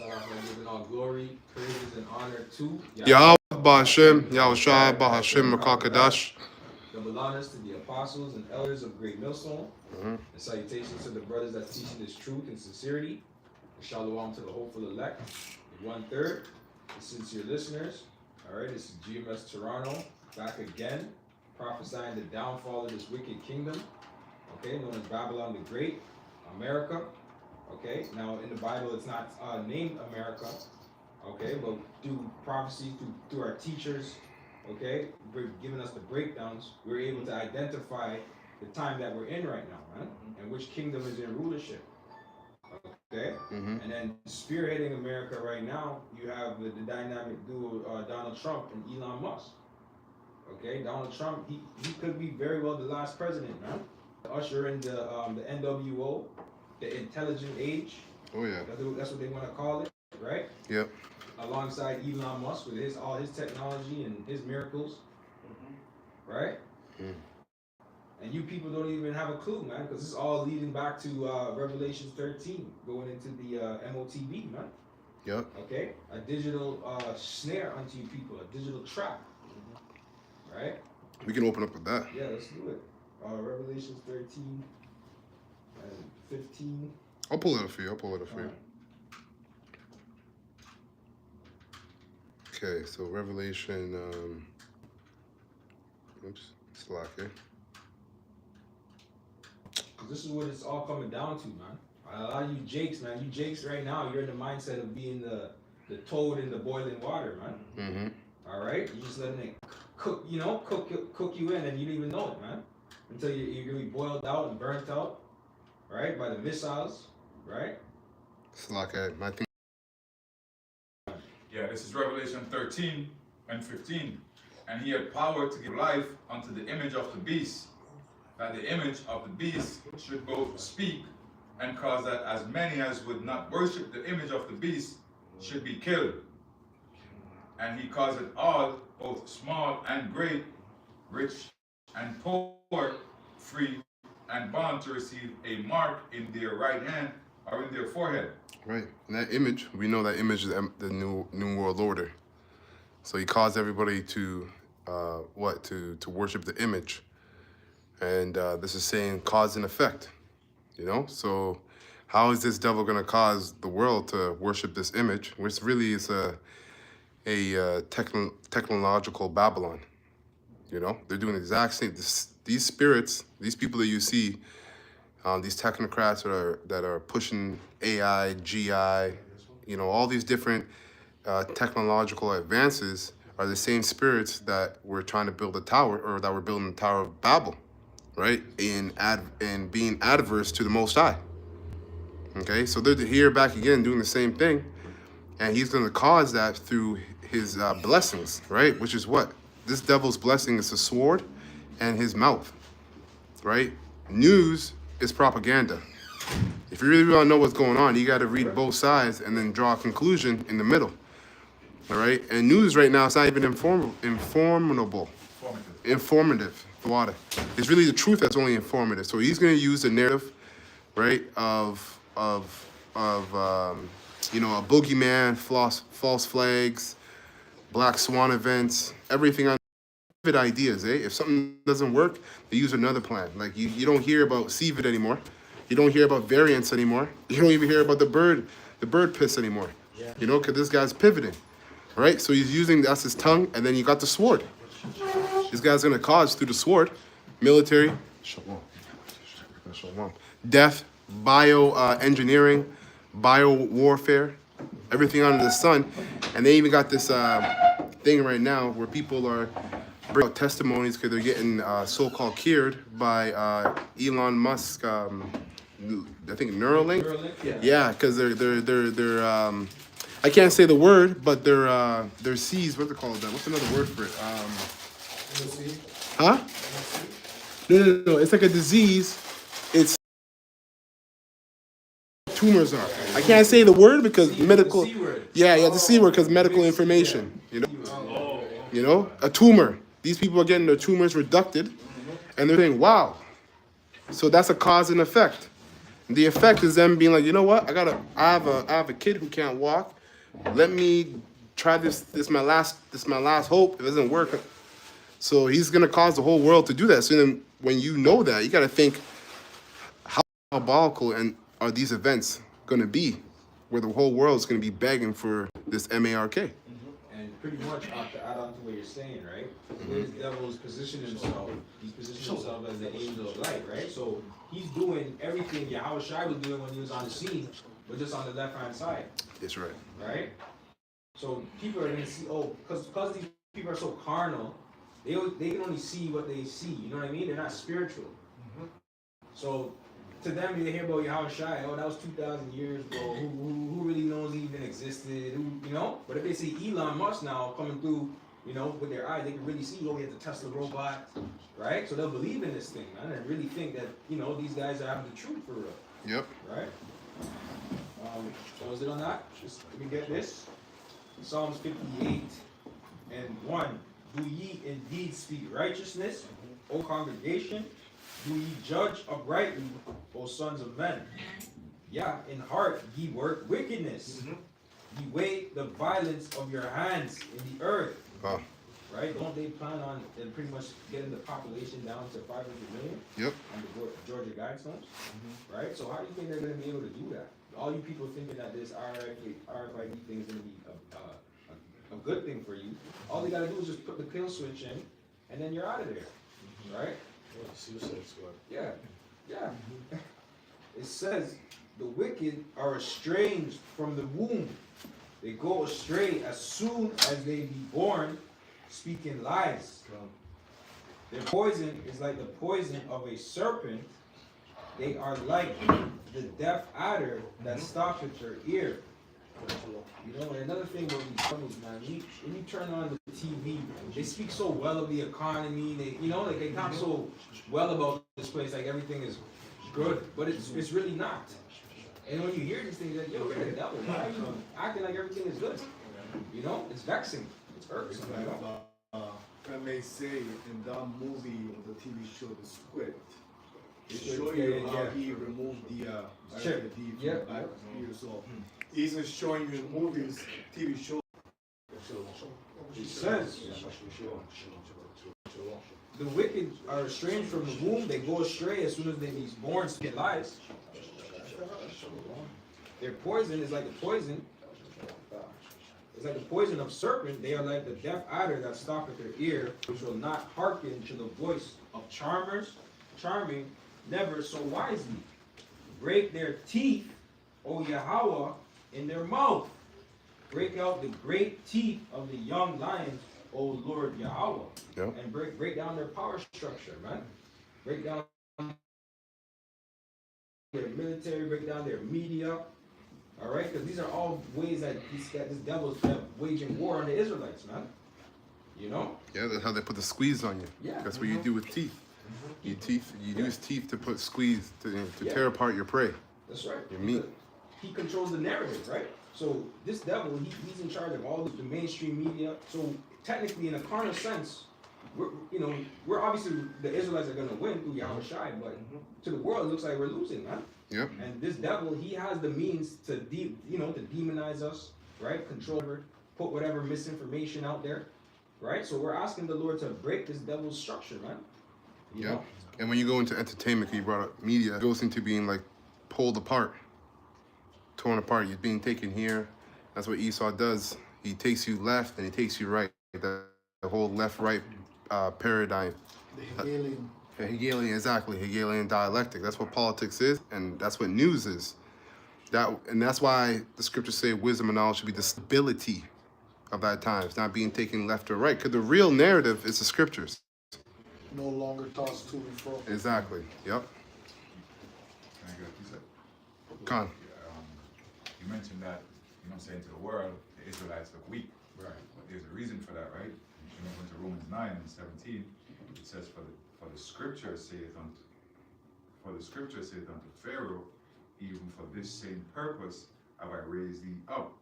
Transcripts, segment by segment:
Giving all glory, praises, and honor to Yahweh Ba'Hashem, Yahushua Ba'Hashem Makakadash. Double honors to the apostles and elders of Great Millstone, and salutations to the brothers that teach this truth and sincerity, and shalom to the hopeful elect. And 1/3, the sincere listeners. All right, this is GMS Toronto, back again, prophesying the downfall of this wicked kingdom, okay, known as Babylon the Great, America. Okay, now in the Bible it's not named America, okay, but through prophecy, through our teachers, okay, giving us the breakdowns, we're able to identify the time that we're in right now, man, and which kingdom is in rulership, okay? And then spearheading America right now, you have the dynamic duo Donald Trump and Elon Musk, okay? Donald Trump, he could be very well the last president, man. Usher in the NWO, the intelligent age. Oh yeah. That's what they want to call it, right? Yep. Alongside Elon Musk with all his technology and his miracles, right? And you people don't even have a clue, man, because it's all leading back to Revelation 13, going into the MOTB, man. Yep. Okay, a digital snare unto you people, a digital trap, right? We can open up with that. Yeah, let's do it. Revelation 13 and 15. I'll pull it up for you. Okay, so Revelation, slack here. This is what it's all coming down to, man. A lot of you jakes, man. You jakes right now, you're in the mindset of being the toad in the boiling water, man. All right? You're just letting it cook, cook you in, and you don't even know it, man. Until you're really boiled out and burnt out, right? By the missiles, right? Slack, I think. Yeah, this is Revelation 13 and 15. And he had power to give life unto the image of the beast, that the image of the beast should both speak and cause that as many as would not worship the image of the beast should be killed. And he caused it all, both small and great, rich and poor, free and bond, to receive a mark in their right hand or in their forehead. Right. And that image, we know that image is the new world order. So he caused everybody to to worship the image. And this is saying cause and effect, So how is this devil going to cause the world to worship this image, which really is a technological Babylon? They're doing the exact same. These spirits, these people that you see, these technocrats that are pushing AI, GI, all these different technological advances are the same spirits that were trying to build a tower, or that were building the Tower of Babel, right? And being adverse to the Most High. Okay, so they're here back again doing the same thing, and he's going to cause that through his blessings, right? Which is what? This devil's blessing is the sword and his mouth, right? News is propaganda. If you really want to know what's going on, you got to read both sides and then draw a conclusion in the middle, all right? And news right now is not even informative. It's really the truth that's only informative. So he's going to use the narrative, right, of a boogeyman, false flags, black swan events, everything on ideas, If something doesn't work, they use another plan. Like you don't hear about CVID anymore. You don't hear about variants anymore. You don't even hear about the bird piss anymore. Yeah. Because this guy's pivoting, right? So he's using, that's his tongue, and then you got the sword. This guy's gonna cause through the sword, military, death, engineering, bio warfare, everything under the sun. And they even got this thing right now where people are bringing out testimonies because they're getting so-called cured by Elon Musk. I think Neuralink. Yeah, because they're I can't say the word, but they're C's. What's it called? What's another word for it? Huh? No. It's like a disease. It's tumors are. I can't say the word because medical. Yeah, the C word because medical information. A tumor. These people are getting their tumors reducted, and they're saying, "Wow." So that's a cause and effect. The effect is them being like, you know what? I have a kid who can't walk. Let me try this. This is my last hope. If it doesn't work, so he's gonna cause the whole world to do that. So then, when you know that, you gotta think, how diabolical and are these events gonna be, where the whole world is gonna be begging for this MARK? And pretty much to add on to what you're saying, right? The way the devil's positioned himself, he's positioned himself as the angel of light, right? So he's doing everything Yahweh Shai was doing when he was on the scene, but just on the left hand side. That's right. Right? So people are gonna see, oh, because these people are so carnal, they can only see what they see. You know what I mean? They're not spiritual. So to them, they hear about Yahweh Shai, oh, that was 2,000 years ago. Who really knows he even existed? Who, you know? But if they see Elon Musk now coming through, you know, with their eyes, they can really see, oh, we have the Tesla robot, right? So they'll believe in this thing, man, and really think that, you know, these guys are having the truth for real. Yep. Right? So is it on that? Just let me get this. Psalms 58 and 1. Do ye indeed speak righteousness, O congregation? Do ye judge uprightly, O sons of men? Yeah, in heart ye work wickedness. Ye weigh the violence of your hands in the earth. Wow. Right? Don't they plan on pretty much getting the population down to 500 million? Yep. On the Georgia Guidestones? Right? So how do you think they're going to be able to do that? All you people thinking that this RFID thing is going to be a good thing for you. All they got to do is just put the kill switch in, and then you're out of there. Right? Yeah. Yeah. It says, the wicked are estranged from the womb. They go astray as soon as they be born, speaking lies. Their poison is like the poison of a serpent. They are like the deaf adder that stops at your ear. You know, and another thing about these companies, man, when you turn on the TV, they speak so well of the economy. They, you know, like they talk so well about this place, like everything is good, but it's really not. And when you hear these things, like, yo, you're the devil. Why are you acting like everything is good? You know, it's vexing. It's irksome. You know? I may say in that movie, the TV show, The Squid, they Squid, show yeah, you yeah, how yeah. he removed the Chip. RFID from Yeah, the back of the ear. So he's not showing you in movies, TV shows. It says, the wicked are estranged from the womb. They go astray as soon as they be born, speak lies. Their poison is like the poison. It's like the poison of serpent. They are like the deaf adder that stoppeth their ear, which will not hearken to the voice of charming, never so wisely. Break their teeth, O Yahweh, in their mouth. Break out the great teeth of the young lions, O Lord Yahweh. Yep. And break down their power structure, man. Break down their military, break down their media. All right, because these are all ways that this devil's waging war on the Israelites, man. You know? Yeah, that's how they put the squeeze on you. Yeah. That's what you do with teeth. You use teeth to put squeeze to tear apart your prey. That's right. Your meat. He controls the narrative, right? So this devil, he's in charge of all the mainstream media. So technically, in a carnal sense, we're obviously the Israelites are going to win through Yahweh Shai, but to the world, it looks like we're losing, man. Yep. And this devil, he has the means to demonize us, right? Control, put whatever misinformation out there, right? So we're asking the Lord to break this devil's structure, man. You know? And when you go into entertainment, 'cause you brought up media, it goes into being like pulled apart, torn apart. You're being taken here. That's what Esau does. He takes you left and he takes you right. The whole left-right paradigm. The Hegelian. Hegelian, exactly. Hegelian dialectic. That's what politics is, and that's what news is. That's why the scriptures say wisdom and knowledge should be the stability of that time. It's not being taken left or right. Because the real narrative is the scriptures. No longer tossed to and fro. Exactly. Yep. Can I get a piece of Khan. You mentioned that, saying to the world, the Israelites look weak. Right. But there's a reason for that, right? You know, into Romans 9 and 17, it says, for the scripture saith unto Pharaoh, even for this same purpose have I raised thee up,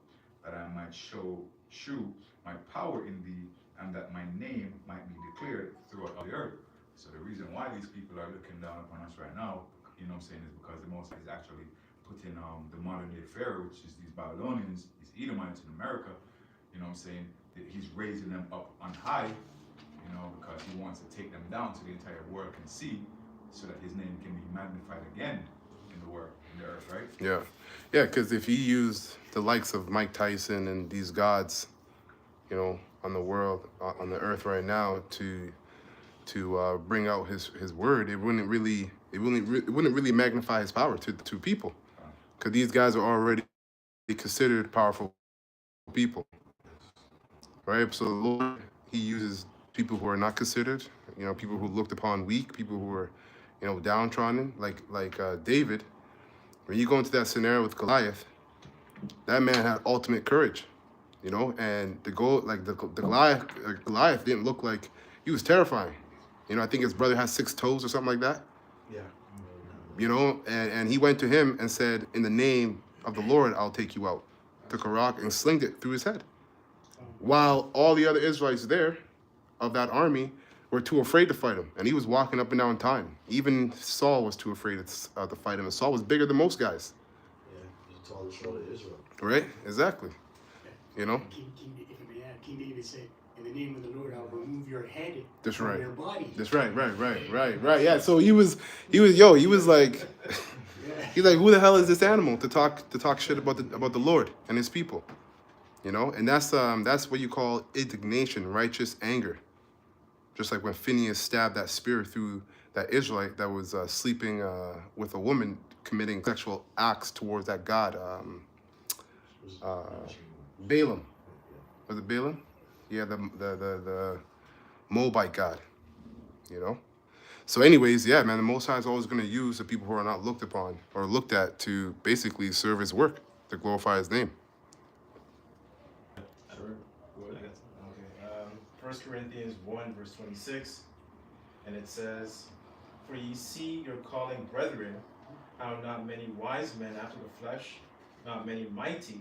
that I might shew my power in thee, and that my name might be declared throughout the earth. So the reason why these people are looking down upon us right now you know what I'm saying, is because the Most High is actually putting the modern day Pharaoh, which is these Babylonians, these Edomites in America, you know what I'm saying, that he's raising them up on high, you know, because he wants to take them down so the entire world can see, so that his name can be magnified again in the world, in the earth, right? Yeah. Yeah, because if he used the likes of Mike Tyson and these gods, you know, on the world, on the earth right now to bring out his word, it wouldn't really magnify his power to people, because these guys are already considered powerful people, right? So the Lord, he uses people who are not considered, you know, people who looked upon weak, people who are, you know, downtrodden, like David. When you go into that scenario with Goliath, that man had ultimate courage, you know, and the Goliath didn't look like, he was terrifying. You know, I think his brother had 6 toes or something like that. Yeah. You know, and he went to him and said, in the name of the Lord, I'll take you out. Took a rock and slinged it through his head. While all the other Israelites there of that army were too afraid to fight him. And he was walking up and down time. Even Saul was too afraid to fight him. And Saul was bigger than most guys. Yeah, he's the tallest short of Israel. Right? Exactly. You know? King David said, in the name of the Lord, I'll remove your head That's from right. your body. That's right. Yeah. So he was like, he's like, who the hell is this animal to talk shit about the Lord and his people? You know, and that's what you call indignation, righteous anger. Just like when Phineas stabbed that spear through that Israelite that was sleeping with a woman, committing sexual acts towards that god, Balaam. Was it Balaam? Yeah, the Moabite god. You know. So, anyways, yeah, man, the Most High is always going to use the people who are not looked upon or looked at to basically serve His work, to glorify His name. Okay. 1 Corinthians 1, verse 26, and it says, "For ye see your calling, brethren, how not many wise men after the flesh, not many mighty,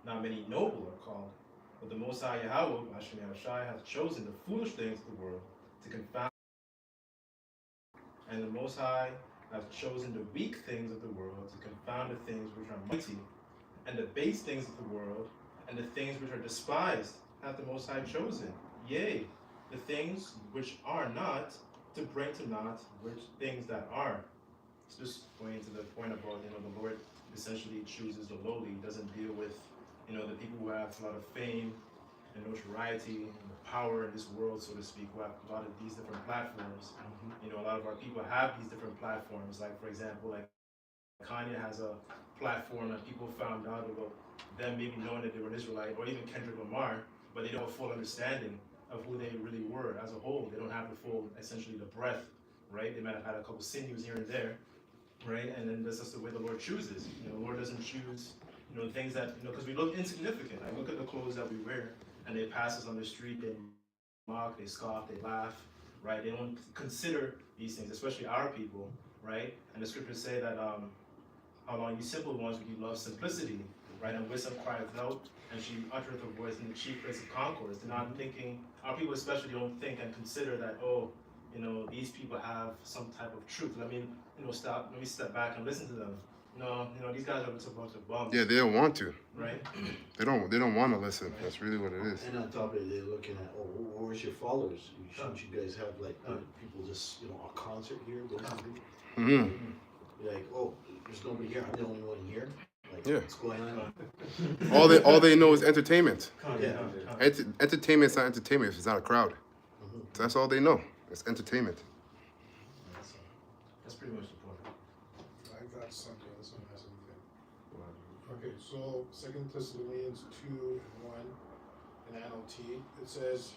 not many noble are called. But the Most High Yahweh, Hashem Yahushai, hath chosen the foolish things of the world to confound, and the Most High hath chosen the weak things of the world to confound the things which are mighty, and the base things of the world, and the things which are despised hath the Most High chosen. Yea, the things which are not, to bring to naught which things that are." It's just going to the point about, the Lord essentially chooses the lowly. He doesn't deal with, the people who have a lot of fame and notoriety and the power in this world, so to speak, who have a lot of these different platforms. A lot of our people have these different platforms. Like, for example, like Kanye has a platform that people found out about them maybe knowing that they were an Israelite, or even Kendrick Lamar, but they don't have a full understanding of who they really were as a whole. They don't have the full, essentially, the breadth, right? They might have had a couple sinews here and there, right? And then that's just the way the Lord chooses. The Lord doesn't choose, things that, because we look insignificant. I look at the clothes that we wear, and they pass us on the street, they mock, they scoff, they laugh, right? They don't consider these things, especially our people, right? And the scriptures say that, how long you simple ones would you love simplicity, right? And wisdom crieth out, and she uttereth her voice in the chief place of concourse. They're not thinking, our people especially don't think and consider that, these people have some type of truth. Let me step back and listen to them. No, these guys are just a bunch of bums. Yeah, they don't want to. Right? They don't want to listen. Right. That's really what it is. And on top of it, they're looking at, where's your followers? Shouldn't you guys have people just, a concert here? Mm-hmm. You're like, there's nobody here. I'm the only one here. Like, yeah. What's going on? All they know is entertainment. Yeah. Entertainment's not entertainment if it's not a crowd. So that's all they know. It's entertainment. That's pretty much the point. I got something. Someone has anything. Okay, so 2 Thessalonians 2 and 1 in NLT, it says,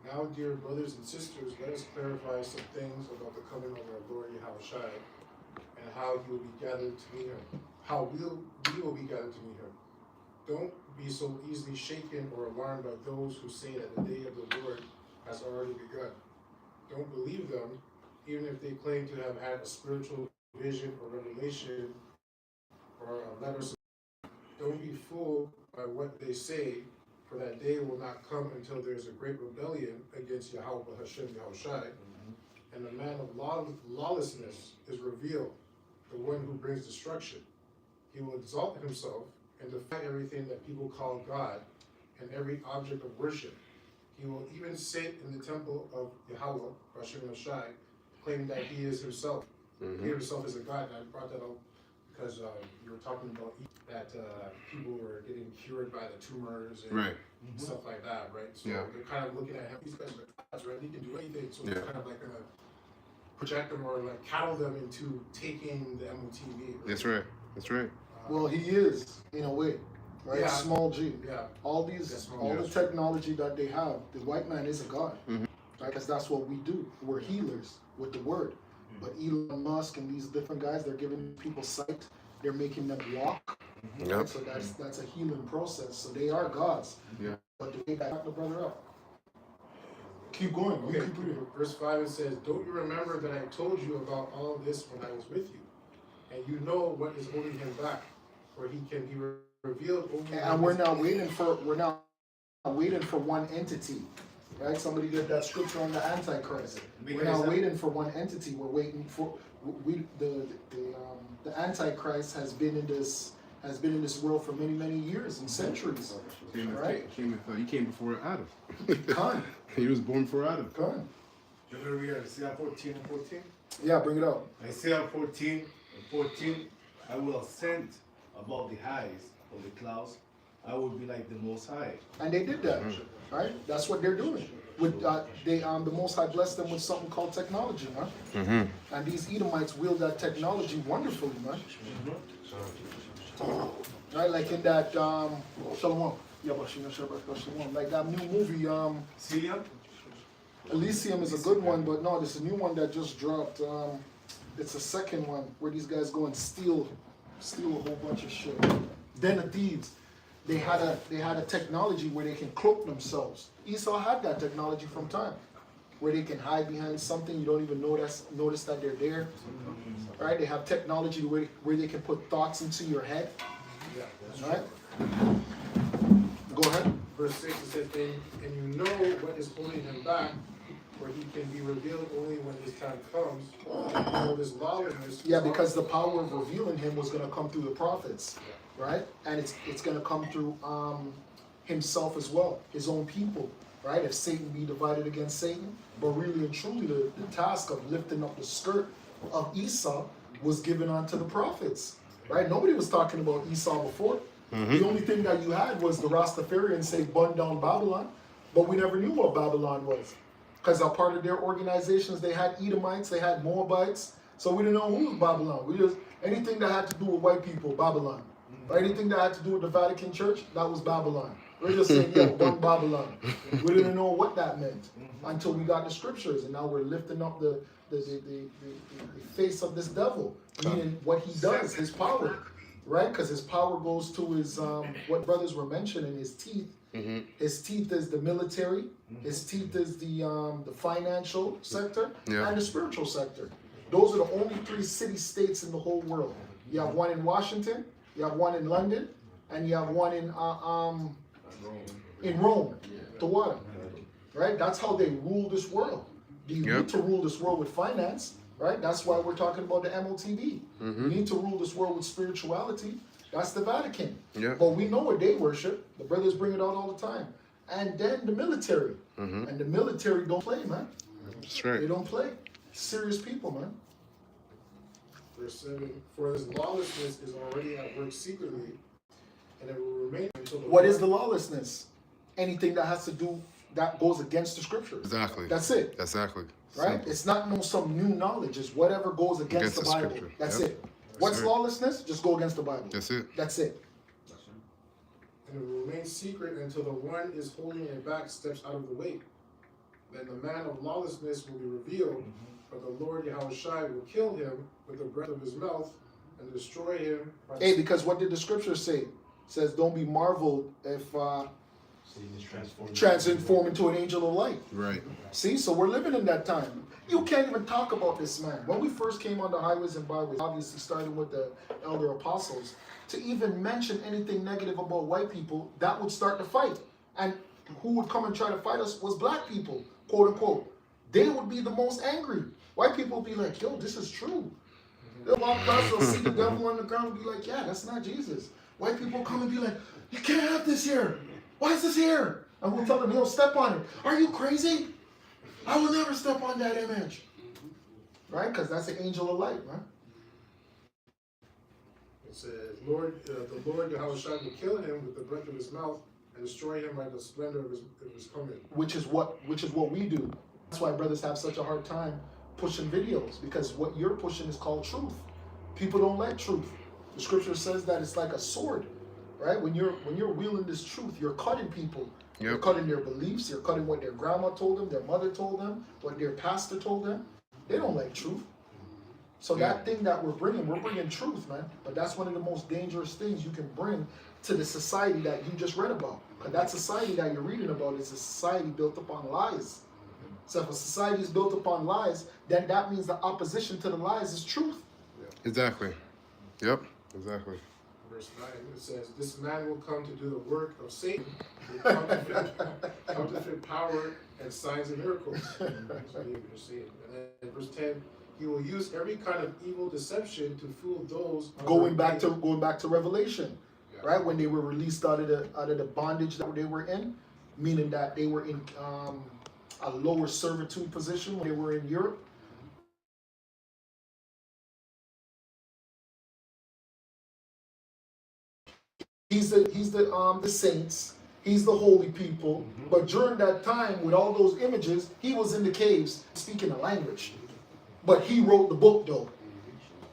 "Now, dear brothers and sisters, let us clarify some things about the coming of our Lord Yahushai, and how he will be gathered to meet him. How we will be gathered to meet him. Don't be so easily shaken or alarmed by those who say that the day of the Lord has already begun. Don't believe them, even if they claim to have had a spiritual vision or revelation or a letter. Don't be fooled by what they say, for that day will not come until there is a great rebellion against Yahweh Hashem Yahushai, and the man of lawlessness is revealed, the one who brings destruction. He will exalt himself and defy everything that people call God and every object of worship. He will even sit in the temple of Yahweh, Hashem Shai, claiming that he is himself. He himself is a God. And I brought that up because you were talking about that people were getting cured by the tumors and stuff like that, right? So they're kind of looking at him. These guys are gods, right? He can do anything. So they're kind of like gonna project them or like cattle them into taking the MOTV. Right? That's right. That's right. Well, he is in a way, right? Yeah. Small G. Yeah. All these, all the technology that they have, the white man is a god, right? Because that's what we do. We're healers with the word. But Elon Musk and these different guys, they're giving people sight. They're making them walk. Right? So that's a healing process. So they are gods. Yeah. But they back the brother up. Keep going. Okay. Keep reading. Verse 5 it says, "Don't you remember that I told you about all this when I was with you? And you know what is holding him back, for he can be revealed only." And we're now waiting for one entity, right? Somebody did that scripture on the Antichrist. We're now waiting for one entity. We're waiting for the Antichrist has been in this world for many years and centuries, right? He came before Adam. Khan. He was born before Adam. Khan. You're going to read Isaiah 14 and 14? Yeah, bring it up. Isaiah 14 and 14, I will ascend above the highs of the clouds. I will be like the Most High. And they did that, right? That's what they're doing. With the Most High blessed them with something called technology, man. And these Edomites wield that technology wonderfully, man. Right, like in that Shalom. Yeah, but Shalom. Like that new movie, Celia? Elysium is a good one, but no, there's a new one that just dropped. It's a second one where these guys go and steal a whole bunch of shit. Den of Thieves. They had a technology where they can cloak themselves. Esau had that technology from time, where they can hide behind something you don't even notice that they're there. Right? They have technology where they can put thoughts into your head. Yeah, that's Right? true. Go ahead. Verse 6 it says, and you know what is holding him back, for he can be revealed only when his time comes. And all this lawlessness. Yeah, because the power of revealing him was going to come through the prophets, right? And it's going to come through himself as well, his own people, right? If Satan be divided against Satan, but really and truly the task of lifting up the skirt of Esau was given unto the prophets, right? Nobody was talking about Esau before. The only thing that you had was the Rastafarians say burn down Babylon, but we never knew what Babylon was. Because a part of their organizations, they had Edomites, they had Moabites, so we didn't know who was Babylon. We just, anything that had to do with white people, Babylon. Or anything that had to do with the Vatican Church, that was Babylon. We're just saying, yeah, one Babylon. We didn't know what that meant until we got the scriptures, and now we're lifting up the face of this devil, meaning what he does, his power, right? Because his power goes to his, what brothers were mentioning, his teeth. His teeth is the military. His teeth is the financial sector and the spiritual sector. Those are the only 3 city-states in the whole world. You have one in Washington, you have one in London, and you have one in Rome, the water. Right? That's how they rule this world. You need to rule this world with finance, right? That's why we're talking about the MOTV. You need to rule this world with spirituality. That's the Vatican. But we know what they worship. The brothers bring it out all the time. And then the military. And the military don't play, man. That's right. They don't play. Serious people, man. Verse 7, for this lawlessness is already at work secretly, and it will remain until the What is the lawlessness? Anything that has to do, that goes against the scriptures. Exactly. That's it. Exactly. Right? Simple. It's not some new knowledge. It's whatever goes against the Bible. scripture. That's Yep. it. What's right. lawlessness? Just go against the Bible. That's it. That's it. and it will remain secret until the one is holding it back steps out of the way. Then the man of lawlessness will be revealed, but the Lord Yahushua will kill him with the breath of his mouth and destroy him. Hey, because what did the scripture say? It says, don't be marveled if transform into an angel of light. Right. See, so we're living in that time. You can't even talk about this man. When we first came on the highways and byways, obviously starting with the elder apostles, to even mention anything negative about white people, that would start the fight. And who would come and try to fight us was black people, quote unquote. They would be the most angry. White people would be like, yo, this is true. They'll walk past, they'll see the devil on the ground and be like, yeah, that's not Jesus. White people come and be like, you can't have this here. Why is this here? And we'll tell them, yo, step on it. Are you crazy? I will never step on that image. Right? Because that's an angel of light, man. It says, the Lord Yahushua will kill him with the breath of his mouth and destroy him by the splendor of his coming. Which is what we do. That's why brothers have such a hard time pushing videos, because what you're pushing is called truth. People don't like truth. The scripture says that it's like a sword, right? When you're wielding this truth, you're cutting people. Yep. You're cutting their beliefs. You're cutting what their grandma told them, their mother told them, what their pastor told them. They don't like truth. So that thing that we're bringing truth, man. But that's one of the most dangerous things you can bring to the society that you just read about. Because that society that you're reading about is a society built upon lies. So if a society is built upon lies, then that means the opposition to the lies is truth. Exactly. Yep. Exactly. Verse 9, it says, this man will come to do the work of Satan with counterfeit power and signs and miracles. That's what you're seeing. And then verse 10, he will use every kind of evil deception to fool those. Going back to Revelation, right? When they were released out of the bondage that they were in, meaning that they were in a lower servitude position when they were in Europe. He's the saints. He's the holy people. But during that time, with all those images, he was in the caves speaking a language. But he wrote the book, though.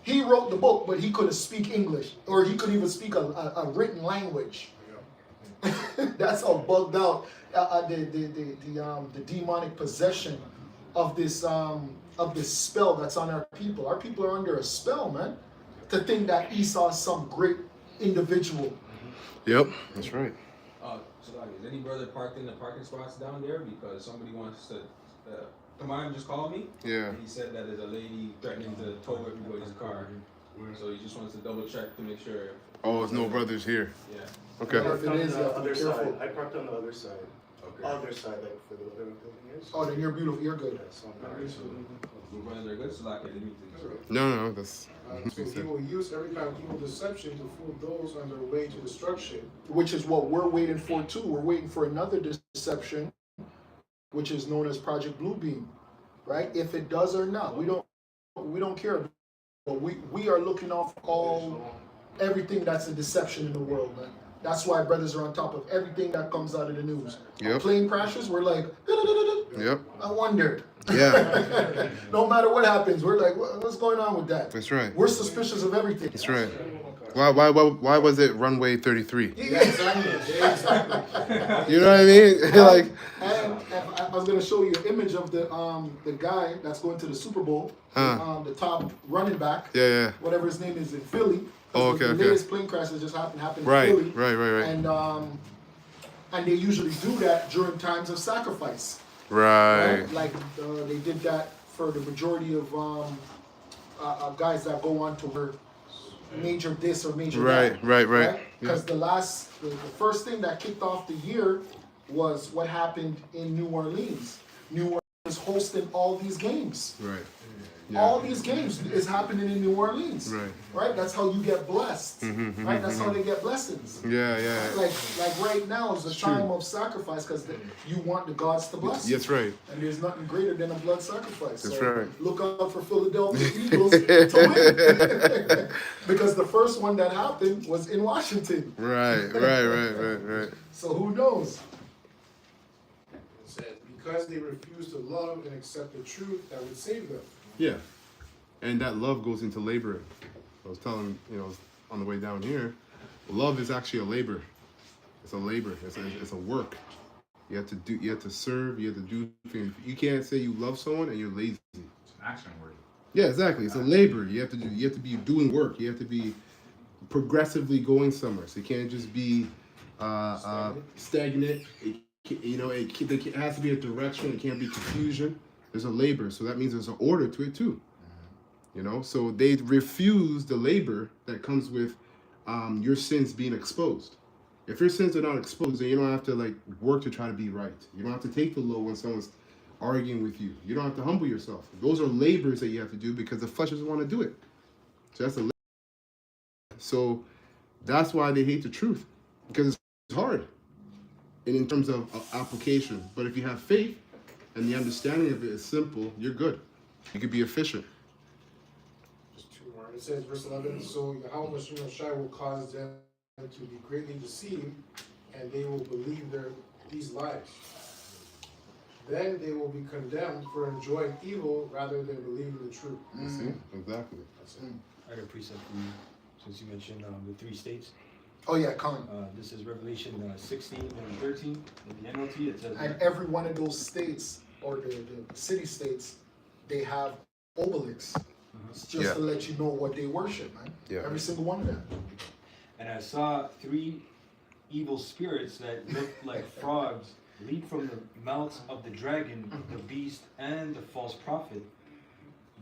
He wrote the book, but he couldn't speak English, or he couldn't even speak a written language. That's how bugged out the demonic possession of this spell that's on our people. Our people are under a spell, man. To think that Esau is some great individual. Yep, that's right. So is any brother parked in the parking spots down there because somebody wants to come on and just call me? Yeah. He said that there's a lady threatening to tow everybody's car. So he just wants to double check to make sure. Oh, there's no brothers here. Yeah. Okay. I parked on It is, the other careful. side. I parked on the other side. Okay. Other side, like for the other building is. Oh, then you're beautiful. You're good. So I'm All not right, so your brothers are good, so like it didn't No, that's. So he will use every kind of evil deception to fool those on their way to destruction. Which is what we're waiting for too. We're waiting for another deception, which is known as Project Bluebeam, right? If it does or not, we don't care. But we are looking off everything that's a deception in the world, man. That's why brothers are on top of everything that comes out of the news. Yep. Plane crashes, we're like, Yep. I wondered. Yeah. No matter what happens, we're like, what's going on with that? That's right. We're suspicious of everything. That's right. Why was it runway 33? Yeah, exactly. You know what I mean? Like. And I was gonna show you an image of the guy that's going to the Super Bowl, the top running back, Yeah. whatever his name is in Philly. Oh, okay, The okay. latest plane crash that just happened Right, in Philly. right. And they usually do that during times of sacrifice. Right. Like they did that for the majority of guys that go on to her major this or major that. Right. Because the first thing that kicked off the year was what happened in New Orleans. New Orleans is hosting all these games. Right. All these games is happening in New Orleans. Right? That's how you get blessed. Right? That's how they get blessings. Yeah. Like right now is the time of sacrifice because you want the gods to bless you. That's right. And there's nothing greater than a blood sacrifice. That's so right. Look out for Philadelphia Eagles to win. Because the first one that happened was in Washington. Right. So who knows? It says, because they refuse to love and accept the truth that would save them. Yeah. And that love goes into laboring. I was telling, on the way down here, love is actually a labor. It's a labor. It's a work. You have to serve, you have to do things. You can't say you love someone and you're lazy. It's an action word. Yeah, exactly. It's a labor. You have to be doing work. You have to be progressively going somewhere. So you can't just be stagnant. It has to be a direction. It can't be confusion. There's a labor, so that means there's an order to it too. So they refuse the labor that comes with your sins being exposed. If your sins are not exposed, then you don't have to work to try to be right. You don't have to take the low when someone's arguing with you. You don't have to humble yourself. Those are labors that you have to do because the flesh doesn't want to do it. So so that's why they hate the truth, because it's hard. And in terms of application. But if you have faith and the understanding of it is simple, you're good. You could be efficient. Just two more. It says, verse 11, so Yahweh Shai will cause them to be greatly deceived, and they will believe these lies. Then they will be condemned for enjoying evil rather than believing the truth. See? Exactly. That's it. I got a precept for you, since you mentioned the 3 states. Oh yeah, Colin. This is Revelation 16 and 13 in the NLT. It says, And every one of those states, or the city states, they have obelisks. It's just to let you know what they worship, man. Yeah. Every single one of them. and I saw 3 evil spirits that looked like frogs leap from the mouths of the dragon, the beast, and the false prophet.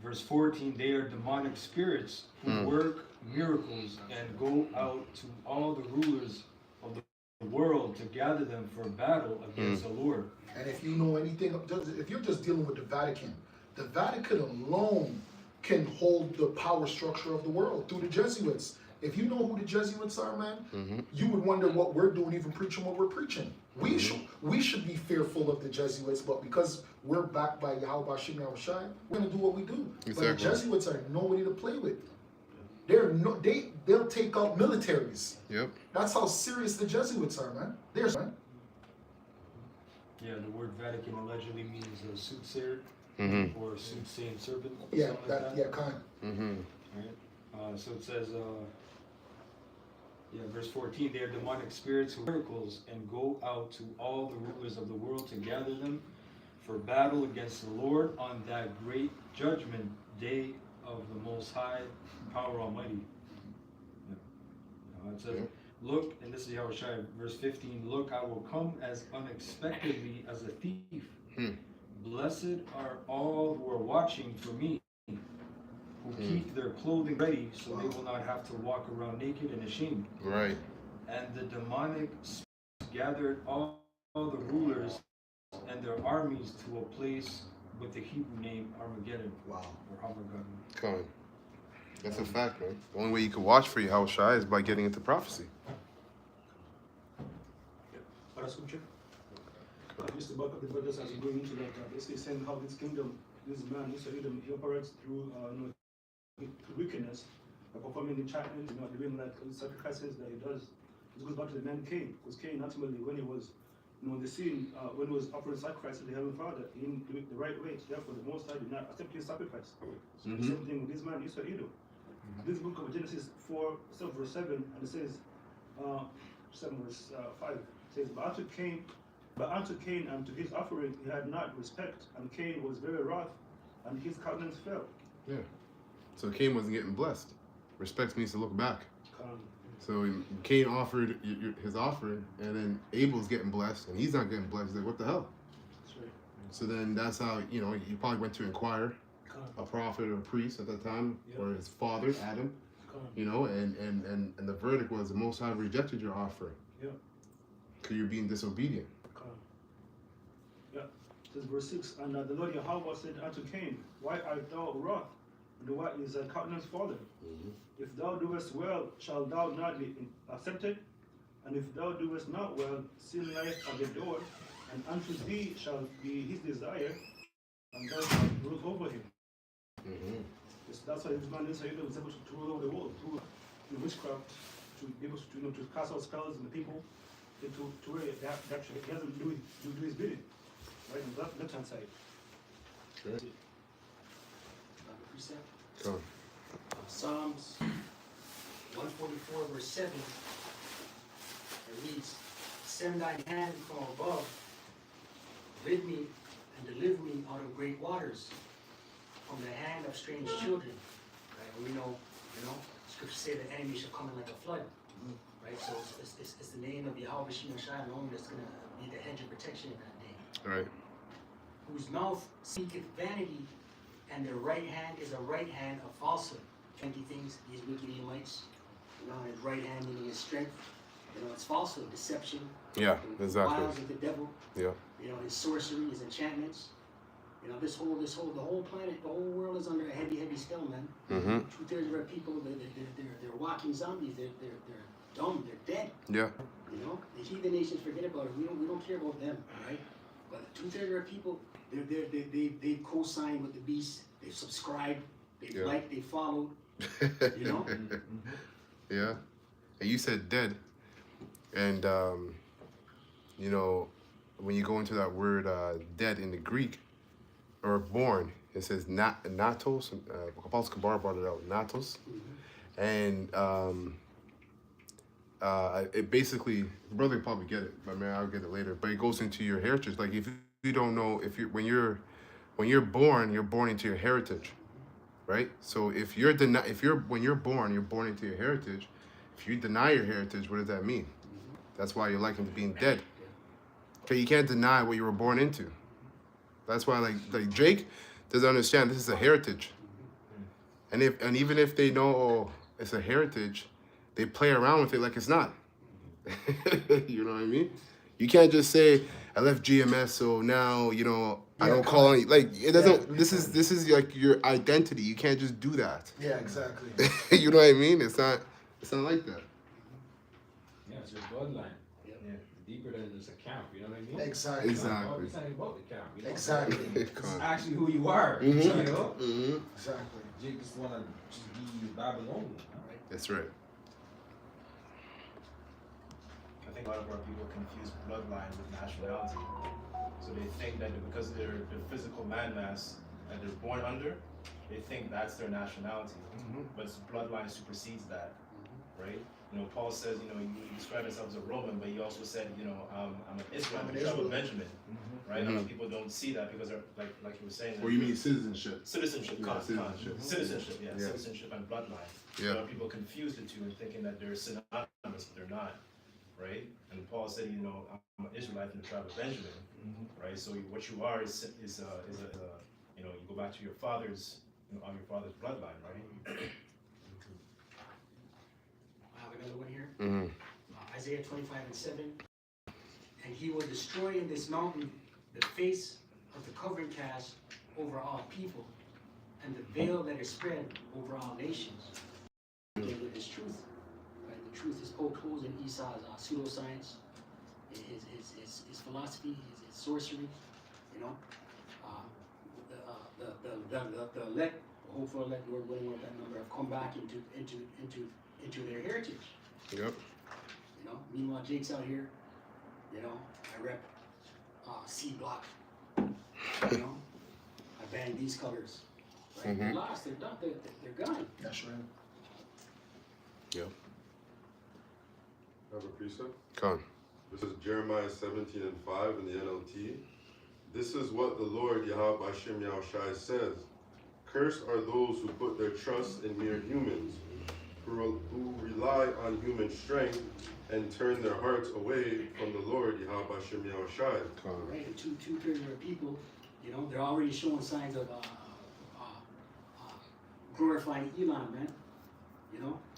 Verse 14, they are demonic spirits who work miracles and go out to all the rulers of the world to gather them for battle against the Lord. And if you know anything, if you're just dealing with the Vatican alone can hold the power structure of the world through the Jesuits. If you know who the Jesuits are, man, you would wonder what we're doing, even preaching what we're preaching. We should be fearful of the Jesuits, but because we're backed by Yahweh Shai, we're gonna do what we do. Exactly. But the Jesuits are nobody to play with. They'll take out militaries. Yep. That's how serious the Jesuits are, man. Man. Yeah, the word Vatican allegedly means a soothsayer or a soothsaying serpent. Yeah, something like that. yeah, kind. Right? So it says, verse 14, they are demonic spirits who miracles and go out to all the rulers of the world to gather them for battle against the Lord on that great judgment day of the Most High, Power Almighty. It says, look, and this is Yahushua, verse 15, look, I will come as unexpectedly as a thief. Blessed are all who are watching for me, who keep their clothing ready so they will not have to walk around naked and ashamed. Right. And the demonic spirits gathered all the rulers and their armies to a place with the Hebrew name Armageddon. Wow. Or Armageddon. Come on. That's a fact, man. The only way you can watch for Yahushua is by getting into prophecy. Para scripture. Just the bulk of the brothers as we go into that, basically saying how this kingdom, this man, this Edom, he operates through wickedness, performing enchantments, doing like sacrifices that he does. This goes back to the man Cain, because Cain ultimately, when he was, on the scene, when he was offering sacrifice to the Heavenly Father, he didn't do it the right way. Therefore, the Most High did not accept his sacrifice. So the same thing with this man, Edom. This book of Genesis 4, verse 7, and it says, 7 verse 5, it says, But unto Cain and to his offering he had not respect, and Cain was very wroth, and his countenance fell. Yeah. So Cain wasn't getting blessed. Respect means to look back. So Cain offered his offering, and then Abel's getting blessed, and he's not getting blessed. He's like, what the hell? That's right. So then that's how, he probably went to inquire a prophet or a priest at that time, or his father, Adam, and the verdict was the Most High rejected your offering. Yeah. Because you're being disobedient. Yeah. It says verse 6, and the Lord Yahweh said unto Cain, why art thou wroth? And why is thy countenance fallen? If thou doest well, shalt thou not be accepted? And if thou doest not well, sin lieth at the door, and unto thee shall be his desire, and thou shalt rule over him. That's why this man is able to rule over the world through witchcraft, to be able to cast out spells on the people, to where he doesn't do his bidding, right on the left hand side. Sure. Precept. Come on. Psalms 144, verse 7. It reads, send thine hand from above, rid me and deliver me out of great waters, from the hand of strange children. Right? We know, scriptures say the enemy shall come in like a flood. Right? So it's the name of Yahweh Shai alone that's going to be the hedge of protection in that day. Right. Whose mouth speaketh vanity, and their right hand is a right hand of falsehood. 20 things, these wicked Edomites, his right hand meaning his strength, it's falsehood, deception. Yeah, the exactly. wiles of the devil. Yeah. His sorcery, his enchantments. You know, the whole planet, the whole world is under a heavy spell, man. Mm-hmm. 2/3 of our people, they're walking zombies. They're dumb. They're dead. Yeah. You know, the heathen nations forget about it. We don't care about them, all right? But 2/3 of our people, they co-signed with the beast. They've subscribed. They've Yeah. liked. They followed. You know. Yeah. And you said dead. And, you know, when you go into that word dead in the Greek, or born, it says natos. Apostle Kabar brought it out, natos. And it basically, brother will probably get it, but man, I'll get it later. But it goes into your heritage. Like if you don't know, when you're born into your heritage, right? So when you're born into your heritage. If you deny your heritage, what does that mean? That's why you're likened to being dead. Okay, you can't deny what you were born into. That's why, like Jake doesn't understand this is a heritage. And even if they know, oh, it's a heritage, they play around with it like it's not. You know what I mean? You can't just say I left GMS, so now I don't call on you. Like it doesn't. Yeah. This is like your identity. You can't just do that. Yeah, exactly. You know what I mean? It's not like that. Yeah, it's your bloodline. Yeah. Deeper than just a camp, you know what I mean? Exactly. Exactly. It's not about the camp, you know? Exactly. It's actually who you are, you Mhm. know? Mm-hmm. Exactly. Jake just wanna just be Babylonian. That's right. I think a lot of our people confuse bloodline with nationality. So they think that because they're the physical landmass that they're born under, they think that's their nationality. But bloodline supersedes that, right? You know, Paul says, you describe yourself as a Roman, but he also said, I'm an Israelite, I'm an from the tribe of Israelite. Benjamin, right? A lot of people don't see that because they're like you were saying. Or you mean citizenship? Citizenship, Yeah, citizenship, citizenship. yeah, Yeah. citizenship and bloodline. Yeah. A lot of people confuse the two and thinking that they're synonymous, but they're not, right? And Paul said, I'm an Israelite from the tribe of Benjamin, right? So what you are is you go back to your father's, on your father's bloodline, right? I have another one here. Mm-hmm. Isaiah 25:7. And he will destroy in this mountain the face of the covering cast over all people, and the veil that is spread over all nations. Again, with his truth, right? The truth is poked holes in Esau's pseudoscience, his philosophy, his sorcery. The elect, the hopeful elect, Lord willing, what that number have come back into their heritage. Yep. Meanwhile, Jake's out here. I rep C block. I bang these colors. Right? They're lost. They're done. They're gone. That's right. Yep. I have a precept. Come on. This is Jeremiah 17:5 in the NLT. This is what the Lord Yahweh Hashem Yahushai says. Cursed are those who put their trust in mere humans, who rely on human strength and turn their hearts away from the Lord Yahweh Hashem Yahushai. Right, and two-thirds of our people, they're already showing signs of glorifying Elon, man.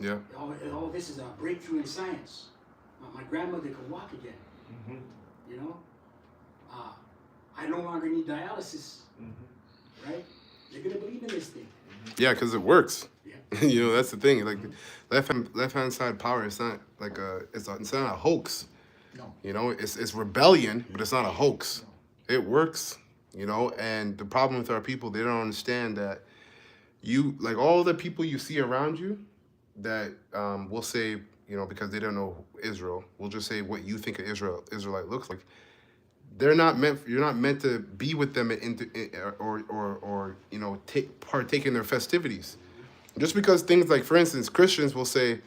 Yeah. All this is a breakthrough in science. My grandmother can walk again. I no longer need dialysis. Right? They're gonna believe in this thing. Yeah, because it works. Yeah. That's the thing. Like left hand side power, it's not like it's not a hoax. No. It's rebellion, but it's not a hoax. It works. And the problem with our people, they don't understand that like all the people you see around you that will say, because they don't know Israel, we'll just say what you think an Israelite looks like. You're not meant to be with them or partake in their festivities. Just because things like, for instance, Christians will say,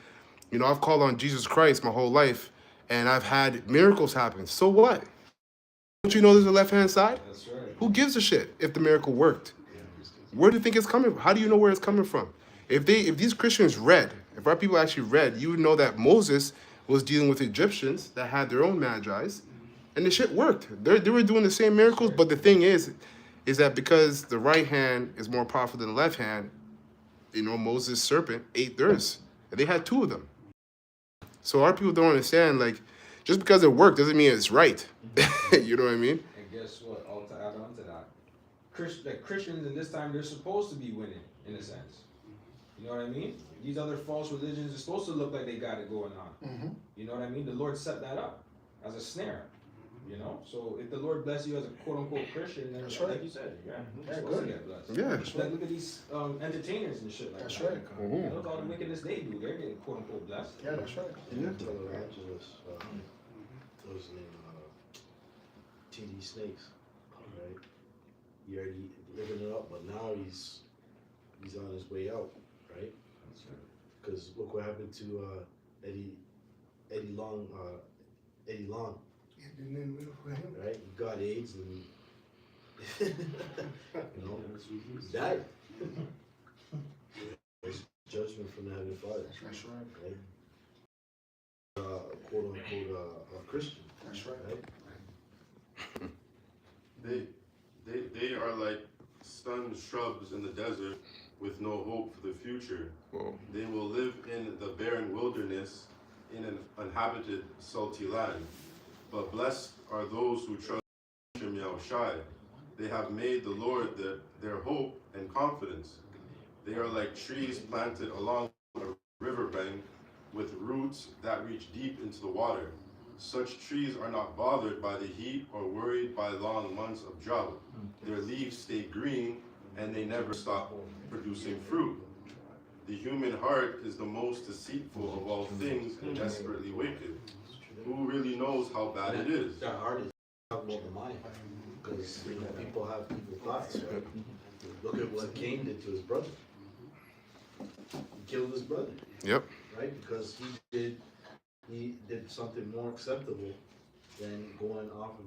I've called on Jesus Christ my whole life and I've had miracles happen. So what? Don't you know there's a left-hand side? That's right. Who gives a shit if the miracle worked? Where do you think it's coming from? How do you know where it's coming from? If these Christians read, if our people actually read, you would know that Moses was dealing with Egyptians that had their own magi's, and the shit worked. They were doing the same miracles, but the thing is that because the right hand is more powerful than the left hand, Moses' serpent ate theirs, and they had two of them. So our people don't understand, like, just because it worked doesn't mean it's right. You know what I mean? And guess what? All to add on to that, Christians in this time, they're supposed to be winning in a sense. You know what I mean? These other false religions are supposed to look like they got it going on. Mm-hmm. You know what I mean? The Lord set that up as a snare. You know, so if the Lord bless you as a quote unquote Christian, then That's like right. you said, yeah, Yeah, you're supposed to good. get blessed. Yeah. That's Like, right. look at these entertainers and shit like That's that. right. Mhm. Look at all the wickedness they do. They're getting quote unquote blessed. Yeah, that's right. In Angeles, what was his name? TD Snakes, right? He already living it up, but now he's on his way out, right? Because look what happened to Eddie Long, right? He got AIDS and you know, he died. It's judgment from the Heavenly Father. That's right. Right? Quote unquote Christian. That's right. They are like stunned shrubs in the desert with no hope for the future. Whoa. They will live in the barren wilderness in an uninhabited, salty land. But blessed are those who trust Hashem Yahushai. They have made the Lord their hope and confidence. They are like trees planted along a riverbank with roots that reach deep into the water. Such trees are not bothered by the heat or worried by long months of drought. Their leaves stay green and they never stop producing fruit. The human heart is the most deceitful of all things and desperately wicked. Who really knows how bad it is? That heart is about the mind, because people have evil thoughts, right? Look at what Cain did to his brother. He killed his brother. Yep. Right? Because he did something more acceptable than going off of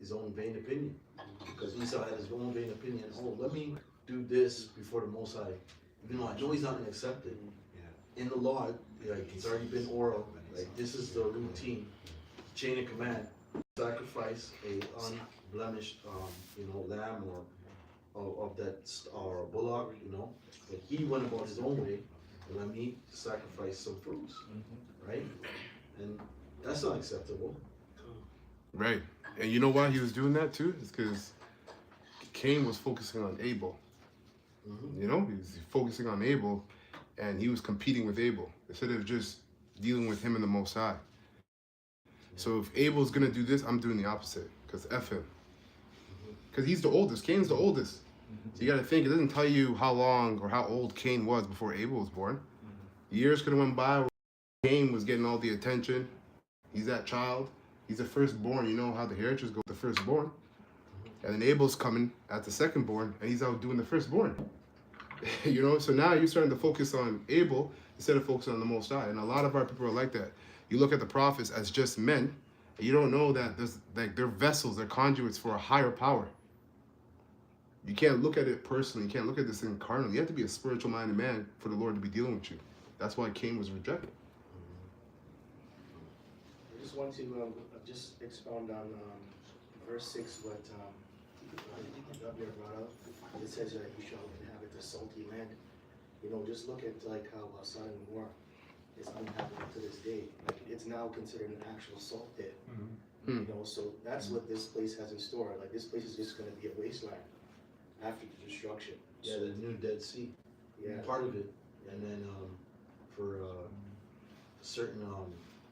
his own vain opinion. Because Esau had his own vain opinion. Oh, let me do this before the Most High, even though I know he's not gonna accept it. In the law, like it's already been oral. Like this is the routine, chain of command: sacrifice a unblemished, lamb or or a bullock. But he went about his own way. And let me sacrifice some fruits, right? And that's not acceptable. Right. And you know why he was doing that too? It's because Cain was focusing on Abel. Mm-hmm. You know, he was focusing on Abel, and he was competing with Abel instead of just dealing with him and the Most High. So if Abel's gonna do this, I'm doing the opposite, because F him. Because he's the oldest. Cain's the oldest. So you gotta think, it doesn't tell you how long or how old Cain was before Abel was born. Years could have went by where Cain was getting all the attention. He's that child. He's the firstborn. You know how the heritage goes, the firstborn. And then Abel's coming at the secondborn, and he's out doing the firstborn. So now you're starting to focus on Abel instead of focusing on the Most High. And a lot of our people are like that. You look at the prophets as just men, and you don't know that they're vessels, they're conduits for a higher power. You can't look at it personally. You can't look at this thing carnally. You have to be a spiritual-minded man for the Lord to be dealing with you. That's why Cain was rejected. I just want to just expound on verse 6, what Governor brought up. It says that you shall inhabit the salty land. Just look at like how Sodom and Gomorrah is uninhabitable to this day. Like it's now considered an actual salt pit. So that's what this place has in store. Like this place is just going to be a wasteland after the destruction. Yeah, the new Dead Sea. Yeah. Part of it. And then for certain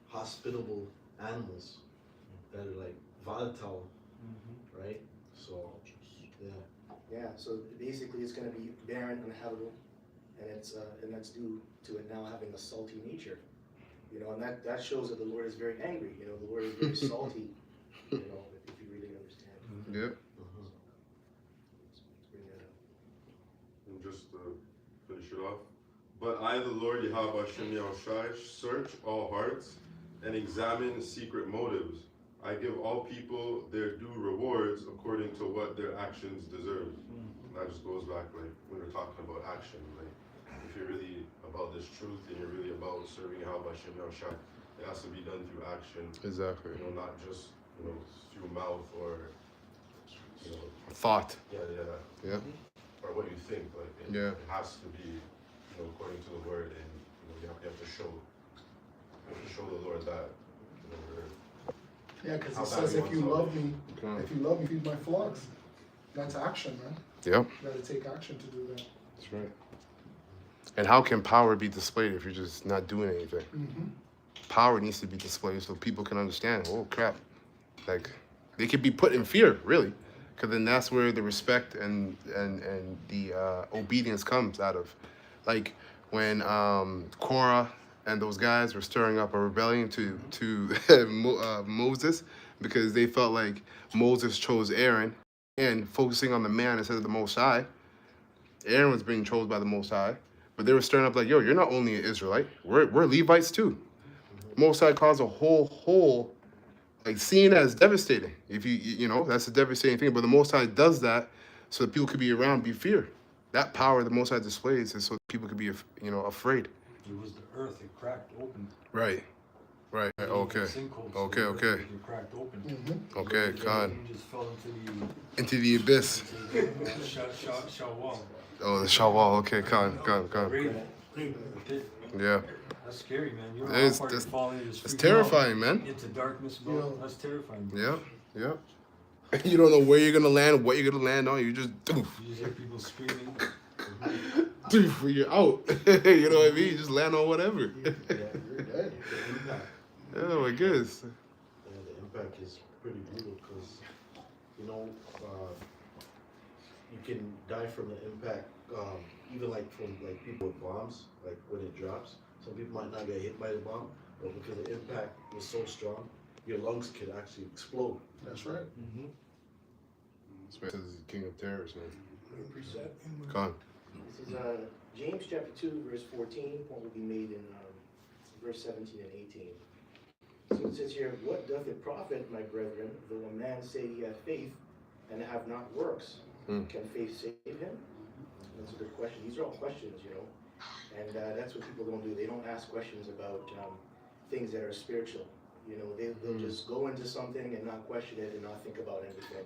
hospitable animals that are like volatile, right? So, yeah. Yeah, so basically it's going to be barren, uninhabitable, and that's due to it now having a salty nature. And that shows that the Lord is very angry. The Lord is very salty, if you really understand. Yep. Let's bring that up. And just to finish it off. But I, the Lord Yahweh Hashem Yahushai, search all hearts and examine secret motives. I give all people their due rewards according to what their actions deserve. That just goes back, like, when we're talking about action. Like, if you're really about this truth and you're really about serving Yahweh Hashem Yahushai, it has to be done through action. Exactly. Not just, through mouth or, thought. Yeah. Or what you think. Like, it has to be, according to the word, and you have to show the Lord that. Yeah, because it says, if you love me, feed my flocks. That's action, man. Yep. You gotta take action to do that. That's right. And how can power be displayed if you're just not doing anything? Mm-hmm. Power needs to be displayed so people can understand. Oh crap! Like they could be put in fear, really, because then that's where the respect and the obedience comes out of. Like when Korah and those guys were stirring up a rebellion to Moses because they felt like Moses chose Aaron and focusing on the man instead of the Most High. Aaron was being chosen by the Most High, but they were stirring up like, yo, you're not only an Israelite, we're Levites too. Most High caused a whole, like seen as devastating. If you know, that's a devastating thing. But the Most High does that so that people could be around, be fear. That power the Most High displays is so that people could be, afraid. It was the earth, it cracked open. Right. Okay. Okay. It cracked open. Mm-hmm. Okay, God. You just fell Into the abyss. Shawwal. Oh, the Shawwal. Okay, God. Yeah. That's scary, man. You're It's terrifying, man. Into darkness, bro. That's terrifying. Bro. Yeah. You don't know where you're gonna land, what you're gonna land on. You just You just hear people screaming. you're out. You know what I mean? You just land on whatever. Yeah, you're dead. The impact. Oh my goodness. Yeah, the impact is pretty brutal because, you can die from the impact, even like from like people with bombs, like when it drops. Some people might not get hit by the bomb, but because the impact was so strong, your lungs could actually explode. That's right. Mm-hmm. This is the king of terrors, man. Preset. Con. This is James chapter 2, verse 14. Point will be made in verse 17 and 18. So it says here, what doth it profit, my brethren, though a man say he hath faith and have not works? Can faith save him? That's a good question. These are all questions, and that's what people don't do. They don't ask questions about things that are spiritual. They'll just go into something and not question it and not think about anything.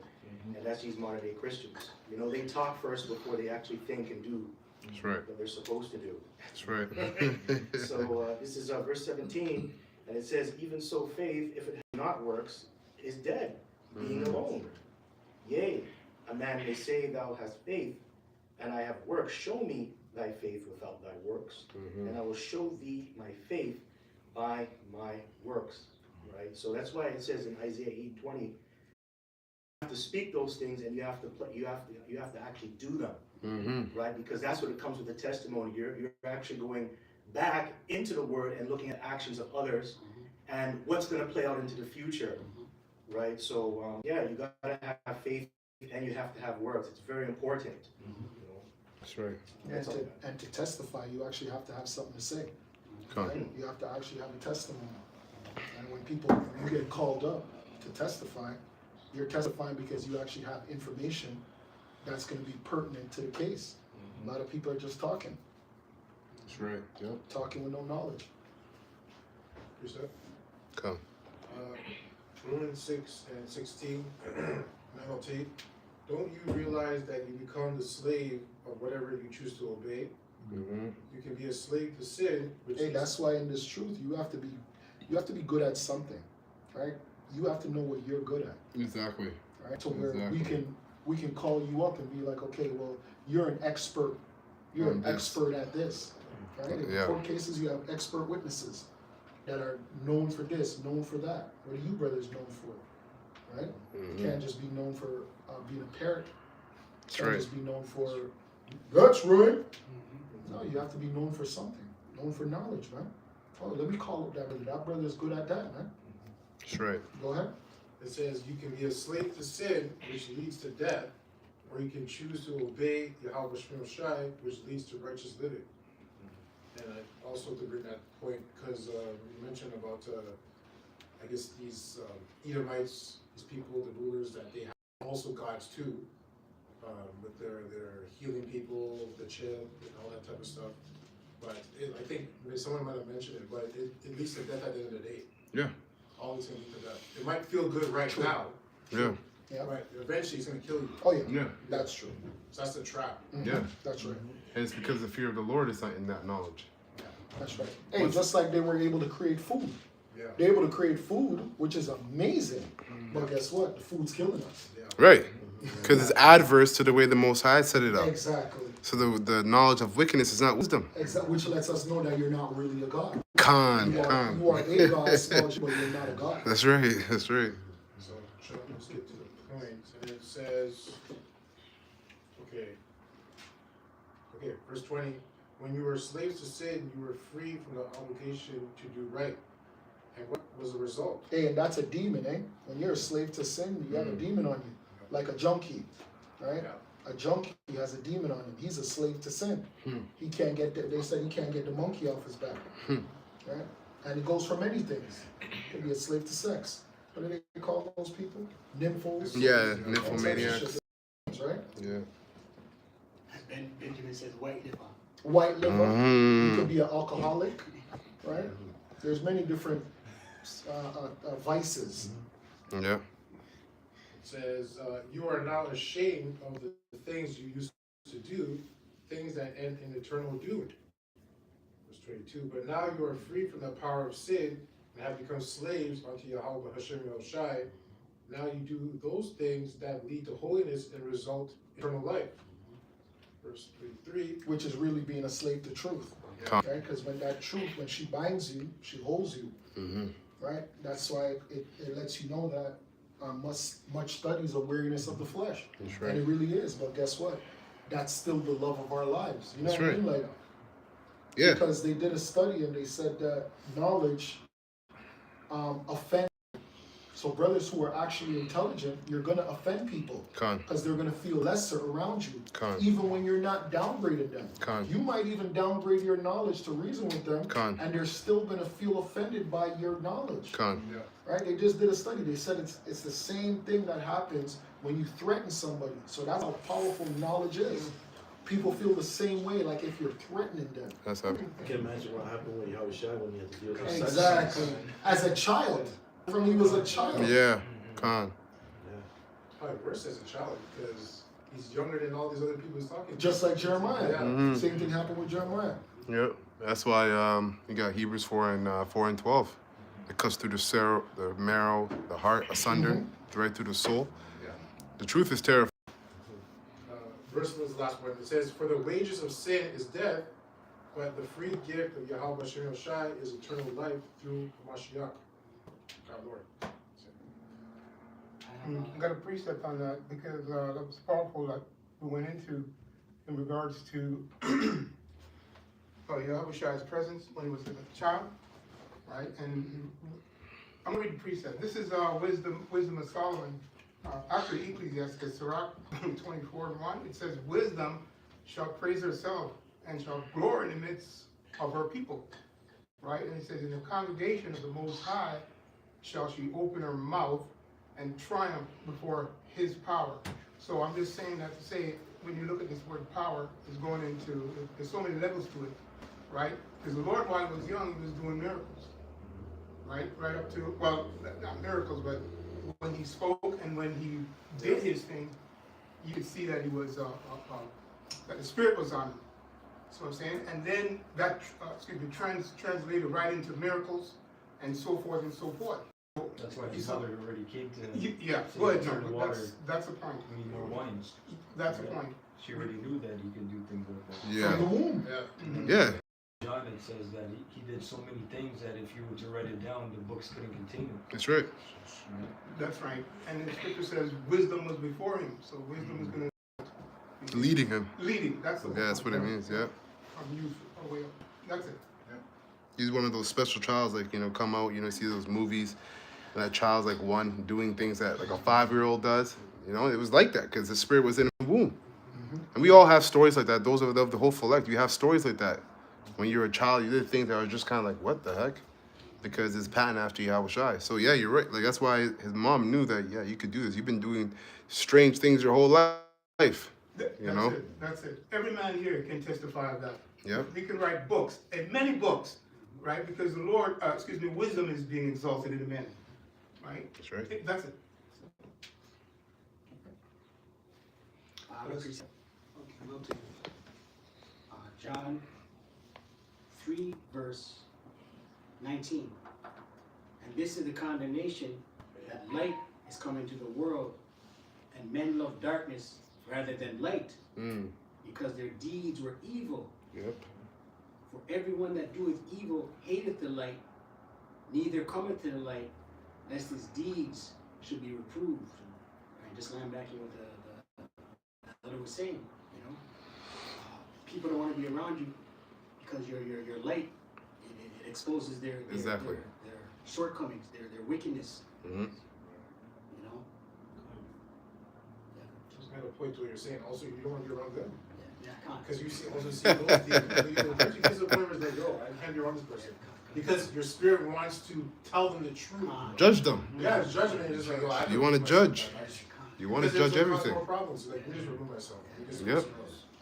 And that's these modern day Christians. They talk first before they actually think and do That's right. what they're supposed to do. That's right. So this is verse 17, and it says, even so faith, if it has not works, is dead, being alone. Yea, a man may say, thou hast faith, and I have works. Show me thy faith without thy works, and I will show thee my faith by my works. Right? So that's why it says in Isaiah 8:20, you have to speak those things, and you have to actually do them. Right? Because that's what it comes with the testimony. You're actually going back into the word and looking at actions of others and what's going to play out into the future. Right? So you gotta have faith and you have to have works. It's very important. That's right. And to testify, you actually have to have something to say. Right? You have to actually have a testimony. And when you get called up to testify, you're testifying because you actually have information that's going to be pertinent to the case. A lot of people are just talking. That's right. Yep. Talking with no knowledge. Preset. Come. Romans 6 and 16, NLT. Don't you realize that you become the slave of whatever you choose to obey? You can be a slave to sin. That's why in this truth you have to be good at something, right? You have to know what you're good at. Exactly. Right? To where we can call you up and be like, okay, well, you're an expert. You're an expert at this. Right? In court cases, you have expert witnesses that are known for this, known for that. What are you brothers known for? Right? You can't just be known for being a parrot. That's You can't right. just be known for, that's right. No, you have to be known for something. Known for knowledge, man. Oh, let me call up that brother. That brother is good at that, man. That's right. Go ahead. It says you can be a slave to sin, which leads to death, or you can choose to obey Yahweh Shemel Shai, which leads to righteous living. And also to bring that point, because you mentioned about, I guess these Edomites, these people, the rulers, that they have also gods too, with their healing people, the chip, and all that type of stuff. But I think someone might have mentioned it, but it leads to death at the end of the day. Yeah. Always going to lead to death. It might feel good right now. Yeah. Yeah. But eventually it's going to kill you. Oh yeah. Yeah. That's true. So that's the trap. Yeah. That's right. And it's because the fear of the Lord is not in that knowledge. That's right. Hey, just like they were able to create food. Yeah. They're able to create food, which is amazing. But guess what? The food's killing us. Right. Because it's adverse to the way the Most High set it up. Exactly. So the knowledge of wickedness is not wisdom. Exactly. Which lets us know that you're not really a god. You Khan. are a god, small g, but you're not a god. That's right. That's right. So let's get to the point. And it says, okay, verse 20. When you were slaves to sin, you were free from the obligation to do right. And what was the result? Hey, and that's a demon, eh? When you're a slave to sin, you have a demon on you, like a junkie, right? A junkie has a demon on him. He's a slave to sin. He can't get they said he can't get the monkey off his back, right? And it goes for many things. He could be a slave to sex. What do they call those people? Nymphos. Yeah, nymphomaniacs. Right? Yeah. And Benjamin says white liver. White liver. You could be an alcoholic, right? There's many different vices. Yeah. It says, you are now ashamed of the things you used to do, things that end in eternal doom. Verse 22. But now you are free from the power of sin and have become slaves unto Yahweh Hashem Yahushai. Now you do those things that lead to holiness and result in eternal life. Verse 33. Which is really being a slave to truth. Right? Because when that truth, when she binds you, she holds you. Right? That's why it lets you know that much studies are weariness of the flesh. That's right. And it really is. But guess what? That's still the love of our lives. You know That's what I mean? right. Like, yeah. Because they did a study and they said that knowledge offends. So brothers who are actually intelligent, you're going to offend people. Because they're going to feel lesser around you. Even when you're not downgrading them. You might even downgrade your knowledge to reason with them. And they're still going to feel offended by your knowledge. Right? They just did a study. They said it's the same thing that happens when you threaten somebody. So that's how powerful knowledge is. People feel the same way, like if you're threatening them. That's happening. I can imagine what happened when Yahushua when he had to deal with Exactly. As a child. From he was a child. Yeah, Khan. Probably worse as a child because he's younger than all these other people he's talking to. Just like Jeremiah. Same thing happened with Jeremiah. Yep. That's why you got Hebrews 4 and 12. It cuts through the marrow, the heart, asunder, right through the soul. The truth is terrifying. Verse was the last one. It says, "For the wages of sin is death, but the free gift of Yahweh Shem Shai is eternal life through Mashiach." Our Lord. I got a precept on that because that was powerful that we went into in regards to Yahushua's presence when he was a child, right? And I'm gonna read the precept. This is wisdom of Solomon. Actually, Ecclesiastes, Sirach 24:1. It says, "Wisdom shall praise herself and shall glory in the midst of her people." Right? And it says, "In the congregation of the Most High shall she open her mouth and triumph before his power." So I'm just saying that to say, when you look at this word power, it's going into, there's so many levels to it, right? Because the Lord, while he was young, he was doing miracles, right? Right up to, well, not miracles, but when he spoke and when he did his thing, you could see that he was, that the Spirit was on him. That's what I'm saying. And then that, translated right into miracles and so forth and so forth. That's why his mother already came to him. Yeah, to go ahead, turn the John. water. That's the point. We need more wine. That's the point. She already knew that he could do things like that. Yeah. From the womb. Yeah. John, it says that he did so many things that if you were to write it down, the books couldn't contain it. That's right. That's right. And the scripture says wisdom was before him. So wisdom is going to Leading him. leading. That's the Yeah, that's what it means. Yeah. From youth all the way up. That's it. He's one of those special childs, like, come out, see those movies, and that child's like one doing things that like a 5-year-old does. It was like that because the Spirit was in the womb. And we all have stories like that. Those of the hopeful elect, you have stories like that. When you're a child, you did things that are just kind of like, what the heck? Because it's patterned after Yahushua. So yeah, you're right. Like that's why his mom knew that, yeah, you could do this. You've been doing strange things your whole life. That's it. Every man here can testify of that. Yeah. He can write books, and many books, right? Because the Lord, wisdom is being exalted in men, right? That's right. That's it. John 3, verse 19. And this is the condemnation, that light is come into the world, And men love darkness rather than light, Mm. because their deeds were evil. Yep. For everyone that doeth evil hateth the light, neither cometh to the light, lest his deeds should be reproved. Right, just linebacking what the elder was saying, you know. People don't want to be around you because your light, it exposes their Exactly. their shortcomings, their wickedness. Mm-hmm. You know. Just got a point to what you're saying. Also, you don't want to be around them. Yeah, can't. Because you also see those things. You get to the point where it's like, yo, I can't be around this person. Because your spirit wants to tell them the truth. Judge them. Yeah, it's judgment. It's just like, yo, I You want to judge. You want to judge everything. More problems. Like, we just remove myself. We just Yep.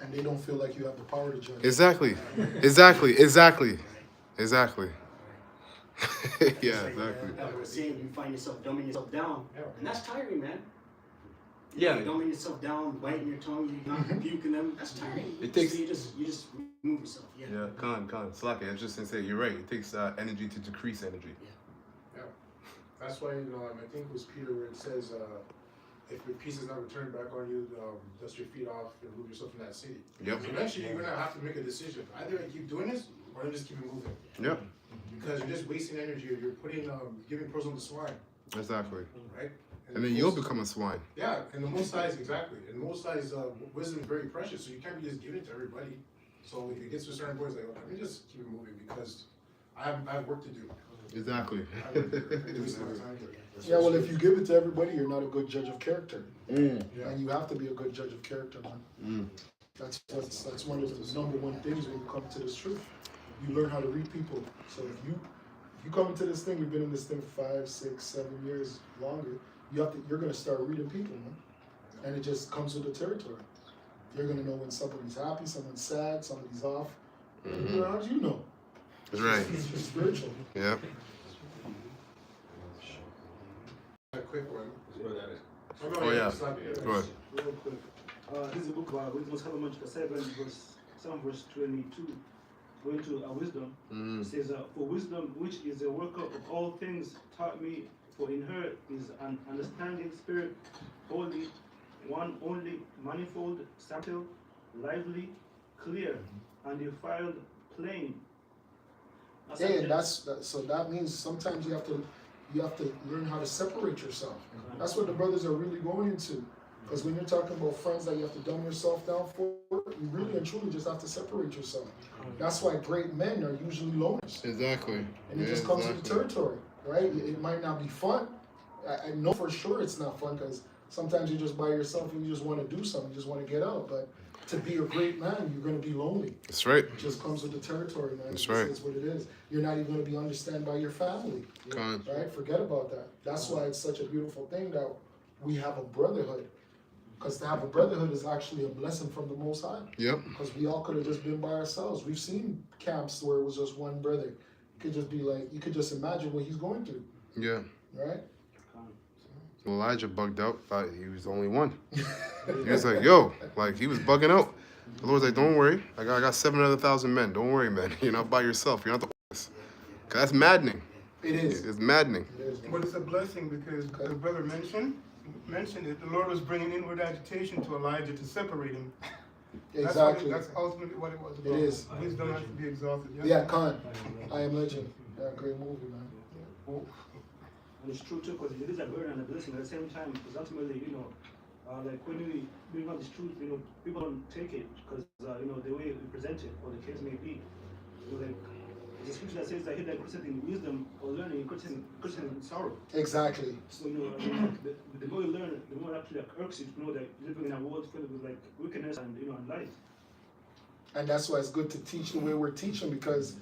And they don't feel like you have the power to judge. Exactly. Exactly. Exactly. Exactly. Yeah, Like, exactly. I was saying, you find yourself dumbing yourself down, and that's tiring, man. Yeah. You're dumbing yourself down, biting your tongue, you're not rebuking them. That's tiring. It takes- So you just remove yourself. Yeah. Yeah, Khan. Slack it. I was just gonna say, you're right. It takes energy to decrease energy. Yeah. That's why, I think it was Peter where it says, if your peace is not returned back on you, dust your feet off and remove yourself from that city. Yep. So eventually, you're gonna have to make a decision. Either I keep doing this, or I just keep it moving. Yep. Because you're just wasting energy, or you're putting, giving pearls on the swine, Exactly. right? And then you'll become a swine. Yeah, and the Most High is exactly. And the Most High's wisdom is very precious, so you can't be just giving it to everybody. So if it gets to a certain point, it's like, okay, let me just keep it moving because I have work to do. Exactly. I have work to do. I'm wasting my time here. Yeah, well, if you give it to everybody, you're not a good judge of character. Mm. Yeah. And you have to be a good judge of character, man. Mm. That's one of the number one things when you come to this truth. You learn how to read people. So if you come into this thing, you've been in this thing for 5, 6, 7 years longer, you're gonna start reading people, man. And it just comes with the territory. You're gonna know when somebody's happy, someone's sad, somebody's off. Mm-hmm. How do you know? That's right. It's just spiritual. Yeah. A quick one. Oh yeah. Stop it. Go ahead. Real quick. This is a book about Wisdom of Solomon, chapter 7, verse 22. Going to wisdom. Mm. It says, for wisdom, which is a worker of all things, taught me, for in her is an understanding spirit, holy, one only, manifold, subtle, lively, clear, undefiled, plain. Yeah, and so that means sometimes you have to learn how to separate yourself. That's what the brothers are really going into. Because when you're talking about friends that you have to dumb yourself down for, you really and truly just have to separate yourself. That's why great men are usually loners. Exactly. And it just comes with the territory, right? It might not be fun. I know for sure it's not fun because sometimes you're just by yourself and you just want to do something, you just want to get out. But to be a great man, you're going to be lonely. That's right. It just comes with the territory, man. That's It right. is what it is. You're not even going to be understood by your family. Con. Right? Forget about that. That's why it's such a beautiful thing that we have a brotherhood. Because to have a brotherhood is actually a blessing from the Most High. Yep. Because we all could have just been by ourselves. We've seen camps where it was just one brother. You could just be like, you could just imagine what he's going through. Yeah. Right? Well, Elijah bugged out. Thought he was the only one. He was like, yo, like he was bugging out. The Lord's like, don't worry. I got 700,000 men. Don't worry, man. You're not by yourself. You're not the Cause that's maddening. It is. It's maddening. But it's a blessing because the brother mentioned it. The Lord was bringing inward agitation to Elijah to separate him. Exactly. That's ultimately what it was about. It is. Wisdom has to be exalted. Yeah, Khan. I Am Legend. Yeah, great movie, man. And it's true too, because it is a burden and a blessing at the same time. Because ultimately, like when we bring out this truth, people don't take it because the way we present it, or the case may be. Like the scripture that says that he that increaseth in wisdom or learning, increaseth in sorrow. Exactly. So the more you learn, the more it actually irks you to know that you're living in a world filled with like wickedness and and light. And that's why it's good to teach the way we're teaching because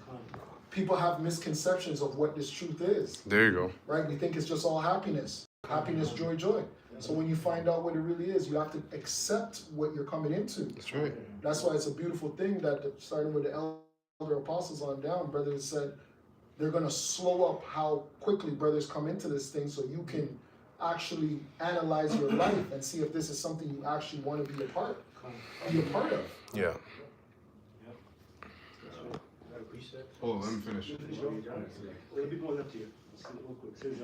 people have misconceptions of what this truth is. There you go. Right? We think it's just all happiness. Happiness, joy, joy. So when you find out what it really is, you have to accept what you're coming into. That's right. That's why it's a beautiful thing that starting with the elder apostles on down, brothers said they're going to slow up how quickly brothers come into this thing so you can actually analyze your life and see if this is something you actually want to be a part of. Yeah. Oh, let me finish. A bit more left here. Real quick. It says,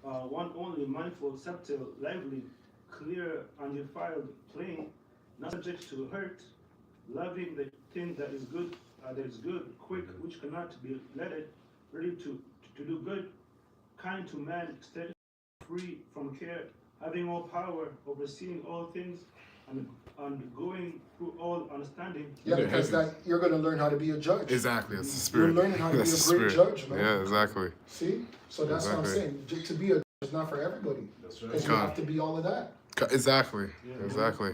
one only, manifold, subtle, lively, clear, undefiled, plain, not subject to hurt, loving the thing that is good, quick, which cannot be letted, ready to do good, kind to man, steady, free from care, having all power, overseeing all things, and going through all understanding. Yeah, because that you're going to learn how to be a judge. Exactly, that's the spirit. You're learning how to be That's a the great spirit. judge, man. Yeah, exactly. See? So that's what I'm saying. To be a judge is not for everybody. That's right. Because you have to be all of that. Exactly. Yeah. Exactly.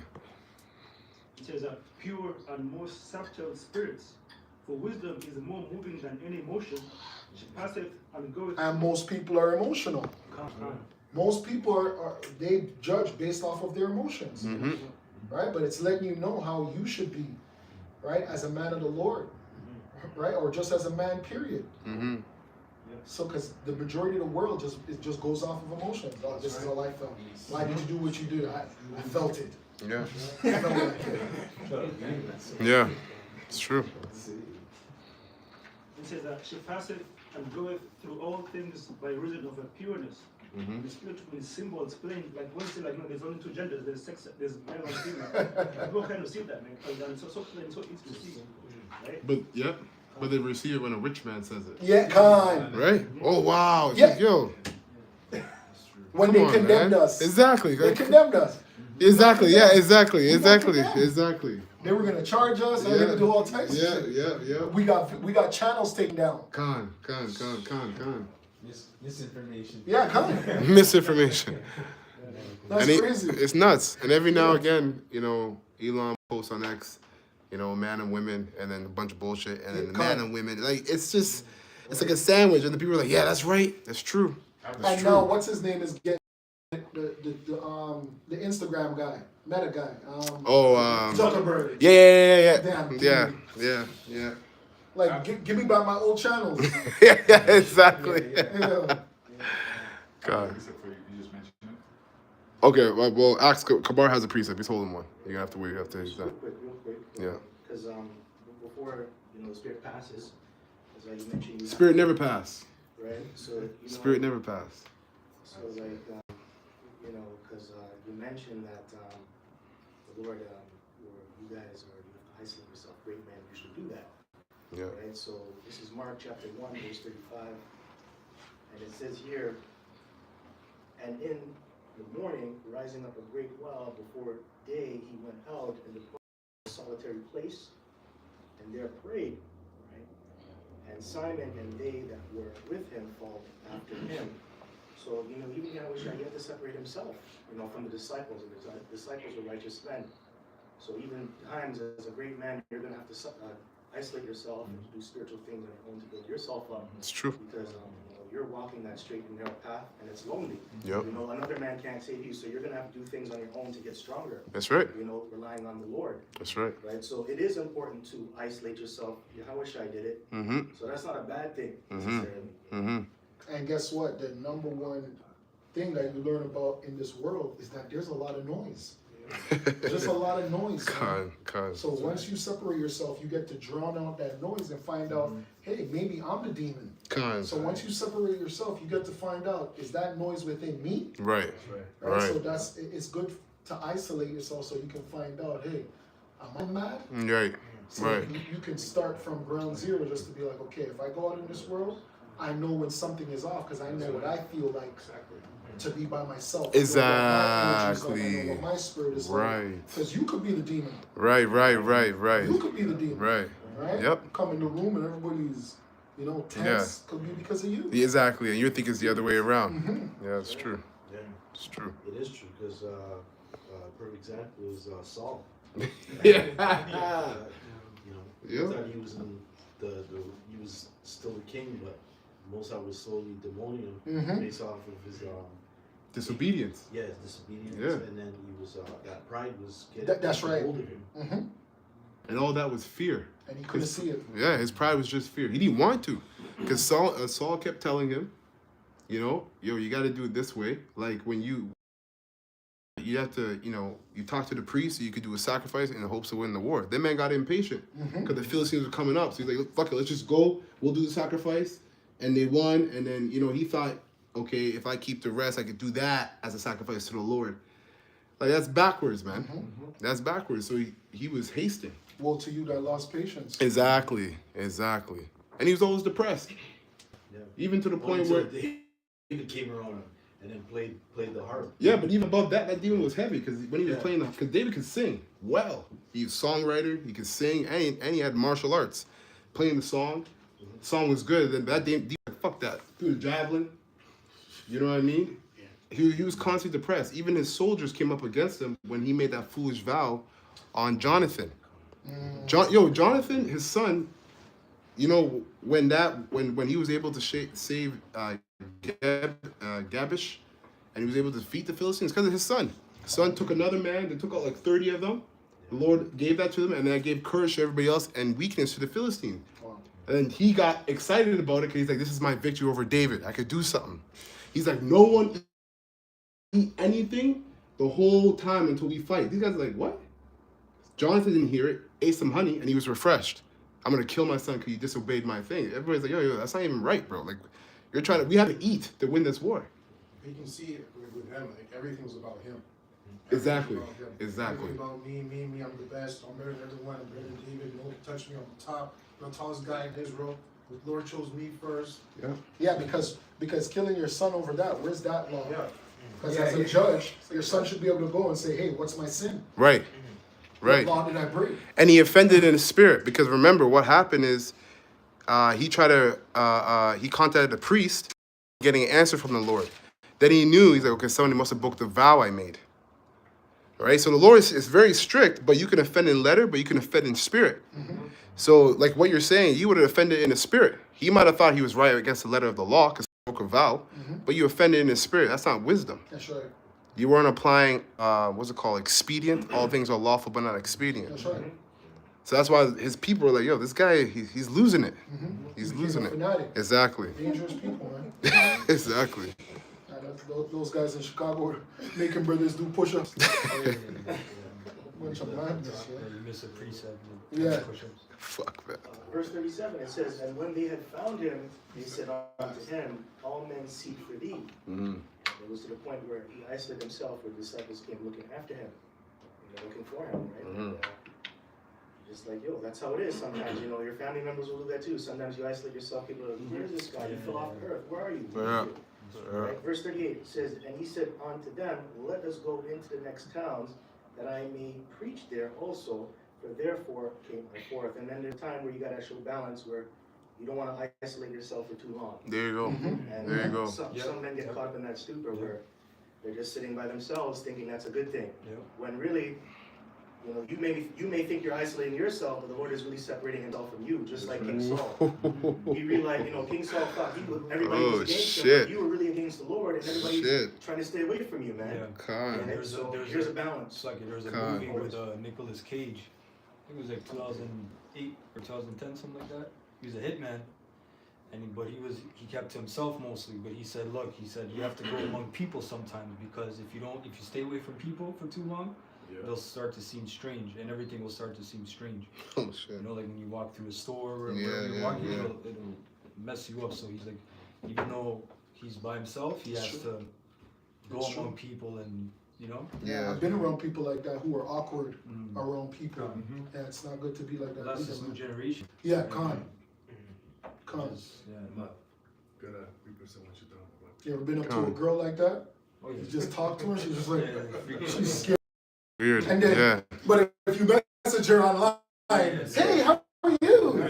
It says that pure and most subtle spirits, for wisdom is more moving than any emotion. She passeth and goeth. And most people are emotional. Most people they judge based off of their emotions. Mm-hmm. Right? But it's letting you know how you should be, right? As a man of the Lord, right? Or just as a man, period. Mm-hmm. So, because the majority of the world just goes off of emotions. Oh, this is all I felt. Why did you do what you did? I felt it. Yeah. I felt like it. Yeah. It's true. It says that she passeth and goeth through all things by reason of her pureness. Mm-hmm. The split between symbols plain, like one say like no, there's only two genders, there's sex, there's male and female. People kind of see that, man, because it's so plain, so easy to see, right? But yeah. But they receive it when a rich man says it. Yeah, kind. Right? Oh wow. Yeah. Yo. When Come they on, condemned man. us. Exactly. They condemned us. Exactly. Yeah. Exactly. We got Exactly. condemned. Exactly. They were gonna charge us. They were gonna do all types of shit. Yeah. We got channels taken down. Con. Misinformation. Yeah, kind. Misinformation. That's And crazy. it's nuts. And every now and again, Elon posts on X, man and women, and then a bunch of bullshit, and then man and women. Like it's like a sandwich, and the people are like, yeah, that's right, that's true. That's And true. now, what's his name is getting the Instagram guy, Meta guy. Zuckerberg. Yeah. Like, give me back my old channels. yeah, exactly. Yeah. God. You just mentioned it. Okay, well, ask Kabar has a precept. He's holding one. You're gonna have to wait. You have to use that. Real quick. Yeah. Because before the spirit passes, as you mentioned, you Spirit never pass. right? So Spirit never pass. So because you mentioned that the Lord, you guys are isolating yourself, great man, you should do that. Yeah. Right. So this is Mark chapter 1, verse 35, and it says here, and in the morning, rising up a great while before day, he went out and departed to a solitary place, and there prayed, right? And Simon and they that were with him followed after him. So, even Yahushua, he had to separate himself, from the disciples, and the disciples were righteous men. So even times as a great man, you're going to have to isolate yourself and do spiritual things on your own to build yourself up. It's true. Because you're walking that straight and narrow path, and it's lonely. Yep. Another man can't save you, so you're going to have to do things on your own to get stronger. That's right. Relying on the Lord. That's right. Right. So it is important to isolate yourself. Yahushua did it. Mm-hmm. So that's not a bad thing Mm-hmm. necessarily. Mm-hmm. And guess what? The number one thing that you learn about in this world is that there's a lot of noise. Just a lot of noise. So once you separate yourself, you get to drown out that noise and find out, hey, maybe I'm the demon. So once you separate yourself, you get to find out, is that noise within me? Right. So it's good to isolate yourself so you can find out, hey, am I mad? Right. So you can start from ground zero just to be like, okay, if I go out in this world, I know when something is off because I know what I feel like to be by myself. Exactly. I know what my spirit is like. Because you could be the demon. Right. You could be the demon. Right. Yep. Come in the room and everybody's, tense. Could be because of you. Exactly. And you think it's the other way around. Mm-hmm. Yeah, it's true. Yeah. It's true. It is true because perfect example is Saul. Yeah. He thought he was in he was still the king, but Most High was slowly demoting him based off of his disobedience. Yeah, his disobedience. Yeah. And then he was that pride was getting That's right. hold of him. Mm-hmm. And all that was fear. And he couldn't see it. Yeah, his pride was just fear. He didn't want to, because Saul kept telling him, yo, you got to do it this way. Like when you have to, you talk to the priest so you could do a sacrifice in the hopes of winning the war. That man got impatient because the Philistines were coming up. So he's like, fuck it, let's just go. We'll do the sacrifice. And they won. And then, he thought, okay, if I keep the rest, I could do that as a sacrifice to the Lord. Like that's backwards, man. Mhm. That's backwards. So he was hasting. Woe to you that lost patience. Exactly. And he was always depressed. Yeah. Even to the point Until where David came around and then played the harp. yeah, but even above that, that demon was heavy because when he was Yeah. playing, because David could sing well. He was a songwriter, he could sing, and he had martial arts. Playing the song was good. Then that demon, fuck that, threw the javelin. You know what I mean? He was constantly depressed. Even his soldiers came up against him when he made that foolish vow on Jonathan. Jonathan, his son. You know when he was able to save Gabish, and he was able to defeat the Philistines because of his son. His son took another man. They took out like 30 of them. The Lord gave that to them, and that gave courage to everybody else and weakness to the Philistines. And he got excited about it because he's like, "This is my victory over David. I could do something." He's like, "No one eat anything the whole time until we fight." These guys are like, "What?" Jonathan didn't hear it. Ate some honey, and he was refreshed. I'm gonna kill my son because he disobeyed my thing. Everybody's like, yo, that's not even right, bro. Like, we have to eat to win this war. You can see it with him, like everything was about him. Exactly. About him. Exactly. Everything about me, I'm the best, I'm better than everyone, I'm better than David, no one can touch me, I'm the top, I'm the tallest guy in Israel. The Lord chose me first. Yeah, because killing your son over that, where's that law? Yeah. Because as a judge, your son should be able to go and say, hey, what's my sin? Right. Right. What law did I break? And he offended in the spirit because remember what happened is he contacted the priest getting an answer from the Lord. Then he knew, he's like, okay, somebody must have broke the vow I made. Right? So the Lord is very strict, but you can offend in letter, but you can offend in spirit. Mm-hmm. So like what you're saying, you would have offended in the spirit. He might have thought he was right against the letter of the law because he broke a vow, but you offended in the spirit. That's not wisdom. That's right. You weren't applying, what's it called, expedient? All things are lawful, but not expedient. That's right. So that's why his people are like, yo, this guy, he's losing it. He's losing it. Fanatic. Exactly. Dangerous people, man. Exactly. Those guys in Chicago are making brothers do push-ups. Bunch of madness, You miss a precept. Yeah. Push-ups. Fuck that. Verse 37, it says, and when they had found him, they said unto him, all men seek for thee. It was to the point where he isolated himself, where the disciples came looking after him, looking for him, right? And, just like, yo, that's how it is sometimes, your family members will do that too. Sometimes you isolate yourself, people are like, where's this guy? He fell off the earth, where are you? Right? Verse 38 says, and he said unto them, let us go into the next towns, that I may preach there also, for therefore came I forth. And then there's a time where you got to show balance, where you don't want to isolate yourself for too long. There you go. And There you go. some men get caught up in that stupor where they're just sitting by themselves thinking that's a good thing. When really, you may think you're isolating yourself, but the Lord is really separating himself from you, just like King Saul. He realized, King Saul thought everybody was against him, but you were really against the Lord, and everybody's trying to stay away from you, man. And There's here's a balance. It's like there's a movie with Nicolas Cage. I think it was like 2008 or 2010, something like that. He was a hitman, but he kept to himself mostly. But he said, you have to go among people sometimes, because if you stay away from people for too long, they'll start to seem strange, and everything will start to seem strange. Oh shit. Like when you walk through a store or wherever you're walking, it'll mess you up. So he's like, even though he's by himself, he has to go among people and. Yeah, I've been around people like that who are awkward around people, and it's not good to be like that. That's this new generation. Yeah, Khan. I'm not gonna represent what you're talking about. You ever been up to a girl like that? You just talk to her, she's just like, she's scared. Weird. And then, but if you message her online, hey, how are you?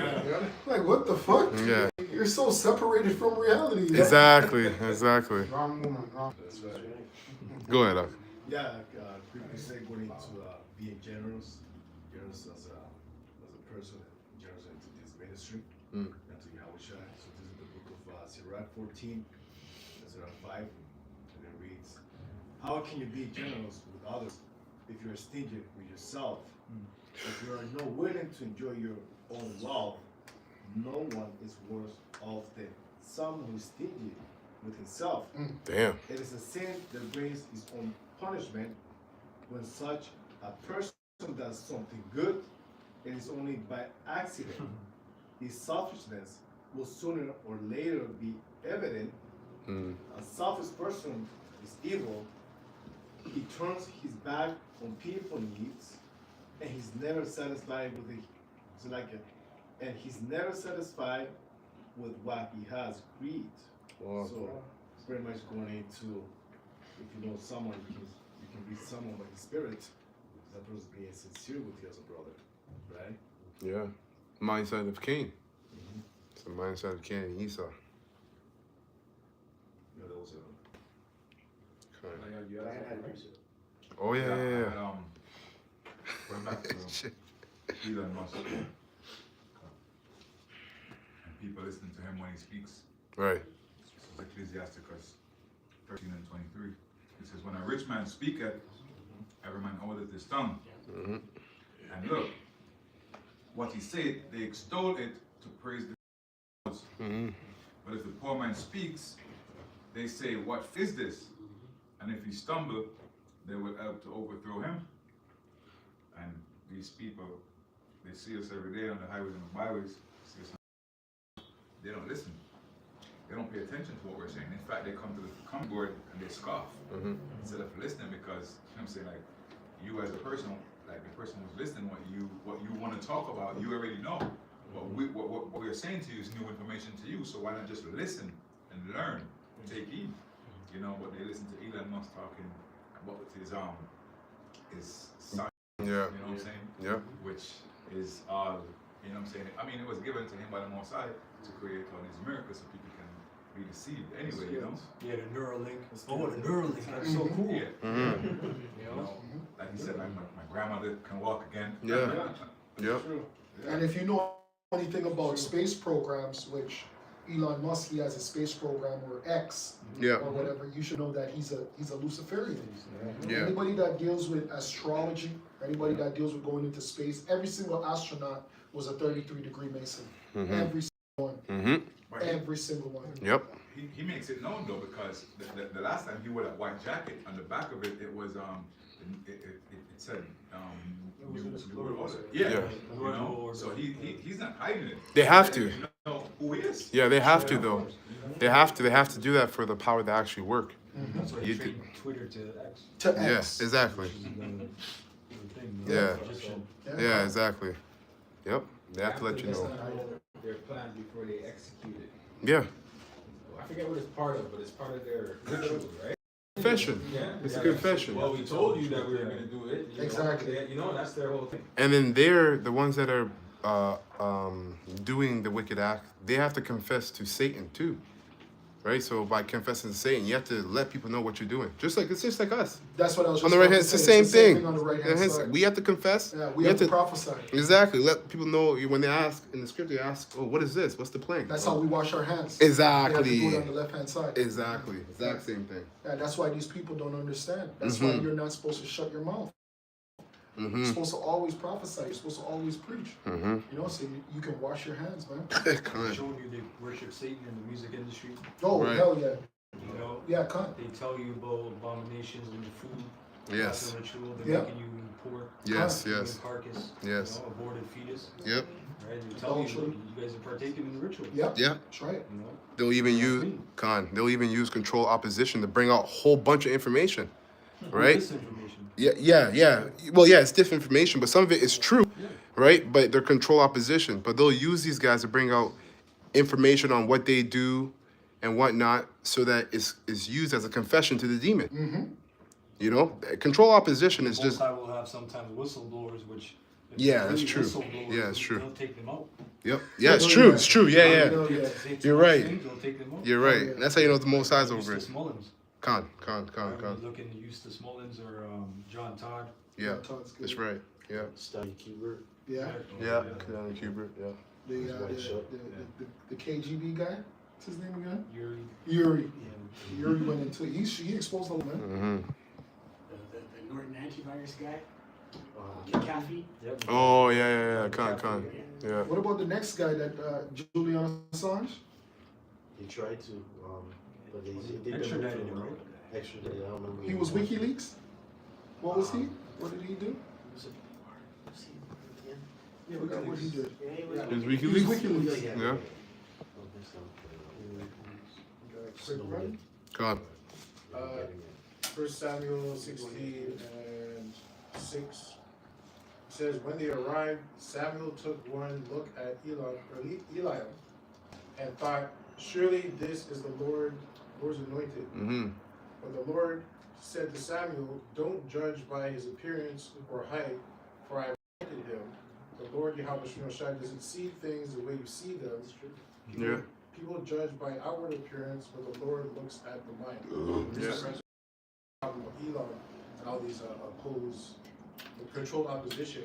Like, what the fuck? Yeah. You're so separated from reality. Exactly. Wrong woman, wrong. That's right. Go ahead, Doc. Yeah, quickly segueing into being generous as a person, generous into this ministry, and to Yahweh Shai. So this is the book of Sirach 14, Sirach 5, and it reads, how can you be generous with others if you're stingy with yourself? If you are not willing to enjoy your own wealth, no one is worse off than someone who is stingy with himself. Damn. It is a sin that brings its own punishment. When such a person does something good, it is only by accident. His selfishness will sooner or later be evident. A selfish person is evil, he turns his back on people needs, and he's never satisfied with the, so like, and he's never satisfied with what he has, greed. Wow. So it's very much going into, if you know someone, you can read someone by the spirit, that person being sincere with you as a brother, right? Yeah. Mindset of Cain. It's the mindset of Cain and Esau. You know, those are. Oh yeah, yeah. Going back to Elon Musk. And people listening to him when he speaks. Right. This is Ecclesiasticus 13 and 23. It says, when a rich man speaketh, every man holdeth his tongue. And look, what he said, they extol it to praise the gods. But if the poor man speaks, they say, what is this? And if he stumble, they will help to overthrow him. And these people, they see us every day on the highways and the byways. They don't listen. They don't pay attention to what we're saying. In fact, they come to the common board and they scoff instead of listening, because you know what I'm saying, like, you as a person, like the person who's listening, what you want to talk about, you already know. What we're saying to you is new information to you. So why not just listen and learn, take heed? You know, but they listen to Elon Musk talking about his science. Yeah. You know what I'm saying? Yeah. Which is all, you know what I'm saying? I mean, it was given to him by the Most High to create all these miracles so people can be deceived anyway, you know? Yeah, the Neuralink. Oh, the Neuralink, that's so cool. Yeah. You know? Like he said, like my grandmother can walk again. Yeah. Yep. And if you know anything about space programs, which Elon Musk, he has a space program, or X, or whatever, you should know that he's a Luciferian. Yeah. Anybody that deals with astrology, anybody that deals with going into space, every single astronaut was a 33-degree Mason. Every single one. Every single one. Yep. He makes it known though, because the last time he wore that white jacket, on the back of it, it was it said New World Order. Yeah. You know? So he's not hiding it. They have to. You know who he is. Yeah, they have to though. They have to do that for the power to actually work. That's why he changed Twitter to X. To X. Yes, exactly. Yeah. Yeah, exactly. Yep. They have to let you know. Their plan before they execute it. Yeah. I forget what it's part of, but it's part of their rituals, right? Confession. Yeah. It's a confession. Well, we told you that we were going to do it. Exactly. You know, that's their whole thing. And then they're the ones that are doing the wicked act. They have to confess to Satan too, right? So by confessing to Satan, you have to let people know what you're doing. It's just like us. That's what I was just on the right hand. It's the same thing. On the right hand side. We have to confess. Yeah, we have to prophesy. Exactly. Let people know when they ask in the scripture. They ask, "Oh, what is this? What's the plank?" That's how we wash our hands. Exactly. We have to do it on the left hand side. Exactly. Exact same thing. Yeah, that's why these people don't understand. That's why you're not supposed to shut your mouth. You're supposed to always prophesy. You're supposed to always preach. You know, so you can wash your hands, man. Showing you they worship Satan in the music industry. Oh, hell yeah. You know, they tell you about abominations in the food. Yes. The ritual, they're making you poor. Yes, human yes. Carcass. Yes. You know, aborted fetus. Yep. Right? They tell you guys are partaking in the ritual. Yep. Yeah. That's right. You know? They'll even use control opposition to bring out a whole bunch of information. Right? Yeah. Well, yeah, it's different information, but some of it is true, right? But they're control opposition. But they'll use these guys to bring out information on what they do and whatnot, so that it's used as a confession to the demon. You know, control opposition is just. I will have sometimes whistleblowers, which. That's true. Yeah, it's true. They'll take them out. Yep. Yeah, it's true. It's true. Yeah. You're right. You're right. That's how you know the Most High's over it. Con. Looking at Eustace Mullins or John Todd. Yeah, that's right. Yeah. Stanley Kubrick. Yeah. Stanley Kubrick. Yeah. The KGB guy. What's his name again? Yuri. Yuri went into it. He exposed the whole man. The Norton antivirus guy. Caffey. Oh yeah. Con. Yeah. What about the next guy that Julian Assange? He tried to, but they extradited him, right? Extradited. I don't remember. He was WikiLeaks. What was he? What did he do? Yeah, forgot what he did. It was WikiLeaks? Yeah. Quick run. Con. 1 Samuel 16:6. It says, when they arrived, Samuel took one look at Eliam and thought, surely this is the Lord's anointed. Mm-hmm. But the Lord said to Samuel, don't judge by his appearance or height, for I have anointed him. The Lord Yahweh doesn't see things the way you see them. Yeah. People judge by outward appearance, but the Lord looks at the mind. Yeah. Elon and all these controlled opposition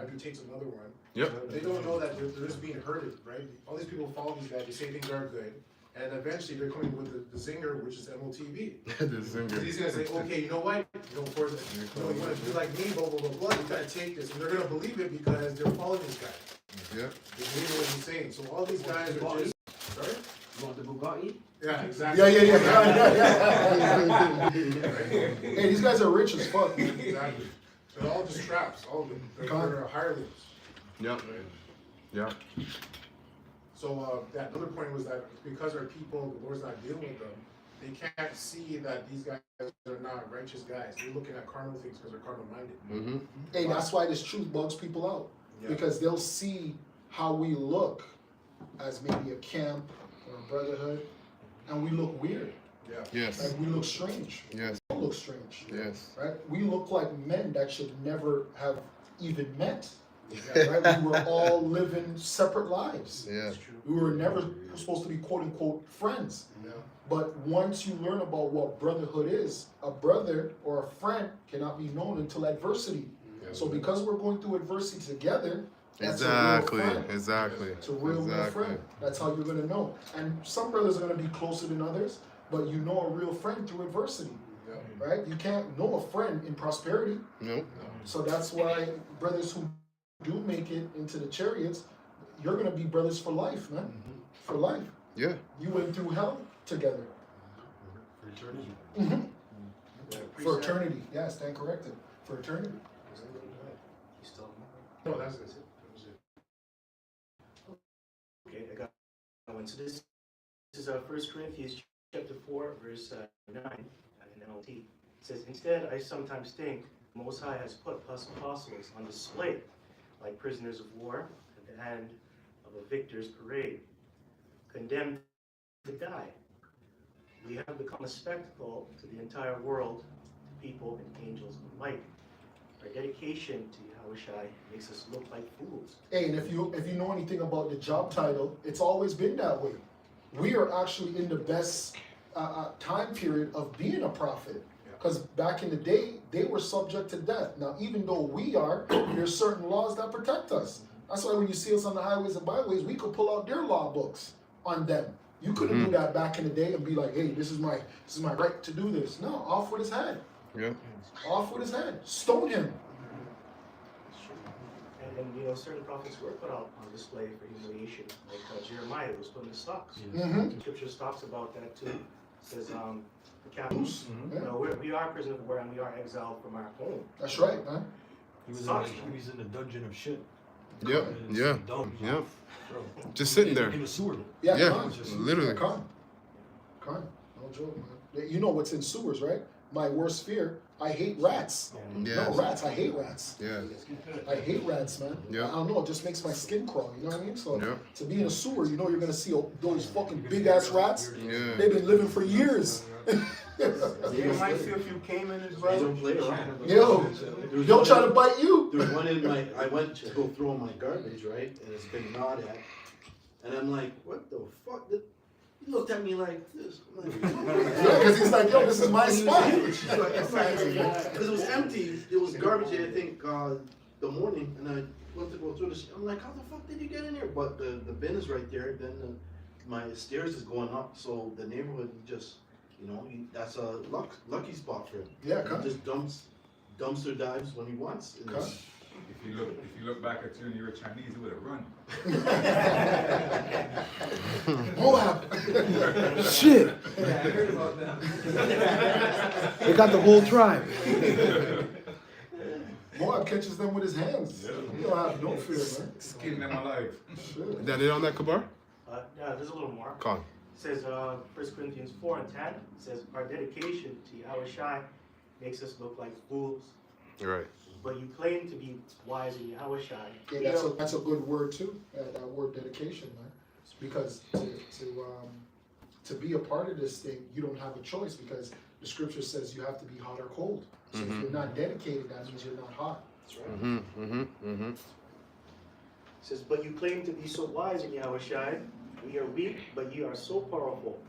entertains another one. Yep. They don't know that they're just being herded, right? All these people follow these guys, they say things are good, and eventually they're coming with the zinger, which is MOTV. The zinger. He's gonna say, okay, you know what? You know, for the, you want to be like me, blah blah blah blah. You gotta take this, and they're gonna believe it because they're following this guy. Yeah. They believe what he's saying. So all these guys are just. Sorry. You want the Bugatti? Yeah, exactly. Yeah. Hey, these guys are rich as fuck. Exactly. They're all just traps. All of them. They're hirelings. Yeah. Right? Yeah. So that another point was that because our people, the Lord's not dealing with them, they can't see that these guys are not righteous guys. They're looking at carnal things because they're carnal minded. Mm-hmm. Hey, that's why this truth bugs people out. Yeah. Because they'll see how we look as maybe a camp or a brotherhood, and we look weird. Yeah. Yes. Like we look strange. Yes. We look strange. Yes. Right? We look like men that should never have even met. Right? We were all living separate lives. Yeah. We were never supposed to be quote unquote friends. Yeah. But once you learn about what brotherhood is, a brother or a friend cannot be known until adversity. Yeah. So because we're going through adversity together, that's Exactly. a real friend. Exactly. It's a real friend. That's how you're gonna know. And some brothers are gonna be closer than others, but you know a real friend through adversity. Yeah. Right? You can't know a friend in prosperity. Nope. So that's why brothers who do make it into the chariots, you're gonna be brothers for life, man. For life. Yeah. You went through hell together. For eternity. Mm-hmm. For eternity. Yeah, stand corrected. For eternity. No, that's it. Okay, I got one. So this is 1 Corinthians chapter 4, verse 9 in NLT. It says, instead, I sometimes think the Most High has put us apostles on display, like prisoners of war at the end of a victor's parade, condemned to die. We have become a spectacle to the entire world, to people and angels alike. Our dedication to Yahushai makes us look like fools. Hey, and if you know anything about the job title, it's always been that way. We are actually in the best time period of being a prophet. Because back in the day, they were subject to death. Now, even though we are, there's certain laws that protect us. That's why when you see us on the highways and byways, we could pull out their law books on them. You couldn't do that back in the day and be like, hey, this is my right to do this. No, off with his head. Yeah. Off with his head. Stone him. And you know, certain prophets were put out on display for humiliation, like Jeremiah was put in the stocks. Mm-hmm. Scripture talks about that too. It says, the captives, Yeah. you know, we are prisoners of war and we are exiled from our home. That's right, man. He was in the dungeon of shit. Yep. Yeah. Dumb. Yep. Just sitting there. In the sewer. Yeah, Yeah, Con. literally. Con. No joke, man. You know what's in sewers, right? My worst fear, I hate rats. Yeah. No, rats, I hate rats. Yeah. I hate rats, man. Yeah. I don't know, it just makes my skin crawl, you know what I mean? So Yeah. to be in a sewer, you know you're gonna see those fucking big ass rats. Yeah. They've been living for years. You might see a few caiman as They well. don't play around. Yo, they'll try to bite you. There's one in I went to go throw my garbage, right? And it's been gnawed at. And I'm like, what the fuck? He looked at me like this. I'm like, Yeah, because he's like, yo, this is my spot. Because it was empty. It was garbage, I think, the morning. And I went to go through this. I'm like, how the fuck did you get in here? But the bin is right there. Then my stairs is going up. So the neighborhood, just, you know, that's a lucky spot for him. Yeah, He just dumpster dives when he wants. And it's- If you look back at you and you're a Chinese, you would have run. Moab. Shit. Yeah, I heard about them. They got the whole tribe. Moab catches them with his hands. Yeah. You don't have no fear, man. Skin them alive. Shit. That it on that kabar? Yeah, there's a little more. Con. It says, 1 Corinthians 4:10, it says, our dedication to Yahushai makes us look like fools. Right. But you claim to be wise in Yahweh Shai. Yeah, that's a good word too. That word dedication, man. Because to be a part of this thing, you don't have a choice because the scripture says you have to be hot or cold. So if you're not dedicated, that means you're not hot. That's right. It says, but you claim to be so wise in Yahweh Shai. We are weak, but you are so powerful.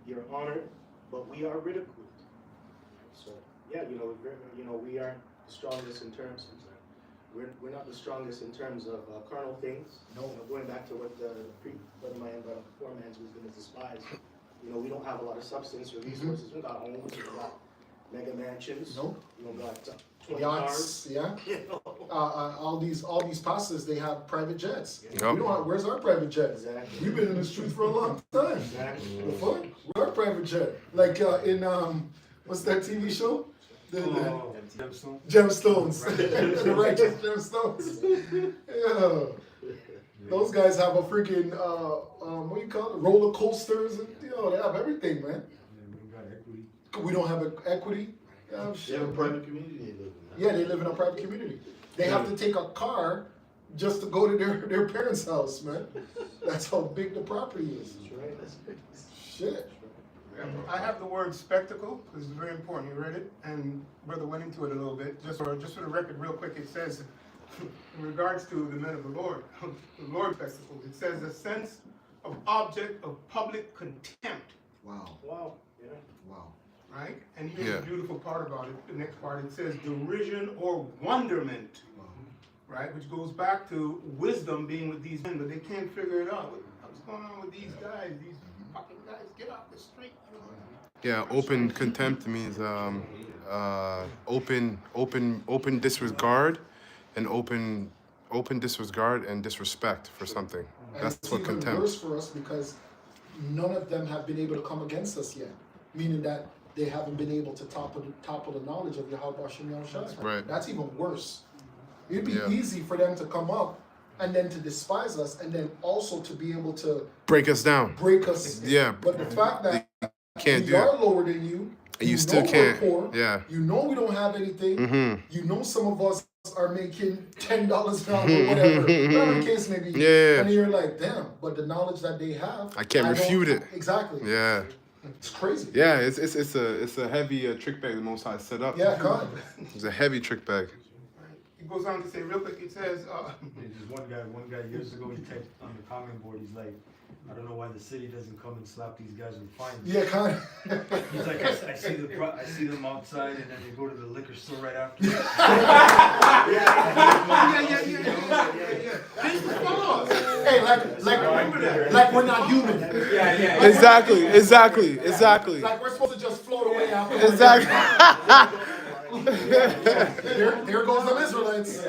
You are honored, but we are ridiculed. So yeah, we aren't the strongest in terms. We're not the strongest in terms of carnal things. No. Going back to what the brother man brought up before, man's wisdom is despised. We don't have a lot of substance or resources. We got homes, we got mega mansions. Nope. We got 20 Yachts, cars. yeah. All these pastors, they have private jets. Yep. We don't have, where's our private jet? Exactly. We've been in the streets for a long time. Exactly. The fuck? Where's our private jet? Like in what's that TV show? Gemstones. The Righteous Gemstones. Yeah. Those guys have a freaking what do you call it? Roller coasters and they have everything, man. We don't have equity. They have a private community they live in. Yeah, they live in a private community. They have to take a car just to go to their parents' house, man. That's how big the property is. That's right. Shit. I have the word spectacle, because it's very important. You read it, and Brother went into it a little bit. Just for the record, real quick, it says, in regards to the men of the Lord spectacle, it says a sense of object of public contempt. Wow. Wow. Yeah. Wow. Right? And here's the beautiful part about it. The next part, it says derision or wonderment. Right? Which goes back to wisdom being with these men, but they can't figure it out. What's going on with these guys? These fucking guys, get off the street. Yeah, open contempt means open disregard and open disregard and disrespect for something. That's what contempt. It's even worse for us because none of them have been able to come against us yet, meaning that they haven't been able to topple the knowledge of Yahweh Hashem Yahushua. Right. That's even worse. It'd be Yeah. easy for them to come up and then to despise us and then also to be able to Break us down. break us. Yeah. But the fact that Can't we do are it. lower than you, And you know still we're can't. poor, Yeah. you know we don't have anything, Mm-hmm. you know some of us are making $10 an hour or whatever the case may be. Yeah. And you're like, damn, but the knowledge that they have, I can't don't- refute it. Exactly. Yeah. It's crazy. Yeah, it's a heavy trick bag the Most High set up. Yeah, God. It's a heavy trick bag. It goes on to say real quick, it says, There's one guy years ago, he typed on the comment board, he's like, I don't know why the city doesn't come and slap these guys with fines. Yeah, kind of. He's like, I see them outside and then they go to the liquor store right after. Hey, like we're not human. Exactly. Like we're supposed to just float away after. Exactly. There goes the Israelites.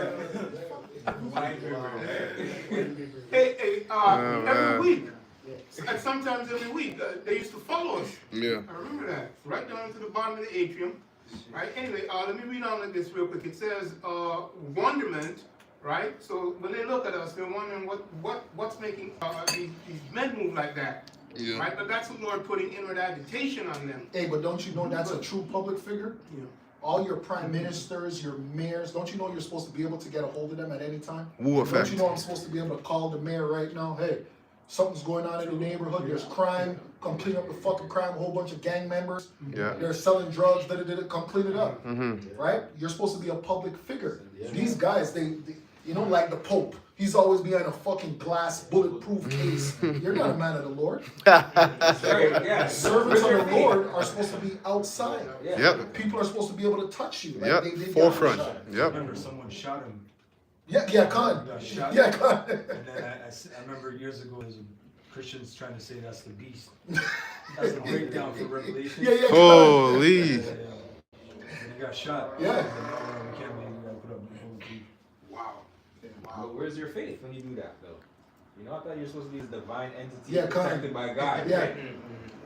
Every week, and sometimes every week, they used to follow us. Yeah. I remember that. Right down to the bottom of the atrium. Right? Anyway, let me read on like this real quick. It says wonderment, right? So when they look at us, they're wondering what's making these men move like that. Yeah. Right? But that's the Lord putting inward agitation on them. Hey, but don't you know that's a true public figure? Yeah. All your prime ministers, your mayors, don't you know you're supposed to be able to get a hold of them at any time? Woo effect. Don't you know I'm supposed to be able to call the mayor right now? Hey, something's going on in the neighborhood. There's crime. Come clean up the fucking crime. A whole bunch of gang members. Yeah. They're selling drugs. Come clean it up. Mm-hmm. Right? You're supposed to be a public figure. These guys, they you know, like the Pope. He's always behind a fucking glass, bulletproof case. You're not a man of the Lord. Servants of the Lord are supposed to be outside. Yep. People are supposed to be able to touch you. Like Yep. they did Forefront. Yahweh. I Yep. remember someone shot him. Yeah, Khan. Got shot. Yeah, Khan. And then I remember years ago, there's Christians trying to say that's the beast. That's the breakdown for Revelation. Yeah. Holy. And he got shot. Yeah. He was like, no, we can't believe we gotta put up bulletproof. But where's your faith when you do that, though? You know, I thought you're supposed to be this divine entity Yeah, protected by God, Yeah. right?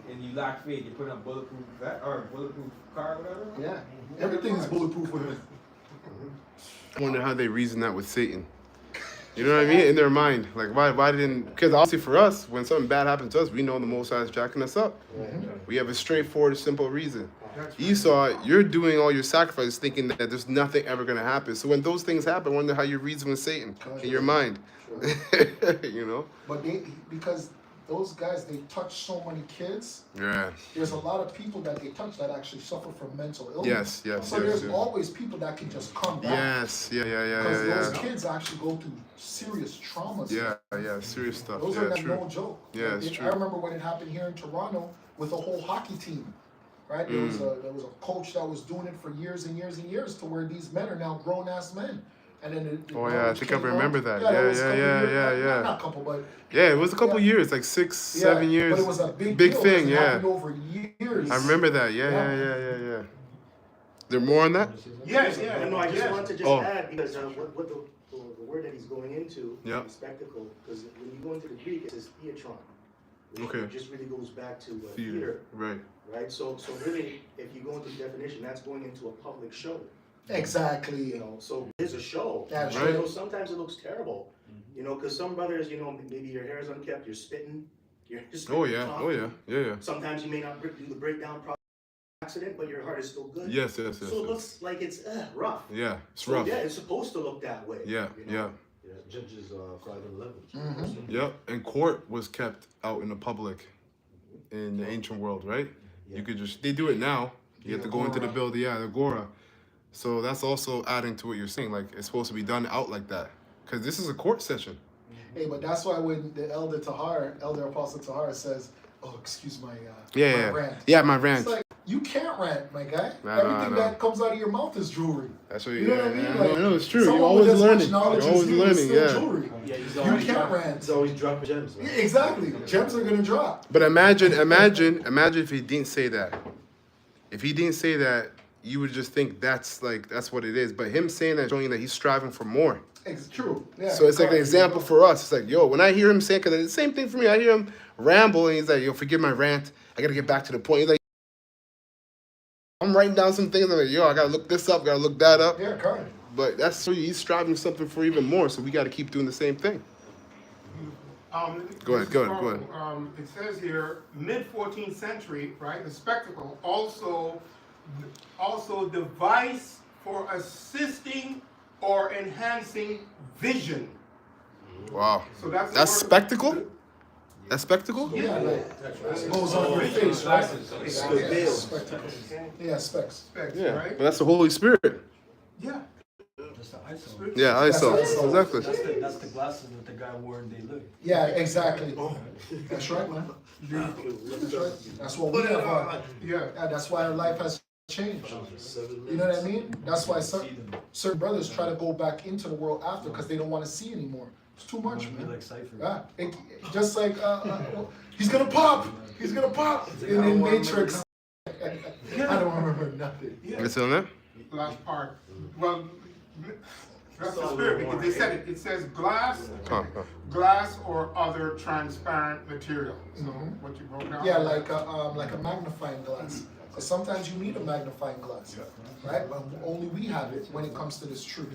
And you lack faith. You put up bulletproof bulletproof car, or whatever. Yeah. Everything is bulletproof with him. I wonder how they reason that with Satan. You know what I mean? In their mind, like why didn't? Because obviously for us, when something bad happens to us, we know the Most High is jacking us up. We have a straightforward, simple reason. Esau, you're doing all your sacrifices thinking that there's nothing ever going to happen. So when those things happen, wonder how you reason with Satan in your mind. You know? But because those guys, they touch so many kids. Yeah. There's a lot of people that they touch that actually suffer from mental illness. Yes. So there's always people that can just come back. Yes. Yeah. Because those kids actually go through serious traumas. Yeah. Serious stuff. Those yeah, are true. no joke. Yeah, it's true. I remember when it happened here in Toronto with a whole hockey team. Right? There was a coach that was doing it for years and years and years to where these men are now grown ass men. And then I think I remember that. Yeah. Not a couple, but it was a couple years, like 6, 7 years. But it was a big deal, thing. Yeah. It happened over years. I remember that. Yeah. There more on that? Yes. No, I just want to just add because what the word that he's going into, spectacle, because when you go into the Greek, it says theatron. Which just really goes back to theater. Right. So really, if you go into the definition, that's going into a public show. Exactly. You know, so it's a show. That's right. You know, sometimes it looks terrible. You know, because some brothers, you know, maybe your hair is unkept, you're spitting. Oh yeah. Sometimes you may not do the breakdown accident, but your heart is still good. Yes. So it looks like it's rough. Yeah, it's rough. Yeah, it's supposed to look that way. Yeah. Judges 5 and 11. Yep, and court was kept out in the public in the ancient world, right? You could they do it now. You have to go into the building, the agora. So that's also adding to what you're saying. Like, it's supposed to be done out like that. Because this is a court session. Hey, but that's why when the Elder Apostle Tahar says, oh, excuse my rant. Yeah, my rant. It's like, you can't rant, my guy. Everything that comes out of your mouth is jewelry. That's what you know what I mean? Like, no, it's true. You're always learning. You're always learning, jewelry. You can't rant. He's always dropping gems. Yeah, exactly. Gems are going to drop. But imagine if he didn't say that. If he didn't say that, you would just think that's what it is. But him saying that, showing that he's striving for more. It's true. Yeah. So it's like an example for us. It's like, yo, when I hear him say, because it's the same thing for me. I hear him ramble, and he's like, yo, forgive my rant. I got to get back to the point. He's like, I'm writing down some things. I'm like, yo, I got to look this up. Got to look that up. Yeah, correct. But that's so he's striving something for even more. So we got to keep doing the same thing. Go ahead. It says here, mid-14th century, right? The spectacle also device for assisting or enhancing vision. Wow. So that's spectacle? That's spectacle? Yeah, like goes on your face, right? Yeah, specs. Yeah, right? but that's the Holy Spirit. Yeah. That's the ISO. Yeah, ISO. Exactly. That's the glasses that the guy wore in They Live. Yeah, exactly. That's right, man. That's right. That's what we have on. Yeah. That's why our life has changed. You know what I mean? That's why certain brothers try to go back into the world after because they don't want to see anymore. It's too much, man. Like Cypher. Yeah, just like he's gonna pop in Matrix. I don't remember nothing. It's on there? Last part. Well, that's the spirit because they said it. It says glass, glass or other transparent material. So what you broke down. Yeah, like a magnifying glass. Because sometimes you need a magnifying glass, right? But only we have it when it comes to this truth.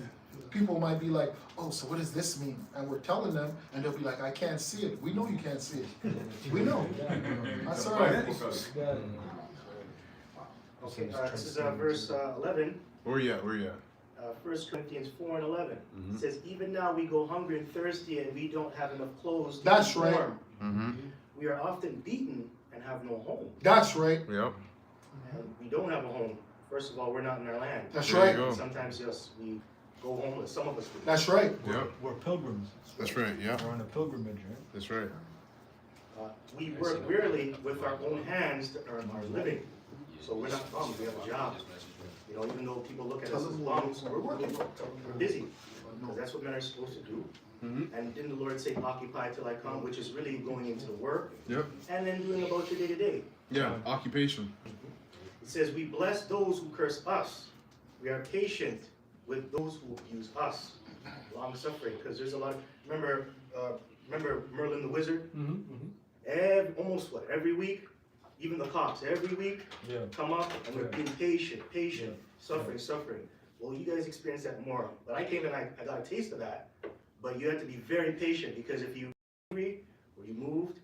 People might be like, oh, so what does this mean? And we're telling them, and they'll be like, I can't see it. We know you can't see it. We know. That's all right. Okay, this is verse 11. Where you at? 1 Corinthians 4 and 11. It says, even now we go hungry and thirsty, and we don't have enough clothes to That's keep right. warm. We are often beaten and have no home. That's right. Yep. And we don't have a home. First of all, we're not in our land. That's right. Sometimes, yes, we go homeless. Some of us do. That's right. Yep. We're pilgrims. That's right. Yeah. We're on a pilgrimage, right? That's right. We work wearily with our own hands to earn our living. So we're not bums. We have a job. You know, even though people look at us as bums, we're working. We're busy. Because that's what men are supposed to do. And didn't the Lord say, occupy till I come, which is really going into work. Yep. And then doing about your day-to-day. Yeah, occupation. It says, we bless those who curse us. We are patient with those who abuse us. Long suffering, because there's a lot of, remember Merlin the Wizard? Almost every week, even the cops, every week, come up and we're being patient, suffering. Well, you guys experience that more. But I came and I got a taste of that. But you have to be very patient, because if you angry or you moved,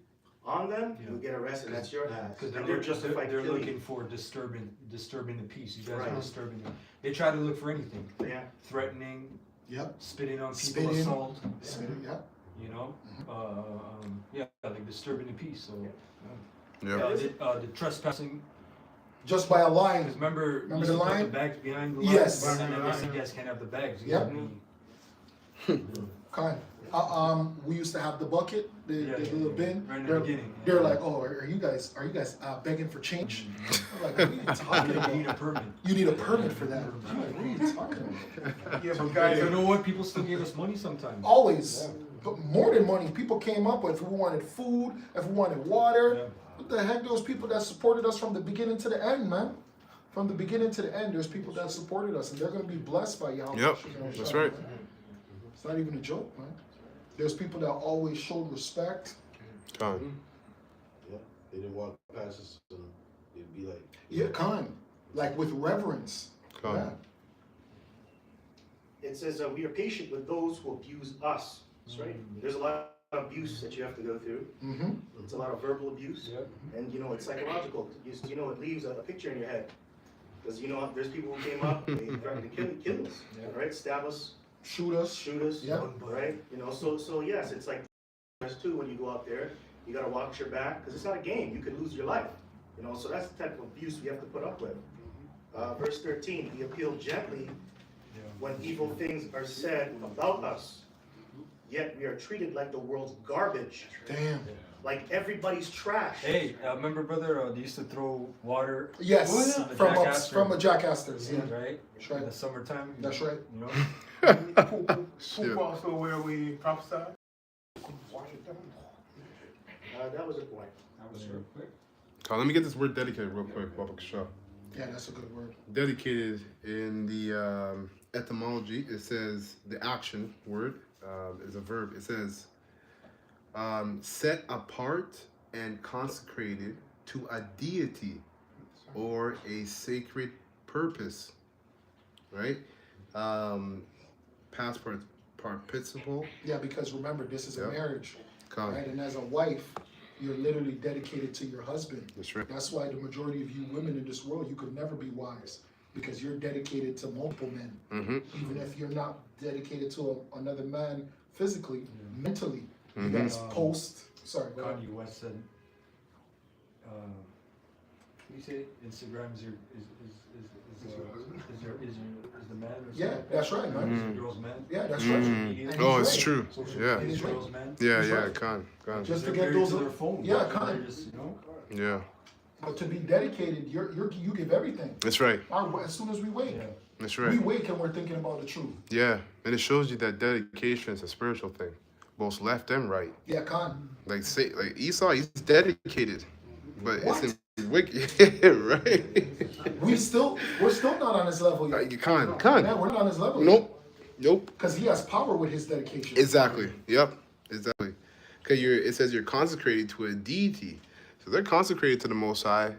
on them, Yeah. you'll get arrested, that's your ass. Because And they're justified they're killing looking you. for disturbing the peace. You guys Right. are disturbing it. They try to look for anything. Yeah. Threatening, Yep. spitting on people, Spitting. assault. Spitting, yeah. You know, yeah, like disturbing the peace. So, Yeah. the trespassing. Just by a line. Because remember Remember you the used to put line? the bags behind the line. Yes. And then they said you guys can't have the bags. You Yep. gotta Kind. We used to have the bucket, the little bin. Right in the They're, beginning, they're like, oh, are you guys begging for change? I'm like, what are you talking be, about? you need a permit. You need a permit for that. I'm like, what are you talking about? Yeah, but Guys, guys, you know what? People still gave us money sometimes. Always. But more than money, people came up with if we wanted food, if we wanted water. Yeah. What the heck? Those people that supported us from the beginning to the end, man. From the beginning to the end, there's people that supported us, and they're going to be blessed by y'all. Yep, that's right. It's not even a joke, man. There's people that always showed respect. Con. Yeah, they didn't walk past us and they'd be like, Yeah, kind. Like with reverence. Con. Yeah. It says, we are patient with those who abuse us. That's right. There's a lot of abuse that you have to go through. Mm-hmm. It's a lot of verbal abuse. Yep. And, it's psychological. It leaves a picture in your head. Because, there's people who came up, they threatened to kill us, right? Stab us, Shoot us. yeah. Right? So yes, it's like there's two when you go out there, you gotta watch your back, because it's not a game, you could lose your life. So that's the type of abuse we have to put up with. Verse 13, we appeal gently when evil things are said about us, yet we are treated like the world's garbage, Damn. like everybody's trash. Hey, remember, brother? They used to throw water. Yes. The From Jack a, Astor. from a Jack Astor's. Yeah. Right. That's right. In the summertime. That's right. You know. poop also where we prophesy. That was a point. That was real quick. Con, let me get this word dedicated real quick, Baba Kasha. Yeah, that's a good word. Dedicated in the etymology, it says the action word is a verb. It says set apart and consecrated to a deity or a sacred purpose, right? Past participle. Yeah, because remember, this is a marriage, Con. right? And as a wife, you're literally dedicated to your husband. That's right. That's why the majority of you women in this world, you could never be wise, because you're dedicated to multiple men. Mm-hmm. Even if you're not dedicated to another man physically, mentally. You Mhm. guys post. Sorry, go ahead. Kanye West said, you say Instagram is the man or something? Yeah, that's right, man. Is the girl's man? Yeah, that's right. And he's Oh, it's right. true. Social Yeah. media is He's right. girl's man. Yeah, He's yeah, right. con. Just to They're get married those. to their phone. Yeah, They're kind. just, Yeah, But to be dedicated, you give everything. that's right. As soon as we wake, Yeah. That's we right. wake and we're thinking about the truth. Yeah, and it shows you that dedication is a spiritual thing, both left and right. Yeah, Khan. Like Esau, he's dedicated, but What? it's in wicked, yeah, right? We're still not on his level yet. You can't. Yeah, we're not on his level. Nope. Because he has power with his dedication. Exactly. Yep. Exactly. Because it says you're consecrated to a deity, so they're consecrated to the Most High,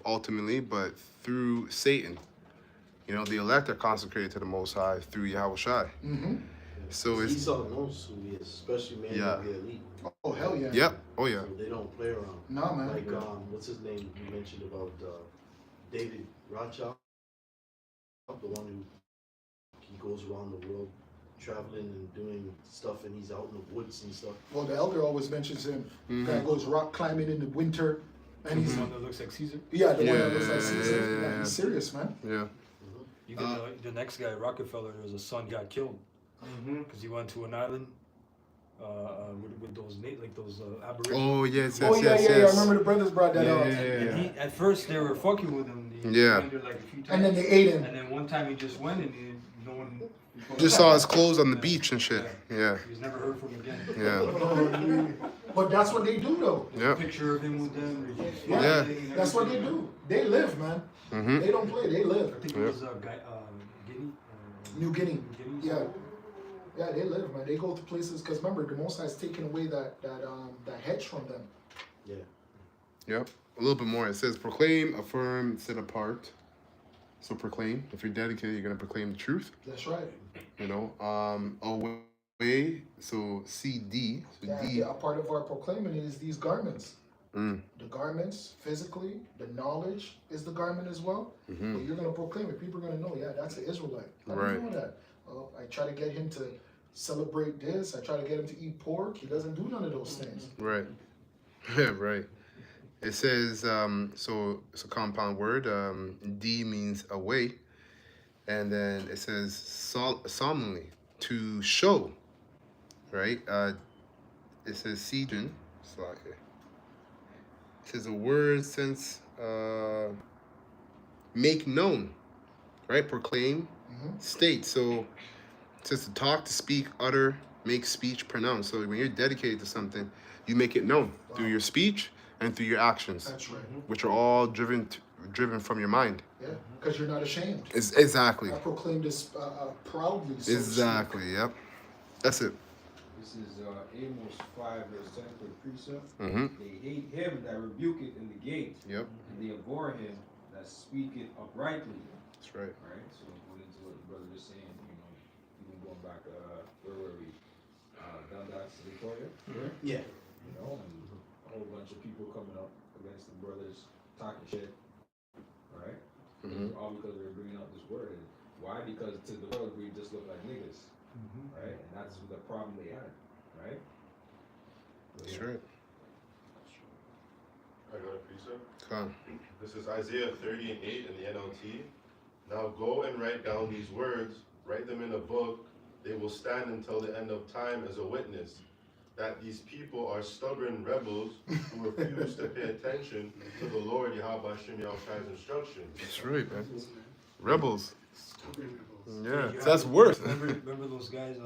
ultimately, but through Satan. The elect are consecrated to the Most High through Yahweh Shai. Mm-hmm. So it's Esau knows who he is, especially man of the elite. Oh hell yeah. Yep. Oh yeah. So they don't play around. Nah, man. Like what's his name you mentioned about David Rothschild, the one who he goes around the world traveling and doing stuff, and he's out in the woods and stuff. Well, the elder always mentions him. Guy goes rock climbing in the winter, and he's The one that looks like Caesar. yeah, the one that looks Yeah, like Caesar. yeah, Yeah, yeah. he's serious, man. Yeah. You get the next guy, Rockefeller. There was a son got killed because he went to an island with those those aborigines. Oh yes, Oh yes, yeah, yes, yeah, yes. I remember the brothers brought that out. And he, at first they were fucking with him. He Yeah. surrendered like a few times. And then they ate him. And then one time he just went and no one. Just saw his clothes on the beach and shit. Yeah. He was never heard from again. Yeah. But that's what they do, though. Yeah. Picture of him with them. Yeah. That's what they do. They live, man. Mhm. They don't play. They live. I think it was Guinea. New Guinea. Guinea. Yeah. Yeah, they live, man. They go to places because remember, the Most High's taken away that hedge from them. Yeah. Yep. A little bit more. It says proclaim, affirm, set apart. So proclaim. If you're dedicated, you're gonna proclaim the truth. That's right. Aware way. So CD. So Yeah, D. yeah, a part of our proclaiming is these garments. Mm. The garments, physically, the knowledge is the garment as well. Mm-hmm. But you're gonna proclaim it. People are gonna know, yeah, that's an Israelite. How do Right. you know that? Well, I try to get him to celebrate this. I try to get him to eat pork. He doesn't do none of those things. Right. Right. It says so it's a compound word. D means away, and then it says solemnly, to show. Right. It says Sidon. It says a word since make known, right? Proclaim, state. So it says to talk, to speak, utter, make speech, pronounce. So when you're dedicated to something, you make it known through your speech and through your actions. That's right. Which are all driven from your mind. Yeah, because you're not ashamed. Exactly. I proclaim this proudly. So Exactly. Yep. That's it. This is Amos 5 verse 10 for the precept. Mm-hmm. They hate him that rebuketh in the gate. Yep. And they abhor him that speaketh uprightly. That's right. Right? So going into what the brother was saying, you know, even going back, where were we? Dundas to Victoria? Yeah. You know, and a whole bunch of people coming up against the brothers, talking shit. Right? Mm-hmm. All because they're bringing up this word. And why? Because to the world, we just look like niggas. Right? And that's the problem they had. Right? That's right. I got a precept. Come. This is Isaiah 30:8 in the NLT. Now go and write down these words, write them in a book. They will stand until the end of time as a witness that these people are stubborn rebels who refuse to pay attention to the Lord Yahweh Hashem Yahushai's instructions. That's right, man. Rebels. Yeah, You that's have- worse. Remember those guys,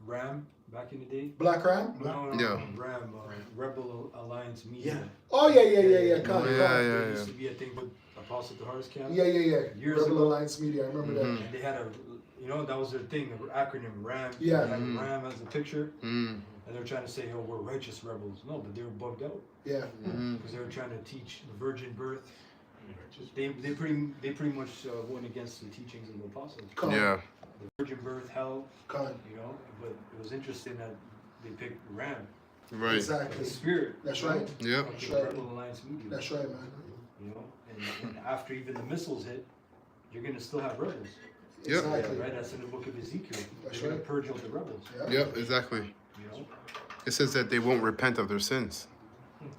Ram, back in the day? Black Ram? No, Yeah. Ram, Rebel Alliance Media. Yeah. Oh yeah. Come, Yeah, come. There used to be a thing with Apostle Tahar's camp. Yeah. Years Rebel ago. Alliance Media. I remember that. And they had that was their thing, the acronym RAM. Yeah. They had RAM as a picture. Mm. And they were trying to say, we're righteous rebels. No, but they were bugged out. Yeah. Because they were trying to teach the virgin birth. They pretty much went against the teachings of the apostles. Come. Yeah. The virgin birth, hell, Come. but it was interesting that they picked RAM. Right. Exactly. The spirit. That's right. Yep. Of That's the right. Rebel Alliance Media. That's right, man. And after even the missiles hit, you're gonna still have rebels. Yep. Exactly. Right? That's in the book of Ezekiel. That's You're gonna right. purge out the rebels. Yeah. Yep. Exactly. You know? It says that they won't repent of their sins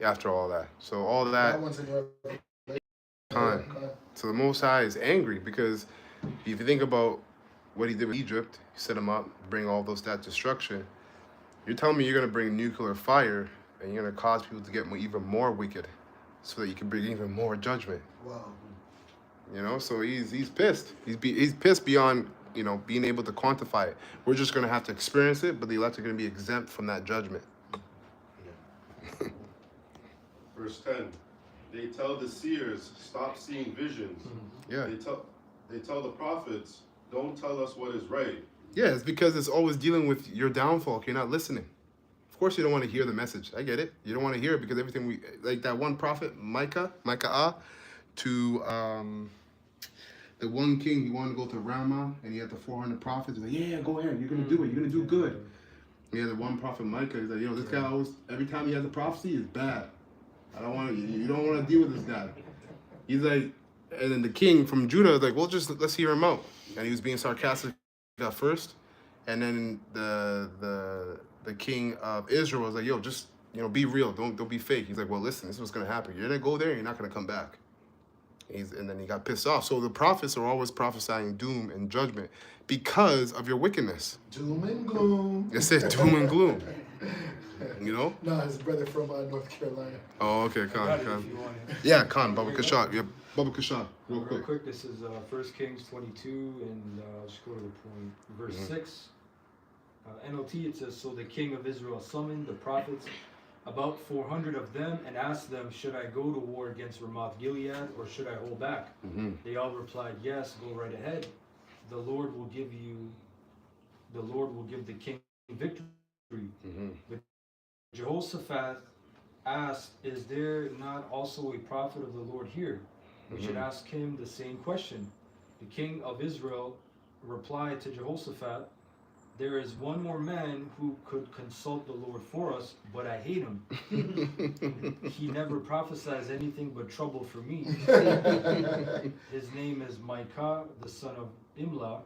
after all that. So all that That one's in Revelation. time. So the Most High is angry because if you think about what he did with Egypt, he set them up, bring all that destruction. You're telling me you're going to bring nuclear fire and you're going to cause people to get even more wicked so that you can bring even more judgment. Wow. You know, so he's pissed. He's pissed beyond, being able to quantify it. We're just going to have to experience it, but the elect are going to be exempt from that judgment. Verse 10. They tell the seers, stop seeing visions. Yeah. They tell the prophets, don't tell us what is right. Yeah, it's because it's always dealing with your downfall if you're not listening. Of course you don't want to hear the message. I get it. You don't want to hear it because everything like that one prophet, Micah, to the one king, he wanted to go to Ramah and he had the 400 prophets. He's like, yeah, go ahead. You're going to do it. You're going to do good. He had the one prophet, Micah. He's like, this guy always, every time he has a prophecy, it's bad. I don't want to, you don't want to deal with this guy. He's like, and then the king from Judah was like, well, let's hear him out. And he was being sarcastic at first. And then the king of Israel was like, yo, just, be real. Don't be fake. He's like, well, listen, this is what's going to happen. You're going to go there and you're not going to come back. And then he got pissed off. So the prophets are always prophesying doom and judgment because of your wickedness. Doom and gloom. It says doom and gloom. No, his brother from North Carolina. Oh, okay, Khan. If you want it. Yeah, Khan, Baba Kashak. Yeah, Baba Kashak. Real quick. This is 1 Kings 22, and just go to the point. Verse 6. NLT, it says, so the king of Israel summoned the prophets, about 400 of them, and asked them, should I go to war against Ramoth Gilead, or should I hold back? They all replied, yes, go right ahead. The Lord will give the king victory. But Jehoshaphat asked, is there not also a prophet of the Lord here? We should ask him the same question. The king of Israel replied to Jehoshaphat, there is one more man who could consult the Lord for us, but I hate him. He never prophesies anything but trouble for me. His name is Micah, the son of Imlah.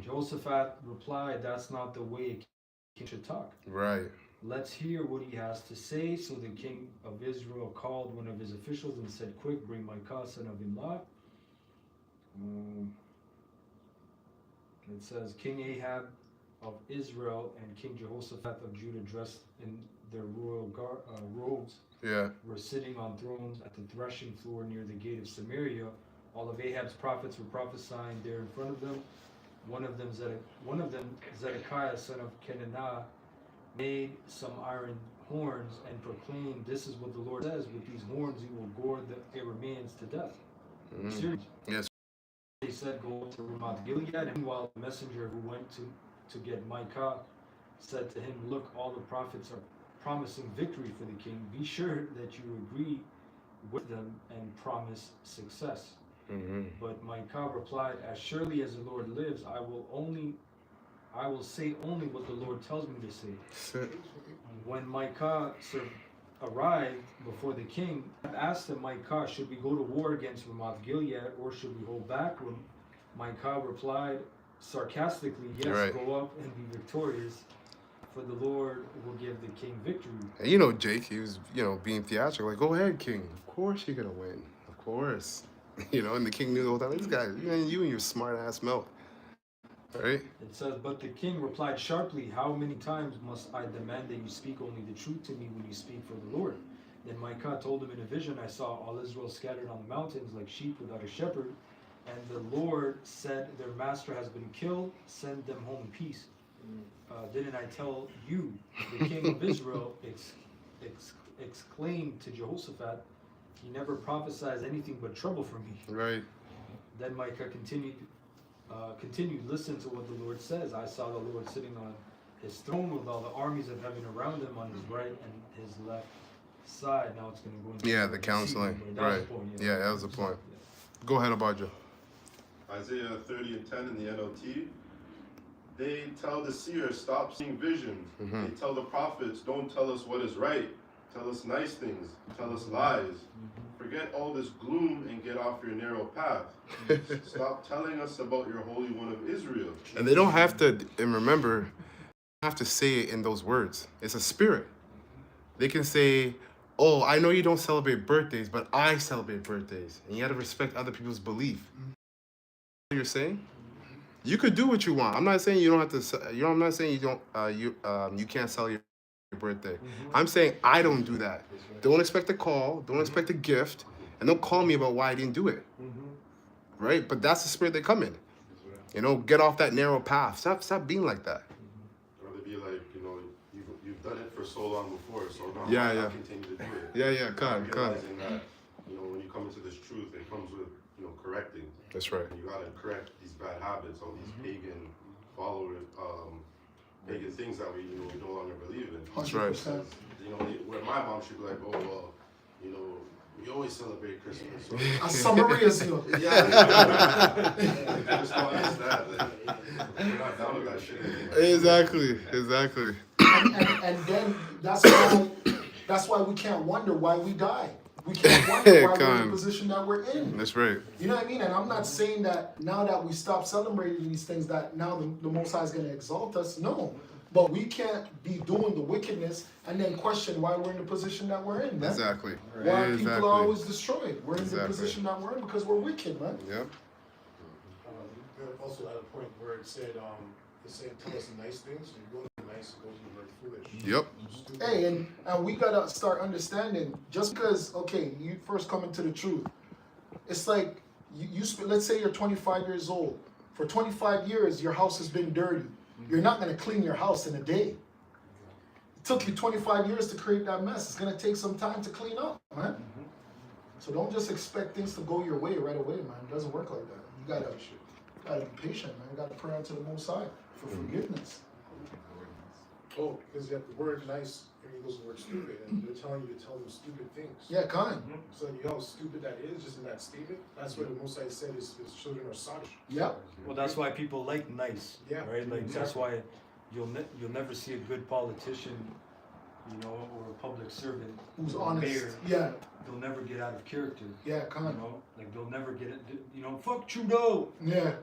Jehoshaphat replied, that's not the way a king should talk. Right. Let's hear what he has to say. So the king of Israel called one of his officials and said, quick, bring Micah, son of Imlah. It says, King Ahab of Israel and King Jehoshaphat of Judah, dressed in their royal robes, were sitting on thrones at the threshing floor near the gate of Samaria. All of Ahab's prophets were prophesying there in front of them. One of them, Zedekiah, son of Kenanah, made some iron horns and proclaimed, this is what the Lord says, with these horns you will gore the Arameans to death. Syrians. Yes. They said, go to Ramoth Gilead. And meanwhile, the messenger who went to get Micah said to him, look, all the prophets are promising victory for the king. Be sure that you agree with them and promise success. But Micah replied, as surely as the Lord lives, I will say only what the Lord tells me to say. When Micah arrived before the king, asked him, Micah, should we go to war against Ramoth Gilead, or should we hold back? Micah replied sarcastically, yes, go up and be victorious, for the Lord will give the king victory. And you know, Jake, he was, being theatrical, like, go ahead, king. Of course you're gonna win. Of course. And the king knew the whole time, this guy, you and your smart ass mouth. Right? It says, but the king replied sharply, how many times must I demand that you speak only the truth to me when you speak for the Lord? Then Micah told him in a vision, I saw all Israel scattered on the mountains like sheep without a shepherd. And the Lord said, their master has been killed, send them home in peace. Didn't I tell you? The king of Israel exclaimed to Jehoshaphat, he never prophesies anything but trouble for me. Right. Then Micah continued, listen to what the Lord says. I saw the Lord sitting on his throne with all the armies of heaven around him on his right and his left side. Now it's going to go into the counseling. Right. Yeah, that was the point. Go ahead, Abadja. Isaiah 30 and 10 in the NLT. They tell the seers, stop seeing visions. They tell the prophets, don't tell us what is right. Tell us nice things. Tell us lies. Forget all this gloom and get off your narrow path. Stop telling us about your Holy One of Israel. And they don't have to, and remember, they have to say it in those words. It's a spirit. They can say, oh, I know you don't celebrate birthdays, but I celebrate birthdays. And you got to respect other people's belief. What you're saying? You could do what you want. I'm not saying you don't have to, I'm not saying you don't, you can't celebrate your birthday. I'm saying I don't do that. Don't expect a call, don't expect a gift, and don't call me about why I didn't do it. Right? But that's the spirit they come in. Get off that narrow path. Stop being like that. Or to be like, you've done it for so long before, so now I'll continue to do it. Realizing that, when you come into this truth, it comes with, correcting. That's right. And you gotta correct these bad habits, all these pagan followers, pagan things that we no longer believe in. That's right. Where my mom should be like, oh well, we always celebrate Christmas. So. A summary is you. Yeah. I just don't understand. We're not down with that shit. Exactly. And then that's why we can't wonder why we die. We can't wonder why we're in the position that we're in. That's right. You know what I mean? And I'm not saying that now that we stop celebrating these things that now the Most High is going to exalt us. No. But we can't be doing the wickedness and then question why we're in the position that we're in, man. Exactly. Why people are always destroyed. We're in the position that we're in because we're wicked, man. Yep. Also at a point where it said, tell us nice things, so you're going to be nice, those are very foolish. Yep. Hey, and we gotta start understanding, just because, you first come into the truth, it's like, let's say you're 25 years old. For 25 years, your house has been dirty. You're not gonna clean your house in a day. It took you 25 years to create that mess. It's gonna take some time to clean up, man. So don't just expect things to go your way right away, man. It doesn't work like that. You gotta be patient, man. You gotta pray unto the Most High for forgiveness. Oh, because you have the word nice and you use the word stupid, and they're telling you to tell them stupid things. Yeah, kind. So you know how stupid that is just in that statement? That's what the Most High said his children are sadish. Yeah. Well, that's why people like nice. Yeah. Right? Like, that's why you'll never see a good politician, you know, or a public servant Who's or a honest? mayor. Yeah, They'll never get out of character. yeah, come You on. know, like they'll never get it. You know, fuck Trudeau. Yeah,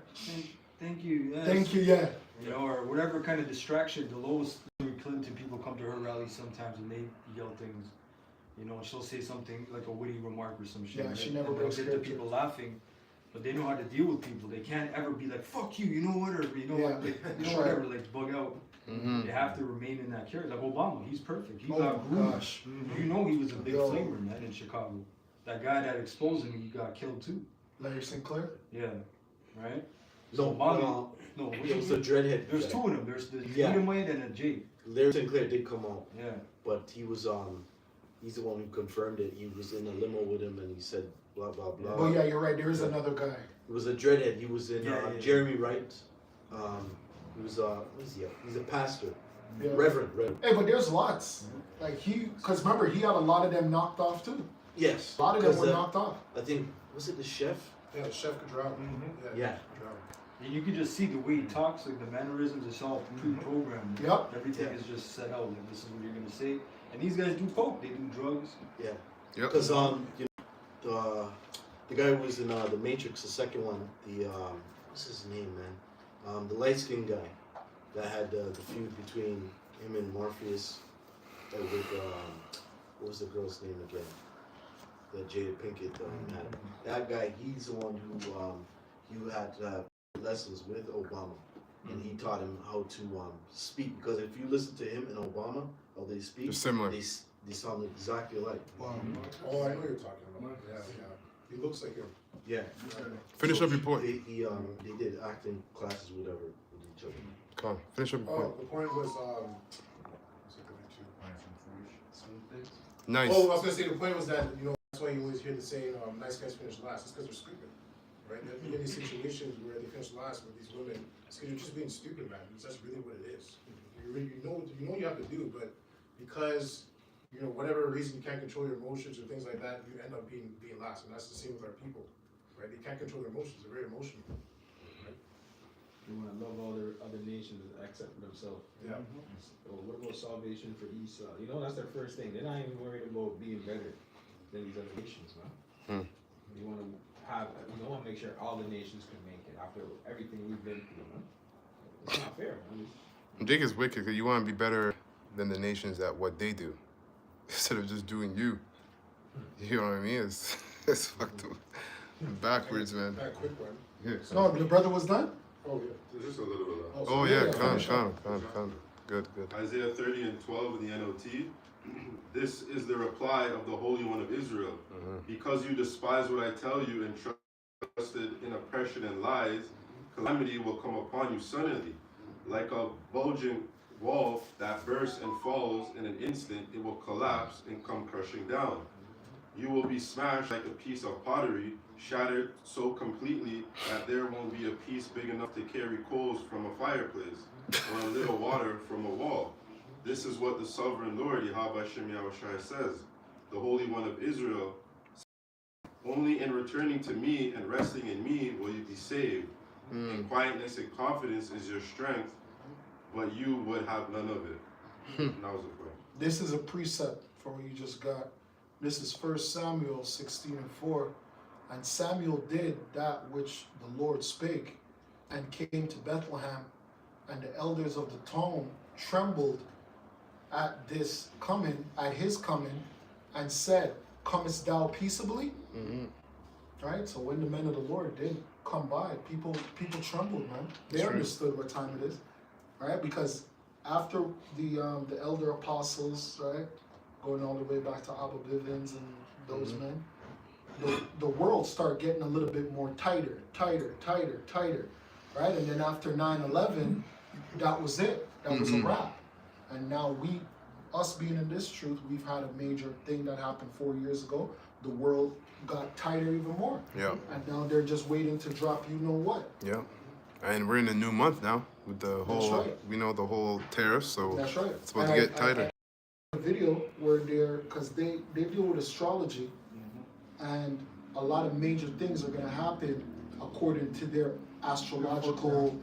Thank you. Yes. thank you. Yeah, You know, or whatever kind of distraction. The lowest Clinton people come to her rallies sometimes and they yell things. You know, she'll say something like a witty remark or some shit. Yeah, right? she never and they'll breaks get the character. people laughing, but they know how to deal with people. They can't ever be like, fuck you, you know what, or you know, Yeah, what, like, you know sure. whatever, like bug out. Mm-hmm. They have to remain in that character. Like Obama, he's perfect. He Oh got my groomed. gosh. You know he was a big Yo. flamer, man, in Chicago. That guy that exposed him, he got killed too. Larry Sinclair. Yeah, right? No, Obama, no, it was the dreadhead. there's guy. two of them. There's the Yeah. Edomite and a Jake. Larry Sinclair did come out, Yeah. but he was he's the one who confirmed it. He was in a limo with him, and he said blah blah blah. Oh yeah, you're right. There is another guy. It was a dreadhead. He was in Yeah, yeah. Jeremy Wright. He was what is he? He's a pastor, Yeah. Reverend. Hey, but there's lots. Like cause remember he had a lot of them knocked off too. Yes. A lot of them 'cause, were knocked off. I think was it the chef? Yeah, Chef Kadrawi. Yeah. And you can just see the way he talks, like the mannerisms, it's all pre-programmed. Yep. Everything Yeah. is just set out, like this is what you're gonna say. And these guys do coke, they do drugs. Yeah. Yep. Because you know, the guy who was in the Matrix, the second one, the what's his name, man? The light skinned guy that had the feud between him and Morpheus with what was the girl's name again? That Jada Pinkett had. That guy, he's the one who had lessons with Obama, and he taught him how to speak. Because if you listen to him and Obama, how they speak, They're similar. They sound exactly alike. Oh, I know what you're talking about. Yeah, yeah. He looks like him. Yeah. Finish up your point. They did acting classes, whatever, with each other. Come on, finish up your Oh, point. the point was Nice. Oh, I was gonna say the point was that that's why you always hear the saying, "Nice guys finish last." It's because they're stupid, right? There are many situations where they finish last with these women. It's because you're just being stupid, man. That's really what it is. You know what you have to do, but because whatever reason you can't control your emotions or things like that, you end up being last, and that's the same with our people, right? They can't control their emotions. They're very emotional. They want to love all their other nations except for themselves. Yeah. Well, what about salvation for Esau? That's their first thing. They're not even worried about being better than these other nations, man. You want to want to make sure all the nations can make it after everything we've been through, man. It's not fair, man. Jake is wicked because you want to be better than the nations at what they do instead of just doing you. You know what I mean? It's fucked up. Backwards, man. That quick one. Yeah. No, the brother was done. Oh yeah. Just a little bit of that. Oh yeah, come. Good. Isaiah 30 and 12 in the NLT. This is the reply of the Holy One of Israel. Because you despise what I tell you and trusted in oppression and lies, calamity will come upon you suddenly. Like a bulging wall that bursts and falls in an instant, it will collapse and come crushing down. You will be smashed like a piece of pottery, shattered so completely that there won't be a piece big enough to carry coals from a fireplace or a little water from a wall. This is what the sovereign Lord, Yahweh Hashem Yahushai says, the Holy One of Israel. Only in returning to me and resting in me will you be saved. In quietness and confidence is your strength, but you would have none of it. And that was the point. This is a precept for what you just got. This is 1 Samuel 16:4. And Samuel did that which the Lord spake, and came to Bethlehem, and the elders of the town trembled at his coming, and said, "Comest thou peaceably?" Right? So when the men of the Lord did come by, people trembled, man. They understood what time it is, right? Because after the elder apostles, right, going all the way back to Abba Bivens and those men, the world started getting a little bit more tighter, right? And then after 9/11, that was it. That was a wrap. And now us being in this truth, we've had a major thing that happened 4 years ago. The world got tighter even more. Yeah. And now they're just waiting to drop you know what. Yeah. And we're in a new month now with the whole, right. the whole tariff, so That's right. it's about to get tighter. A video where because they deal with astrology, and a lot of major things are going to happen according to their astrological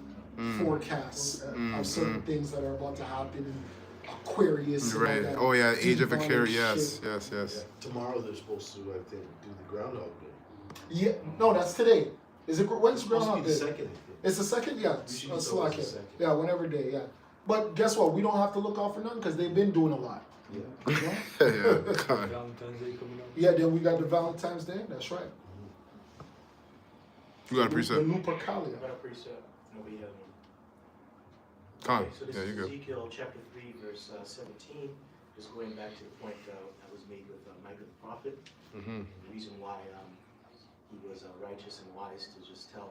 forecasts of certain things that are about to happen in Aquarius. And all Right. that Oh yeah, Age of demonic Aquarius. Yes, shit. yes, yes. Tomorrow they're supposed to, I think, do the Groundhog Day. Yeah, no, that's today. Is it when's It's supposed to be Groundhog the Day? second. It's the second, yeah. Usually it's always the Slack second. yeah, whenever day, yeah. But guess what? We don't have to look out for nothing because they've been doing a lot. Yeah. You know? Yeah. Con. Valentine's Day coming up. Yeah, then we got the Valentine's Day. That's right. You got a The precept? Lupercalia. I got a precept. Nobody has one. Con. Okay, so this Yeah, is you go. Ezekiel chapter 3, verse 17. Just going back to the point that was made with Micah the prophet. Mm-hmm. And the reason why he was righteous and wise to just tell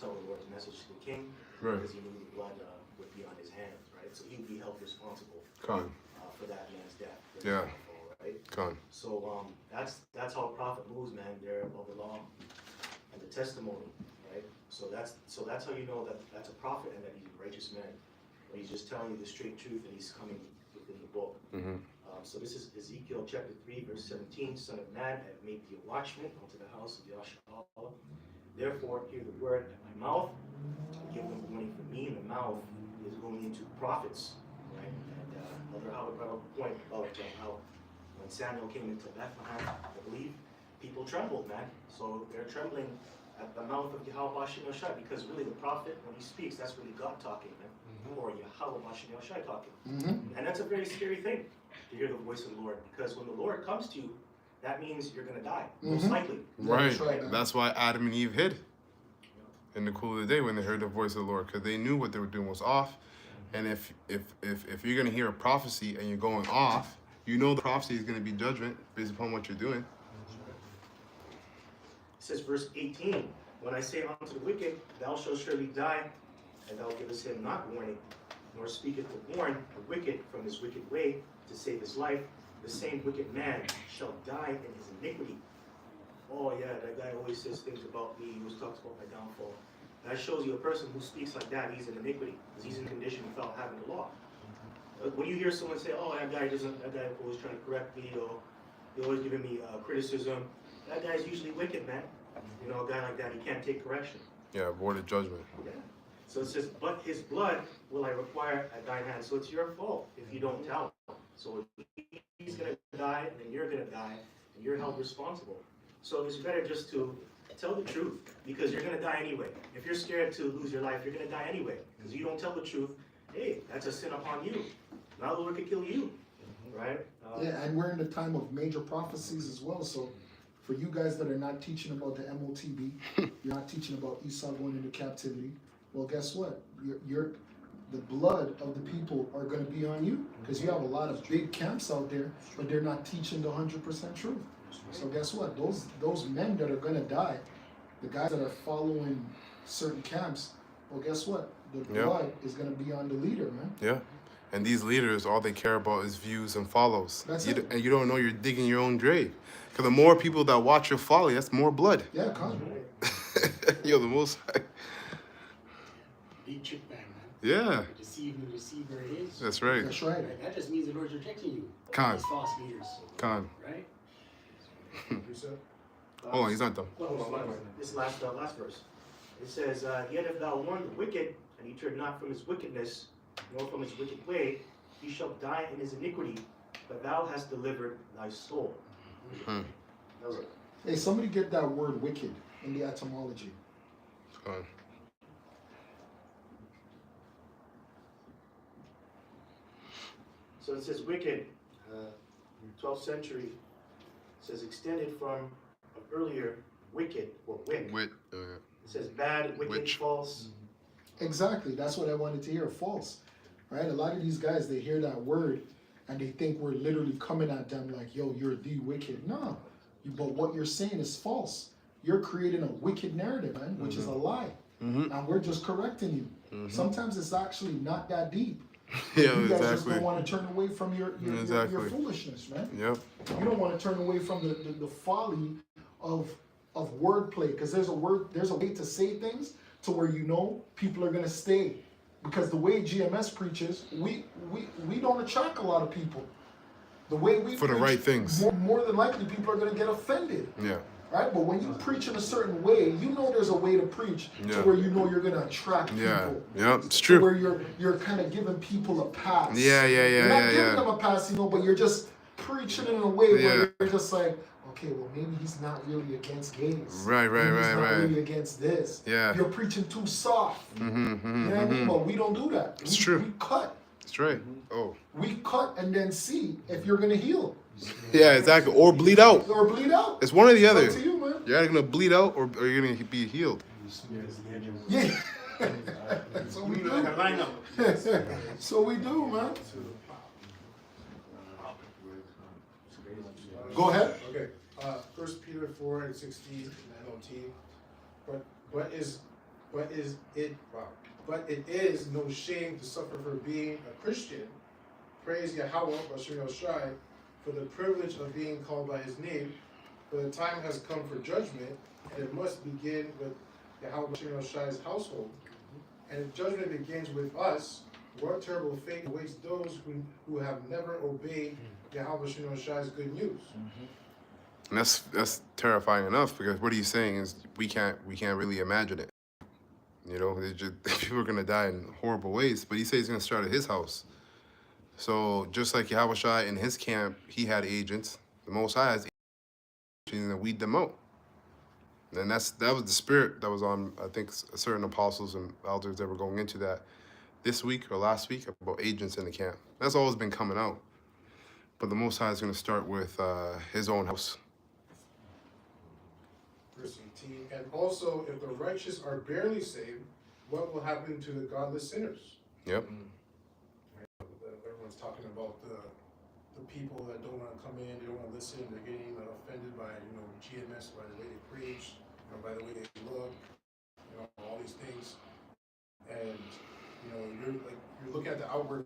the Lord's message to the king, Right. because he knew the blood would be on his hands, right? So he would be held responsible Con. for that man's death. for his Yeah. downfall, right? Con. So that's how a prophet moves, man. They're above the law and the testimony, right? So that's how you know that that's a prophet and that he's a righteous man. When he's just telling you the straight truth and he's coming within the book. Mm-hmm. So this is Ezekiel chapter 3, verse 17. Son of man, I have made thee a watchman unto the house of Yahshua. Therefore, hear the word at my mouth, and give them warning from me. And the mouth is going into prophets, right? And Elder Howard brought up a point about how when Samuel came into Bethlehem, I believe, people trembled, man. So they're trembling at the mouth of Yahweh Shem Yoshai, because really the prophet, when he speaks, that's really God talking, man. Or Yahweh Shem Yoshai talking. And that's a very scary thing, to hear the voice of the Lord, because when the Lord comes to you, that means you're going to die, most likely. Right. That's why Adam and Eve hid in the cool of the day when they heard the voice of the Lord, because they knew what they were doing was off. And if you're gonna hear a prophecy and you're going off, you know the prophecy is gonna be judgment based upon what you're doing. It says, verse 18, when I say unto the wicked, thou shalt surely die, and thou givest him not warning, nor speaketh to warn the wicked from his wicked way to save his life, the same wicked man shall die in his iniquity. Oh yeah, that guy always says things about me, he always talks about my downfall. That shows you a person who speaks like that, he's in iniquity, because he's in condition without having the law. When you hear someone say, oh, that guy always trying to correct me, or he's always giving me criticism, that guy's usually wicked, man. You know, a guy like that, he can't take correction. Yeah, avoided judgment. Yeah. So it says, but his blood will I require at thine hand. So it's your fault if you don't tell. So he's going to die, and then you're going to die, and you're held responsible. So it's better just to tell the truth, because you're going to die anyway. If you're scared to lose your life, you're going to die anyway, because you don't tell the truth. Hey, that's a sin upon you. Now the Lord could kill you, right? Yeah, and we're in the time of major prophecies as well. So for you guys that are not teaching about the MOTB, you're not teaching about Esau going into captivity. Well, guess what? The blood of the people are going to be on you, because you have a lot of big camps out there, but they're not teaching the 100% truth. So guess what? Those men that are going to die, the guys that are following certain camps, well, guess what? The blood is going to be on the leader, man. Yeah. And these leaders, all they care about is views and follows. That's it. it. And you don't know you're digging your own grave. Because the more people that watch your folly, that's more blood. Yeah, come. You're the most. Big trick bag, man. Yeah. Deceive where it is. That's right. That's right. That just means the Lord's rejecting you. Con. These false leaders. Con. Right? Hold on, he's not done. This last verse. It says, yet if thou warn the wicked, and he turn not from his wickedness, nor from his wicked way, he shall die in his iniquity, but thou hast delivered thy soul. That was it. Hey, somebody get that word wicked in the etymology. Con. So it says wicked, 12th century, it says extended from an earlier wicked or wick. Wit. It says bad, wicked, Witch. false. Exactly. That's what I wanted to hear. False. Right? A lot of these guys, they hear that word and they think we're literally coming at them like, yo, you're the wicked. No. But what you're saying is false. You're creating a wicked narrative, man, which is a lie. And we're just correcting you. Sometimes it's actually not that deep. Yeah, you guys just exactly. don't want to turn away from your foolishness, man. Yep. You don't want to turn away from the folly of wordplay, because there's a way to say things to where you know people are gonna stay. Because the way GMS preaches, we don't attract a lot of people. The way we For the preach, right things. more than likely people are gonna get offended. Yeah. right? But when you preach in a certain way, you know there's a way to preach to where you know you're gonna attract people. Yeah, it's To true. where you're kind of giving people a pass. Yeah, You're not giving them a pass, but you're just preaching in a way where you're just like, okay, well maybe he's not really against gays. Right. He's not really against this. Yeah. You're preaching too soft. You know what I mean? But we don't do that. It's true. We cut. That's right. Oh. We cut and then see if you're gonna heal. Yeah, exactly. Or bleed out. Or bleed out. It's one or the other. Up to you, man. You're either gonna bleed out or you're gonna be healed. Yeah. So we do. So we do, man. Go ahead. Okay. 1 Peter 4:16 NLT. But it is no shame to suffer for being a Christian. Praise Yahweh Bashir Shai for the privilege of being called by his name. For the time has come for judgment, and it must begin with Yahweh Bashir Shai's household. And if judgment begins with us, what terrible fate awaits those who have never obeyed Yahweh Bashir Shai's good news. And that's terrifying enough, because what he's saying is we can't really imagine it. You know, people are gonna die in horrible ways. But he says he's gonna start at his house. So just like Yahweh Shai in his camp, he had agents. The Most High has agents and weed them out. And that was the spirit that was on, I think, certain apostles and elders that were going into that this week or last week about agents in the camp. That's always been coming out. But the Most High is going to start with his own house. Verse 18. And also, if the righteous are barely saved, what will happen to the godless sinners? Yep. Everyone's talking about the people that don't want to come in, they don't want to listen, they're getting offended by GMS, by the way they preach, by the way they look, all these things, and you're looking at the outward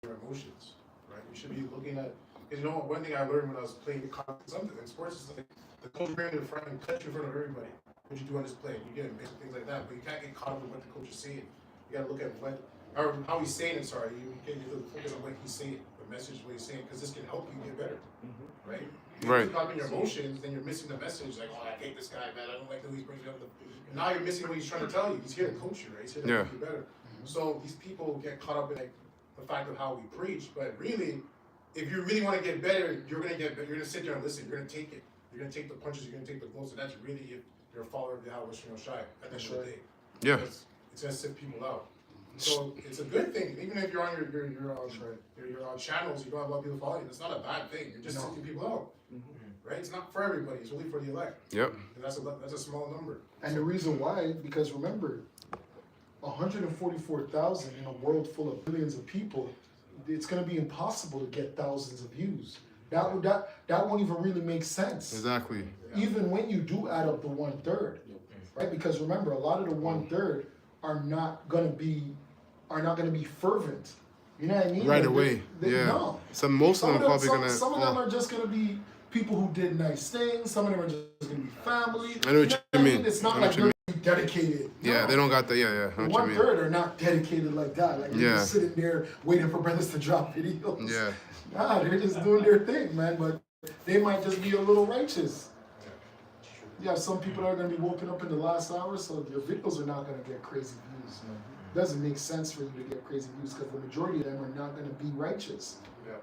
emotions, right? You should be looking at, because one thing I learned when I was playing something in sports is like the coach ran in front and cut you in front of everybody. What you do on this play? You get basic things like that, but you can't get caught up in what the coach is saying. You got to look at or how he's saying it. Sorry, you can't focus on what he's saying, the message, what he's saying, because this can help you get better, right? If you get caught up in your emotions, then you're missing the message. Like, oh, I hate this guy, man. I don't like the way he's bringing up now you're missing what he's trying to tell you. He's here to coach you, right? He's here to make you better. So these people get caught up in the fact of how we preach, but really, if you really want to get better, you're gonna get better. You're gonna sit there and listen. You're gonna take it. You're gonna take the punches. You're gonna take the blows, and that's really if you're a follower of Yahweh Shai at the end of the day. Yeah. Because it's gonna sift people out. So it's a good thing. Even if you're on your channels, you don't have a lot of people following you. It's not a bad thing. You're just sifting people out. Right? It's not for everybody. It's only for the elect. Yep. And that's a small number. And the reason why, because remember, 144,000 in a world full of billions of people, it's going to be impossible to get thousands of views. That won't even really make sense. Exactly. Even when you do add up the 1/3, right? Because remember, a lot of the 1/3 are not going to be fervent. You know what I mean? Right like away. No. Most of them probably going to. Some of them are just going to be people who did nice things. Some of them are just going to be family. I know what you mean. It's not like they're dedicated. Yeah, they don't got that. Yeah. I know what you mean. 1/3 are not dedicated like that. Like they're just sitting there waiting for brothers to drop videos. Yeah. Nah, they're just doing their thing, man. But they might just be a little righteous. You have some people that are going to be woken up in the last hour, so their videos are not going to get crazy views. It doesn't make sense for you to get crazy views because the majority of them are not going to be righteous.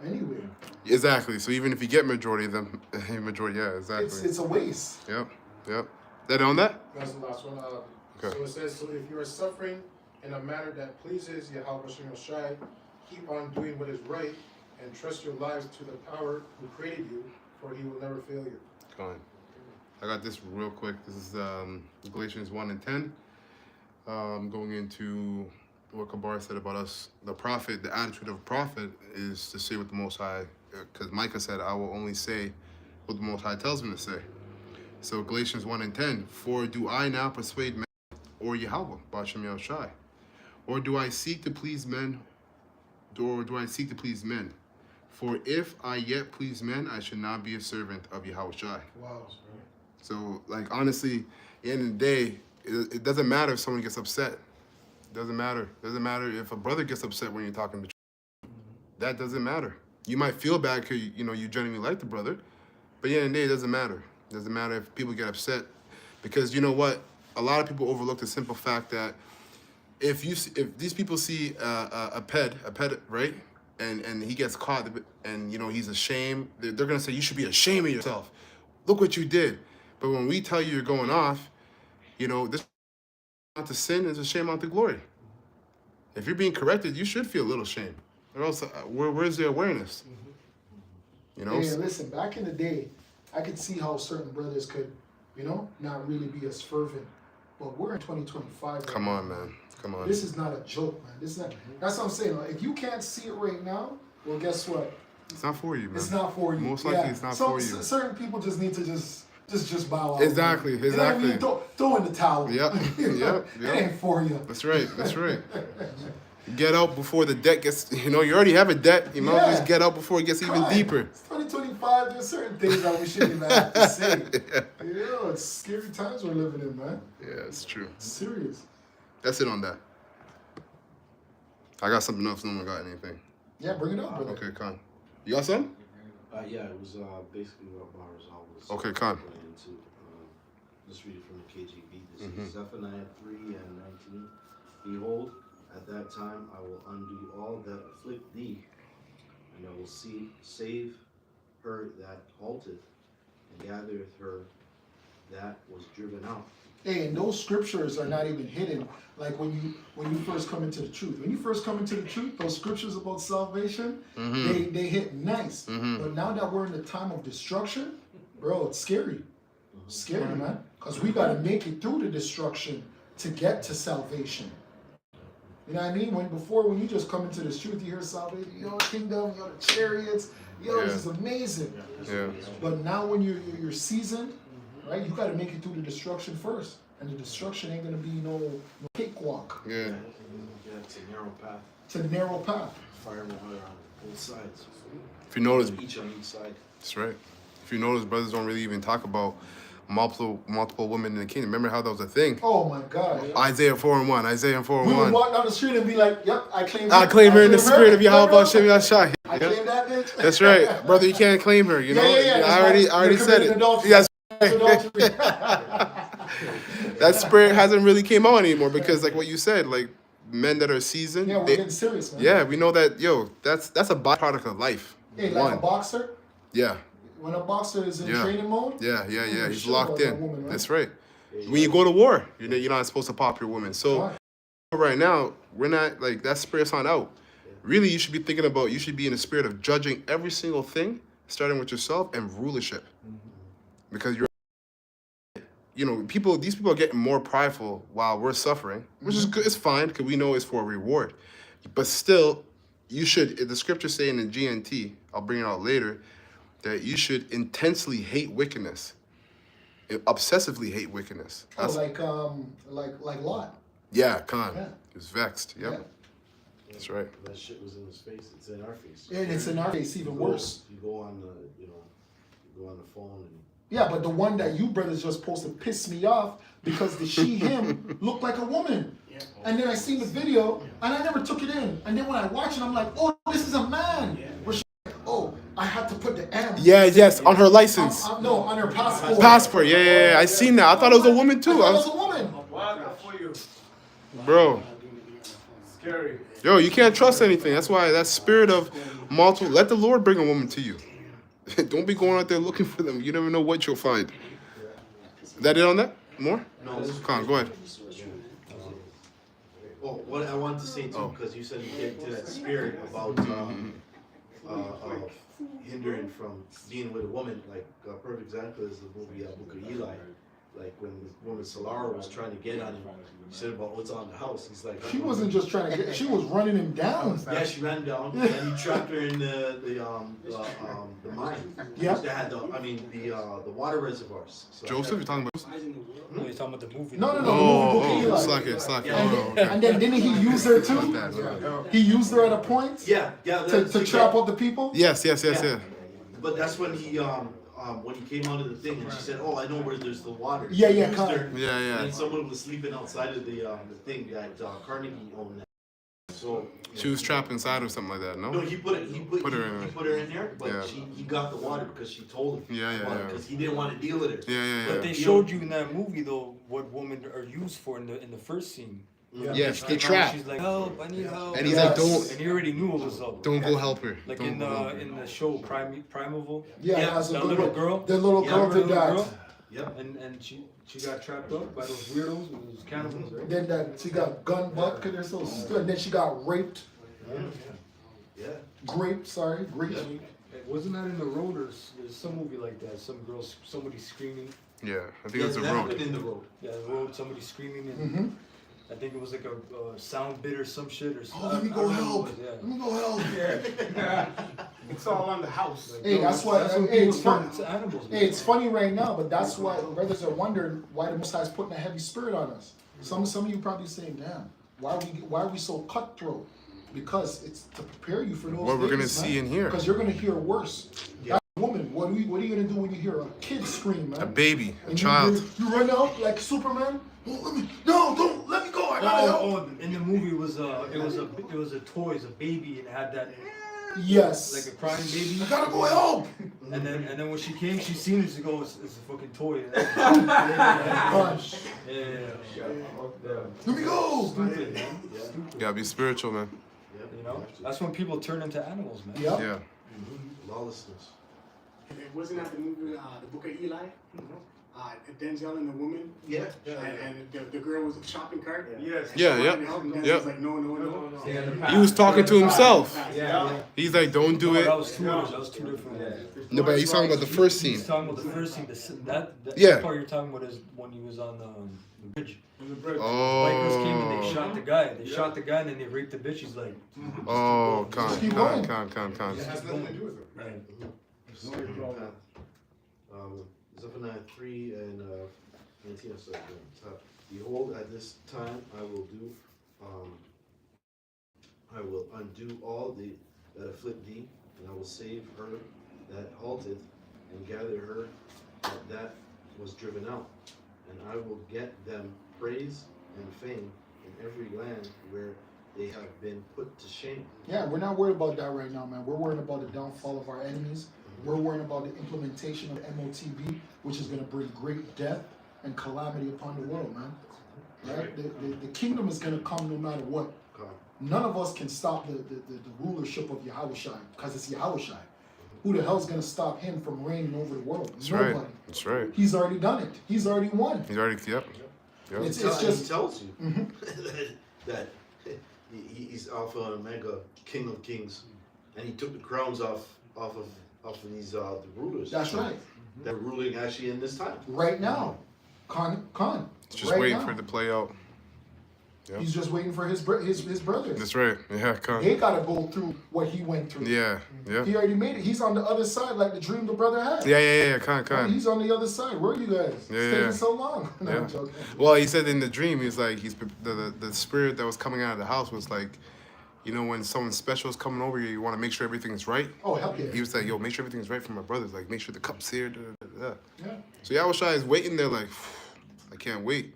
Anyway. Exactly. So even if you get majority of them, exactly. It's a waste. Yep. That on that? That's the last one. Okay. So it says, so if you are suffering in a manner that pleases Yahweh Shai, keep on doing what is right and trust your lives to the power who created you, for he will never fail you. Go on. I got this real quick. This is Galatians 1:10. Going into what Kabar said about us, the prophet, the attitude of a prophet is to say what the Most High, because Micah said, I will only say what the Most High tells me to say. So Galatians 1:10, for do I now persuade men or Yahweh, Bashem Yahushai? Or do I seek to please men, or do I seek to please men? For if I yet please men, I should not be a servant of Yahushai. Wow. So, like, honestly, at the end of the day, it doesn't matter if someone gets upset. It doesn't matter. It doesn't matter if a brother gets upset when you're talking to. That doesn't matter. You might feel bad because, you genuinely like the brother, but But yeah, in the day, it doesn't matter. It doesn't matter if people get upset, because you know what? A lot of people overlook the simple fact that if these people see a ped, right, and he gets caught, and you know he's ashamed, they're gonna say you should be ashamed of yourself. Look what you did. But when we tell you you're going off, you know this is not to sin, it's a shame not to glory. If you're being corrected, you should feel a little shame. Or else, where's the awareness? You know. Hey, listen. Back in the day, I could see how certain brothers could, you know, not really be as fervent. But we're in 2025. Come on, man. Come on. This is not a joke, man. This is not. That's what I'm saying. Like, if you can't see it right now, well, guess what? It's not for you, man. It's not for you. Most likely, it's not for you. Certain people just need to just bow out. Exactly. You know what I mean? Throw in the towel. Yep. Yep. It ain't for you. That's right. That's right. Get out before the debt gets. You know, you already have a debt. You might as well just get out before it gets even deeper. It's 2025. There's certain things that we shouldn't even have to say. Yeah, it's scary times we're living in, man. Yeah, it's true. It's serious. That's it on that. I got something else. No one got anything. Yeah, bring it up, brother. Okay, Khan. You got something? Yeah, it was basically what Barzal was. Okay, Khan. Going into. Let's read it from the KJV. This is Zephaniah 3 and 19. Behold, at that time I will undo all that afflict thee, and I will save her that halteth, and gathereth her that was driven out. Hey, and those scriptures are not even hidden. Like when you first come into the truth. When you first come into the truth, those scriptures about salvation, they hit nice. But now that we're in the time of destruction, bro, it's scary. Scary, man. Because we got to make it through the destruction to get to salvation. You know what I mean? When you just come into this truth, you hear salvation, yo, kingdom, yo, the chariots, yo, this is amazing. Yeah. But now when you're seasoned, right, you got to make it through the destruction first. And the destruction ain't going to be no cakewalk. Yeah. Yeah, it's a narrow path. It's a narrow path. Fire and water on both sides. If you notice, Each on each side. that's right. If you notice, brothers don't really even talk about multiple women in the kingdom. Remember how that was a thing? Oh my God. Isaiah 4:1. Isaiah 4:1. We would walk down the street and be like, yep, I claim her in the spirit of Yahweh Shem Yashai. I claim that bitch. That's right. Brother, you can't claim her, you know? Yeah. I already said it. Yes. That spirit hasn't really came out anymore because like what you said, like men that are seasoned. Yeah, we're getting serious, man. Yeah, we know that, that's a byproduct of life. Hey, like a boxer? Yeah. When a boxer is in training mode? Yeah. He's sure locked in. Woman, right? That's right. When you go to war, you're not supposed to pop your woman. So right now, we're not like that spirit's on out. Really, you should be thinking about, you should be in the spirit of judging every single thing, starting with yourself and rulership. Because these people are getting more prideful while we're suffering, which is good. It's fine because we know it's for a reward. But still, you should, the scripture saying in GNT, I'll bring it out later, that you should intensely hate wickedness, obsessively hate wickedness. Oh, like Lot. Yeah, Khan. Yeah. He was vexed. Yep. Yeah. That's right. That shit was in his face. It's in our face. And it's in our face even worse. You go on the phone and. Yeah, but the one that you brothers just posted pissed me off because the him looked like a woman. Yeah. And then I seen the video and I never took it in. And then when I watch it, I'm like, oh, this is a man. Where she like, oh, I had to put the M. Yeah, yes, on her license. No, on her passport. Passport, yeah. I seen that. I thought it was a woman too. I thought it was a woman. Bro. Scary. Yo, you can't trust anything. That's why that spirit of multiple, let the Lord bring a woman to you. Don't be going out there looking for them. You never know what you'll find. Is that it on that? More? No. Come on, go ahead. What I wanted to say too, because you said you get to that spirit about hindering from being with a woman. Like a perfect example is the movie Book of Eli. Like when the woman Solara was trying to get on him, she said about what's on the house. He's like, she wasn't just trying to get, she was running him down. Yeah, she ran down, and he trapped her in the mine. Yeah. They had the water reservoirs. So Joseph, you're talking about? No, you're talking about the movie. No, the movie Book of Eli. Slack it. And then didn't he use her too? He used her at a point? Yeah. To trap up the people? Yes. But that's when he came out of the thing and she said, "Oh, I know where there's the water." Yeah, He used her, Yeah. And someone was sleeping outside of the thing that Carnegie owned. So. She was trapped inside or something like that, no? No, he put her in there, but Yeah. he got the water because she told him. Yeah. Because he didn't want to deal with her. Yeah. But they showed you in that movie though what women are used for in the first scene. Yes, the Like, trap. She's like, help, I need help. And he's like, don't. And he already knew it was up. Don't go help her. Like Don't in go help her. in the show Primeval. Yeah, as a that little- little girl. the little girl did that. Yep. And she got trapped up by those weirdos, those cannibals, right? Then that she got gun butt because they're so stupid. And then she got raped. Yeah. Grape. Wasn't that in The Road or there's some movie like that? Some girls, somebody screaming. Yeah, I think it's a road. In the road. Yeah, The Road, somebody screaming. And I think it was like a sound bit or some shit or something. Oh, let me go help. Yeah. Let me go help. Yeah. It's all on the house. Like, Hey, that's why. when Hey, people it's funny. turn into animals. Hey, it's funny right now, but that's why brothers are wondering why the Most High is putting a heavy spirit on us. Some of you probably saying, "Damn, why are we so cutthroat?" Because it's to prepare you for those. What we're gonna days, see man. and hear. Because you're gonna hear worse. That woman, what are you gonna do when you hear a kid scream, man? A baby, a And child. You run out like Superman. Oh, don't let me go. I gotta help. Oh, in the movie it was a toy, it was a baby, and it had that Yes. like a crying baby. I gotta go help. And then when she came, she seen it. She goes, "It's a fucking toy." Gosh. Yeah. Let me go. Stupid, man. You gotta be spiritual, man. You know, that's when people turn into animals, man. Yep. Yeah. Lawlessness. It wasn't that the movie, the Book of Eli? Denzel and the woman? Yeah. And the girl was a shopping cart? Yes. Yeah, And yep, Denzel's yep. like, no. He was talking to himself. Yeah. He's like, don't do Oh, it. that was two different ones. No, but he's talking about the first scene. He's talking about the first scene. That Yeah. part you're talking about is when he was on the bridge. Oh. Bikers came and they shot the guy. They shot the guy and then they raped the bitch. He's like, Oh, Just keep con. going. It has nothing to do with it. right. Zephaniah 3 and 19 of Second. Behold, at this time I will undo all that afflict thee, and I will save her that halteth, and gather her that was driven out. And I will get them praise and fame in every land where they have been put to shame. Yeah, we're not worried about that right now, man. We're worried about the downfall of our enemies. We're worried about the implementation of MOTB, which is going to bring great death and calamity upon the world, man. Right? The kingdom is going to come no matter what. None of us can stop the rulership of Yahushua because it's Yahushua. Who the hell's going to stop him from reigning over the world? That's Nobody. right. That's right. He's already done it. He's already won. He's already, yep. It's He just tells you that he's Alpha and Omega, King of Kings, and he took the crowns off of these the rulers. That's right. That are ruling actually in this time. Right now. Khan. It's just right waiting now. for it to play out. Yep. He's just waiting for his brothers. That's right. Yeah, con. They gotta go through what he went through. Yeah, yeah. He already made it. He's on the other side, like the dream the brother had. Yeah, con. He's on the other side. Where are you guys? Yeah, Staying yeah. so long. No, Yeah. I'm joking. Well, he said in the dream, he's like, the spirit that was coming out of the house was like, you know, when someone special is coming over you want to make sure everything's right. Oh, hell yeah. He was like, yo, make sure everything's right for my brothers. Like, make sure the cup's here. Da, da, da, da. Yeah. So Yahushua is waiting there like, I can't wait.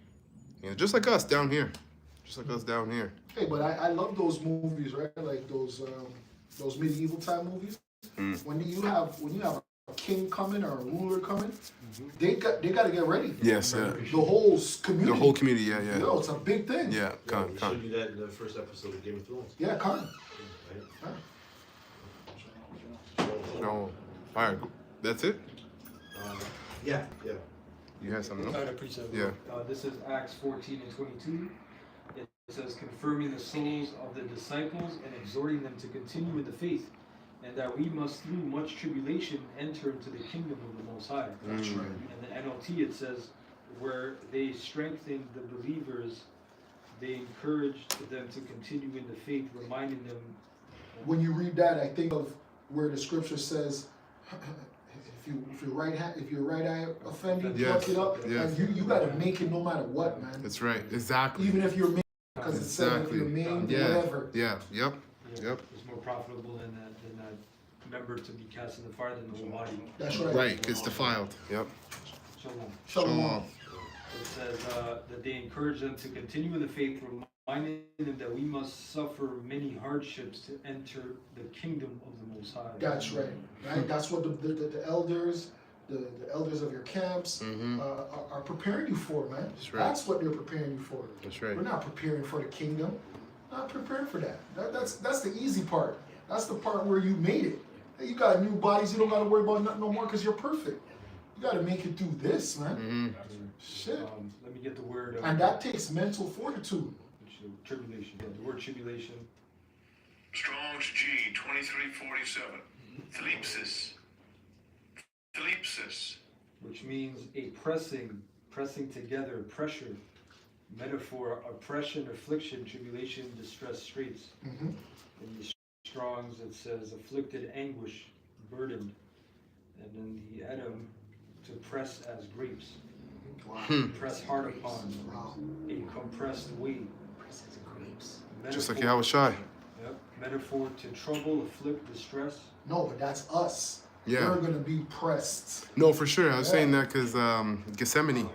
You know, just like us down here. Just like us down here. Hey, but I love those movies, right? Like those medieval time movies. When you have a king coming or a ruler coming, they got to get ready. Yes, yeah. The whole community. The whole community, yeah. Yo, it's a big thing. Yeah, We showed you that in the first episode of Game of Thrones. Yeah, Khan. No. All right, that's it? Yeah. You had something I else? had a precept. Yeah. This is Acts 14 and 22. It says, confirming the souls of the disciples and exhorting them to continue in the faith, and that we must through much tribulation enter into the kingdom of the Most High. That's right. And the NLT, it says, where they strengthened the believers, they encouraged them to continue in the faith, reminding them. When you read that, I think of where the scripture says, if your right eye offend you, Yes, pluck it up. yes. And you gotta make it no matter what, man. That's right, exactly. Even if you're made, because it said if Exactly. you're made, Yeah, whatever. yeah, yep. It's more profitable than that member to be cast in the fire than the whole body. That's right. Right, it's defiled. Yep. Shalom. Shalom. It says that they encourage them to continue in the faith, reminding them that we we must suffer many hardships to enter the kingdom of the Most High. That's right. Right. That's what the elders, the elders of your camps are preparing you for, man. That's right. That's what they're preparing you for. That's right. We're not preparing for the kingdom. Not preparing for that. That's the easy part. That's the part where you made it. Hey, you got new bodies. You don't got to worry about nothing no more because you're perfect. You got to make it through this, man. Shit. Let me get the word. And that takes mental fortitude. Tribulation. Yeah, the word tribulation. Strong's G 2347. Thlipsis. Which means a pressing together, pressure. Metaphor, oppression, affliction, tribulation, distress, straits. In the Strong's it says afflicted, anguish, burdened. And then the Edom, to press as grapes. Press hard upon, a compressed weight. Just like Yahweh Shai. Yep. Metaphor to trouble, afflict, distress. No, but that's us. Yeah. We're going to be pressed. No, for sure. I was saying that because Gethsemane,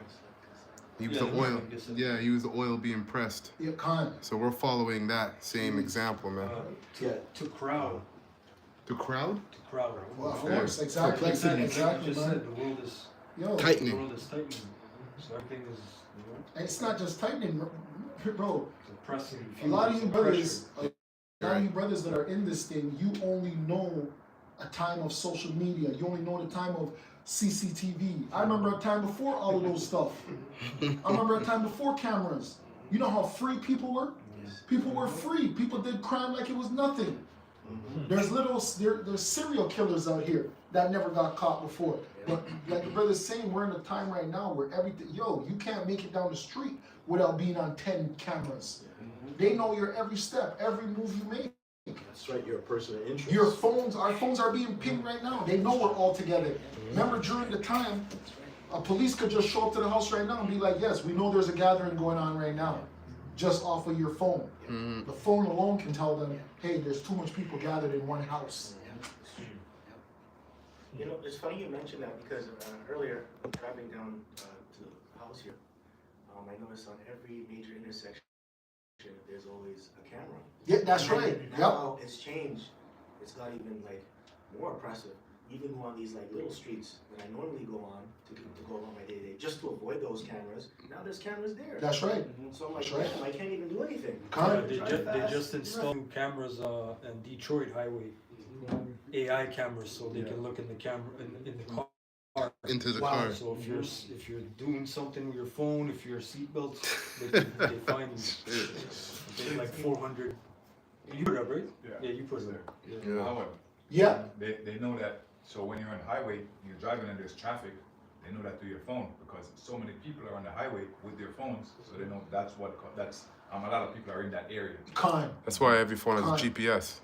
he was Yeah, the oil. Gethsemane. Yeah, he was the oil being pressed. Yeah, kind. So we're following that same example, man. To crowd. The crowd? To crowd. Well, of course, exactly. Exactly, Exactly, you just man. said the world is Tightening. The world is tightening. So everything is, And it's not just tightening, bro. Pressing. A lot of you brothers, that are in this thing, you only know a time of social media. You only know the time of CCTV. I remember a time before all of those stuff. I remember a time before cameras. You know how free people were? People were free. People did crime like it was nothing. There's serial killers out here that never got caught before. But like the brother's saying, we're in a time right now where everything, you can't make it down the street without being on 10 cameras. They know your every step, every move you make. That's right, you're a person of interest. Our phones are being pinged right now. They know we're all together. Remember during the time, a police could just show up to the house right now and be like, yes, we know there's a gathering going on right now, just off of your phone. The phone alone can tell them, hey, there's too much people gathered in one house. You know, it's funny you mentioned that because earlier, driving down to the house here, I noticed on every major intersection, there's always a camera. Yeah, that's right. Now it's changed. It's got even like more oppressive. Even go on these like little streets that I normally go on to go along my day to day, just to avoid those cameras. Now there's cameras there. That's right. So I'm like, That's right. damn, I can't even do anything. They just installed new cameras in Detroit highway. AI cameras, so they can look in the camera in the car. Into the car. So if you're doing something with your phone, if your seatbelts, they find you. They like 400. You put it up, right? Yeah, you put it there. However, they know that. So when you're on the highway, you're driving and there's traffic. They know that through your phone because so many people are on the highway with their phones, so they know that's a lot of people are in that area. That's why every phone has a GPS.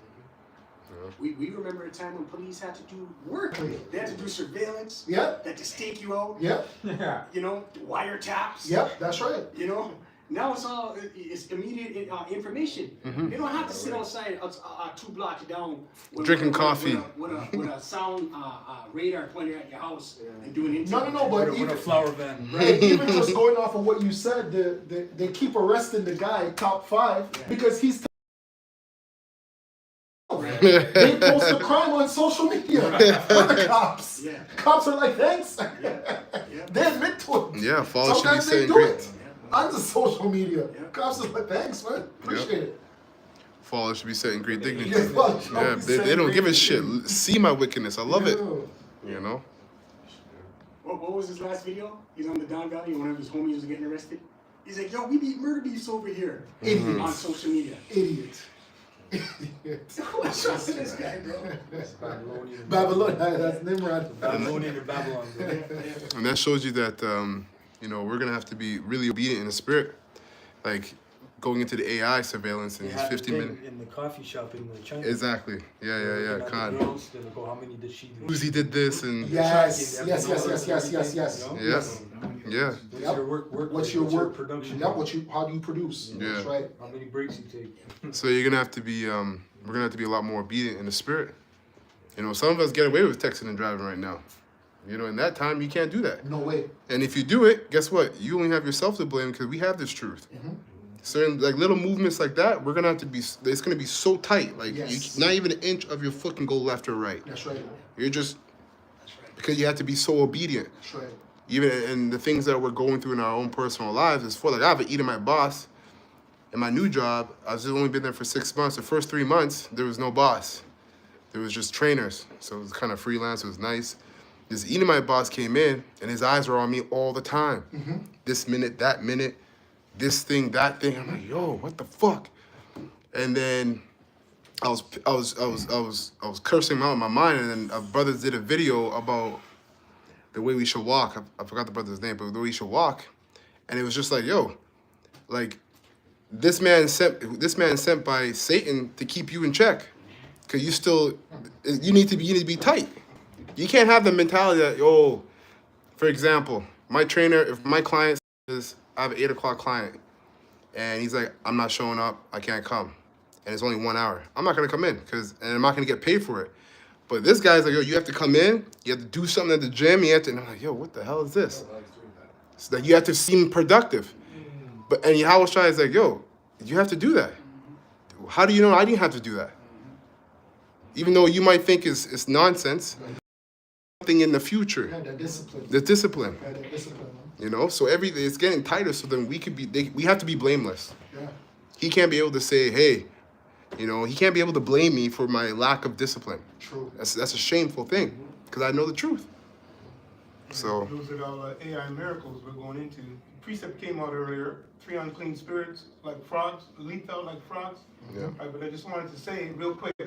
We remember a time when police had to do work. They had to do surveillance. Yep. They had to stake you out. Yep. You know, wiretaps. Yep, that's right. You know, now it's immediate information. They don't have to sit outside 2 blocks down Drinking coffee. With a sound radar pointer at your house and doing it. No, but with a flower van. Right, even just going off of what you said, they keep arresting the guy, top 5, because he's they post a crime on social media for the cops. Cops are like, thanks. They admit to it. Yeah, follow should be Sometimes they saying do great. it on the social media. Cops are like, thanks, man. Appreciate it. Fathers should be set in great dignity. Yeah, They don't give a shit. See my wickedness. I love it. You know? What was his last video? He's on the Don Valley and one of his homies was getting arrested. He's like, yo, we beat murder beefs over here. Idiots. On social media. Idiot. What's wrong with this guy, bro? Babylon, that's Nimrod. Babylonian or Babylon. And that shows you that, we're going to have to be really obedient in the spirit. Like, going into the AI surveillance in these 50 minutes. In the coffee shop in the China. Exactly. Yeah. Con. Girls, they go, how many did she do? Uzi did this and... Yes. Yeah. What's your work production? Yeah, how do you produce? Yeah. That's right. How many breaks you take? So you're gonna have to be, we're gonna have to be a lot more obedient in the spirit. Some of us get away with texting and driving right now. In that time, you can't do that. No way. And if you do it, guess what? You only have yourself to blame because we have this truth. certain like little movements like that, we're gonna have to be. It's gonna be so tight, like Yes. not even an inch of your foot can go left or right. That's right. You're just because you have to be so obedient. That's right. Even in the things that we're going through in our own personal lives is for like I have an Edomite boss. In my new job, I was only been there for 6 months. The first 3 months, there was no boss. There was just trainers. So it was kind of freelance. It was nice. This Edomite boss came in, and his eyes were on me all the time. This minute, that minute, this thing, that thing. I'm like, yo, what the fuck? And then I was cursing him out in my mind, and then brothers did a video about the way we should walk. I forgot the brother's name, but the way we should walk, and it was just like, yo, like this man sent by Satan to keep you in check, cause you need to be tight. You can't have the mentality that, yo, for example, my trainer, if my client says I have an 8 o'clock client, and he's like, I'm not showing up, I can't come, and it's only 1 hour, I'm not gonna come in, and I'm not gonna get paid for it. But this guy's like, yo, you have to come in, you have to do something at the gym, and I'm like, yo, what the hell is this? So that you have to seem productive. And Yahweh Shai is like, yo, you have to do that. How do you know I didn't have to do that? Even though you might think it's nonsense, something in the future. Yeah, the discipline. The discipline. Yeah, the discipline. You know, so everything it's getting tighter. So then we have to be blameless. Yeah. He can't be able to say, hey, you know, he can't be able to blame me for my lack of discipline. True. That's a shameful thing because I know the truth. So. Those are all AI miracles we're going into. Precept came out earlier. 3 unclean spirits like frogs, lethal like frogs. Yeah. But I just wanted to say real quick, the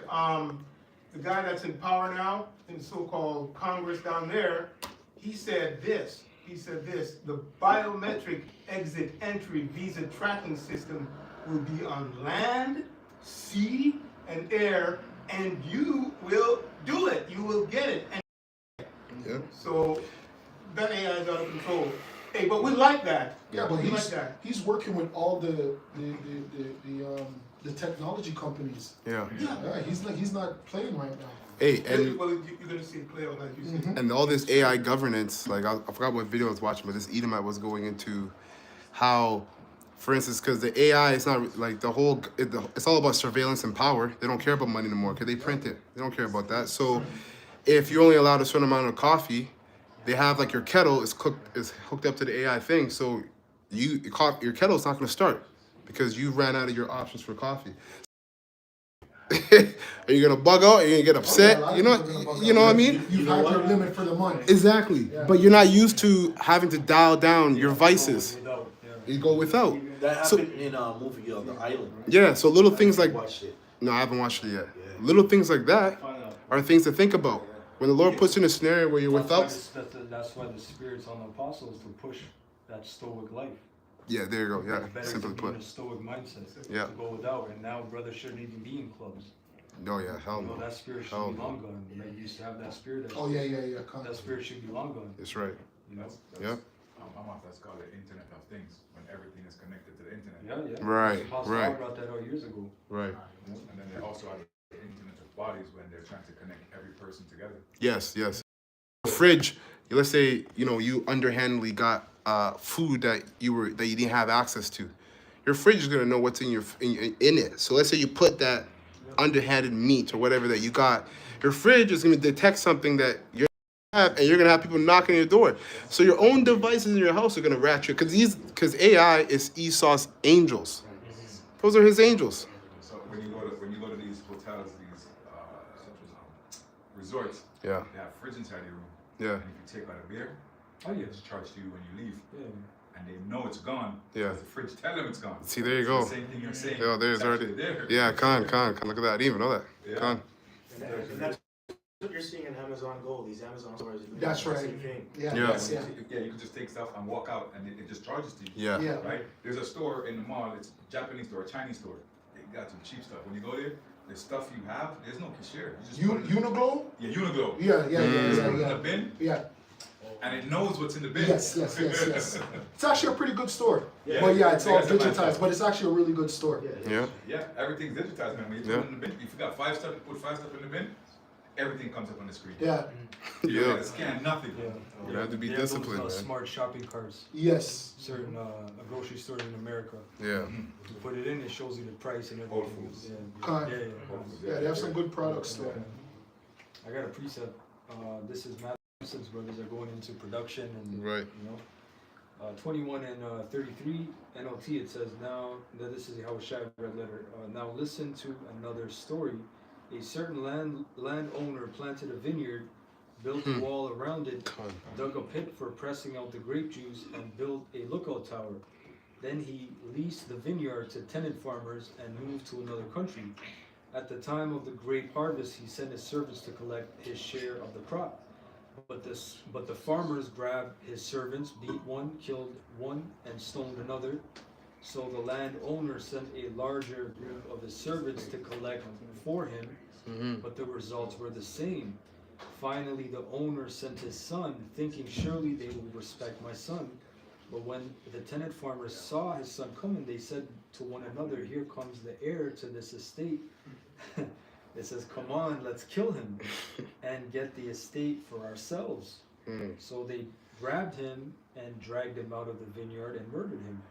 guy that's in power now in so-called Congress down there, he said this. The biometric exit entry visa tracking system will be on land, sea, and air, and you will do it. You will get it. Yeah. So that AI is out of control. Hey, but we like that. Yeah, but we like that. he's working with all the technology companies. Yeah. Yeah, he's not playing right now. Hey, and Well, you're gonna see it play out like you said. and all this AI governance, like I forgot what video I was watching, but this Edomite was going into how, for instance, because the AI is not like it's all about surveillance and power. They don't care about money anymore because they print it. They don't care about that. So if you're only allowed a certain amount of coffee, they have like your kettle is hooked up to the AI thing. So your kettle is not going to start because you ran out of your options for coffee. Are you gonna bug out? Are you gonna get upset? You know what I mean? You've had your limit for the month. Exactly. Yeah. But you're not used to having to dial down your vices. You go without. That happened in a movie, The Island. Right? Yeah. So little things like Watched it. no, I haven't watched it yet. Yeah. Little things like that are things to think about. When the Lord puts you in a scenario where you're without. That's why the spirits on the apostles to push that stoic life. Yeah, there you go. Yeah, It's better simply to be put. in a stoic mindset. Yeah. To go without, and now brothers shouldn't even be in clubs. No, yeah, hell You know, no. that spirit should Hell be no. long gone. Like, you used to have that spirit. Oh yeah. That spirit should be long gone. That's right. You know. Yep. That's called the Internet of Things, when everything is connected to the internet. Yeah. Right, Apostle right. Paul brought that out years ago. Right. And then they also have the Internet of Bodies, when they're trying to connect every person together. Yes. A fridge. Let's say you underhandedly got food that you didn't have access to. Your fridge is gonna know what's in it. So let's say you put that underhanded meat or whatever that you got. Your fridge is gonna detect something that you have, and you're gonna have people knocking on your door. So your own devices in your house are gonna rat you because AI is Esau's angels. Those are his angels. So when you go to these hotels, these resorts, Yeah. they have fridge inside your room. Yeah. And if you take out a beer, it's charged to you when you leave. Yeah. And they know it's gone. Yeah. The fridge tell them it's gone. See, there you It's go. the same thing you're saying. Yeah, there's It's already. actually there. Yeah, Khan. Look at that. I didn't even know that. Yeah. Khan. And that's what you're seeing in Amazon Go, these Amazon stores. That's the right. same thing. Yeah. Yeah. Yes, yeah. Yeah, you can just take stuff and walk out, and it just charges to you. Yeah. Yeah. Right? There's a store in the mall. It's a Japanese store, a Chinese store. They got some cheap stuff. When you go there, the stuff you have, there's no cashier. You just put it in- Uniglow? Yeah, Uniglow. Yeah. Put it in Yeah. the bin, Yeah. and it knows what's in the bin. Yes. It's actually a pretty good store. Yeah. But yeah, it's They all got some nice digitized, stuff. but it's actually a really good store. Yeah. Yeah, everything's digitized, man. When you put Yeah. it in the bin, if you got 5 stuff, you put 5 stuff in the bin. everything comes up on the screen. Yeah. You don't Yeah. gotta scan nothing. You have to be They have disciplined, those, man. smart shopping carts. Yes. Certain grocery stores in America. Yeah. You put it in, it shows you the price and Whole everything. Foods. Kind. Yeah, they have some good products there. I got a precept. This is Massachusetts brothers are going into production and Right. you know. 21 and 33 NLT, it says, now that this is how Shai red letter. Now listen to another story. A certain landowner planted a vineyard, built a wall around it, dug a pit for pressing out the grape juice, and built a lookout tower. Then he leased the vineyard to tenant farmers and moved to another country. At the time of the grape harvest, he sent his servants to collect his share of the crop. But the farmers grabbed his servants, beat one, killed one, and stoned another. So the landowner sent a larger group of his servants to collect for him, but the results were the same. Finally, the owner sent his son, thinking surely they will respect my son. But when the tenant farmers saw his son coming, they said to one another, here comes the heir to this estate. It says, come on, let's kill him and get the estate for ourselves. So they grabbed him and dragged him out of the vineyard and murdered him.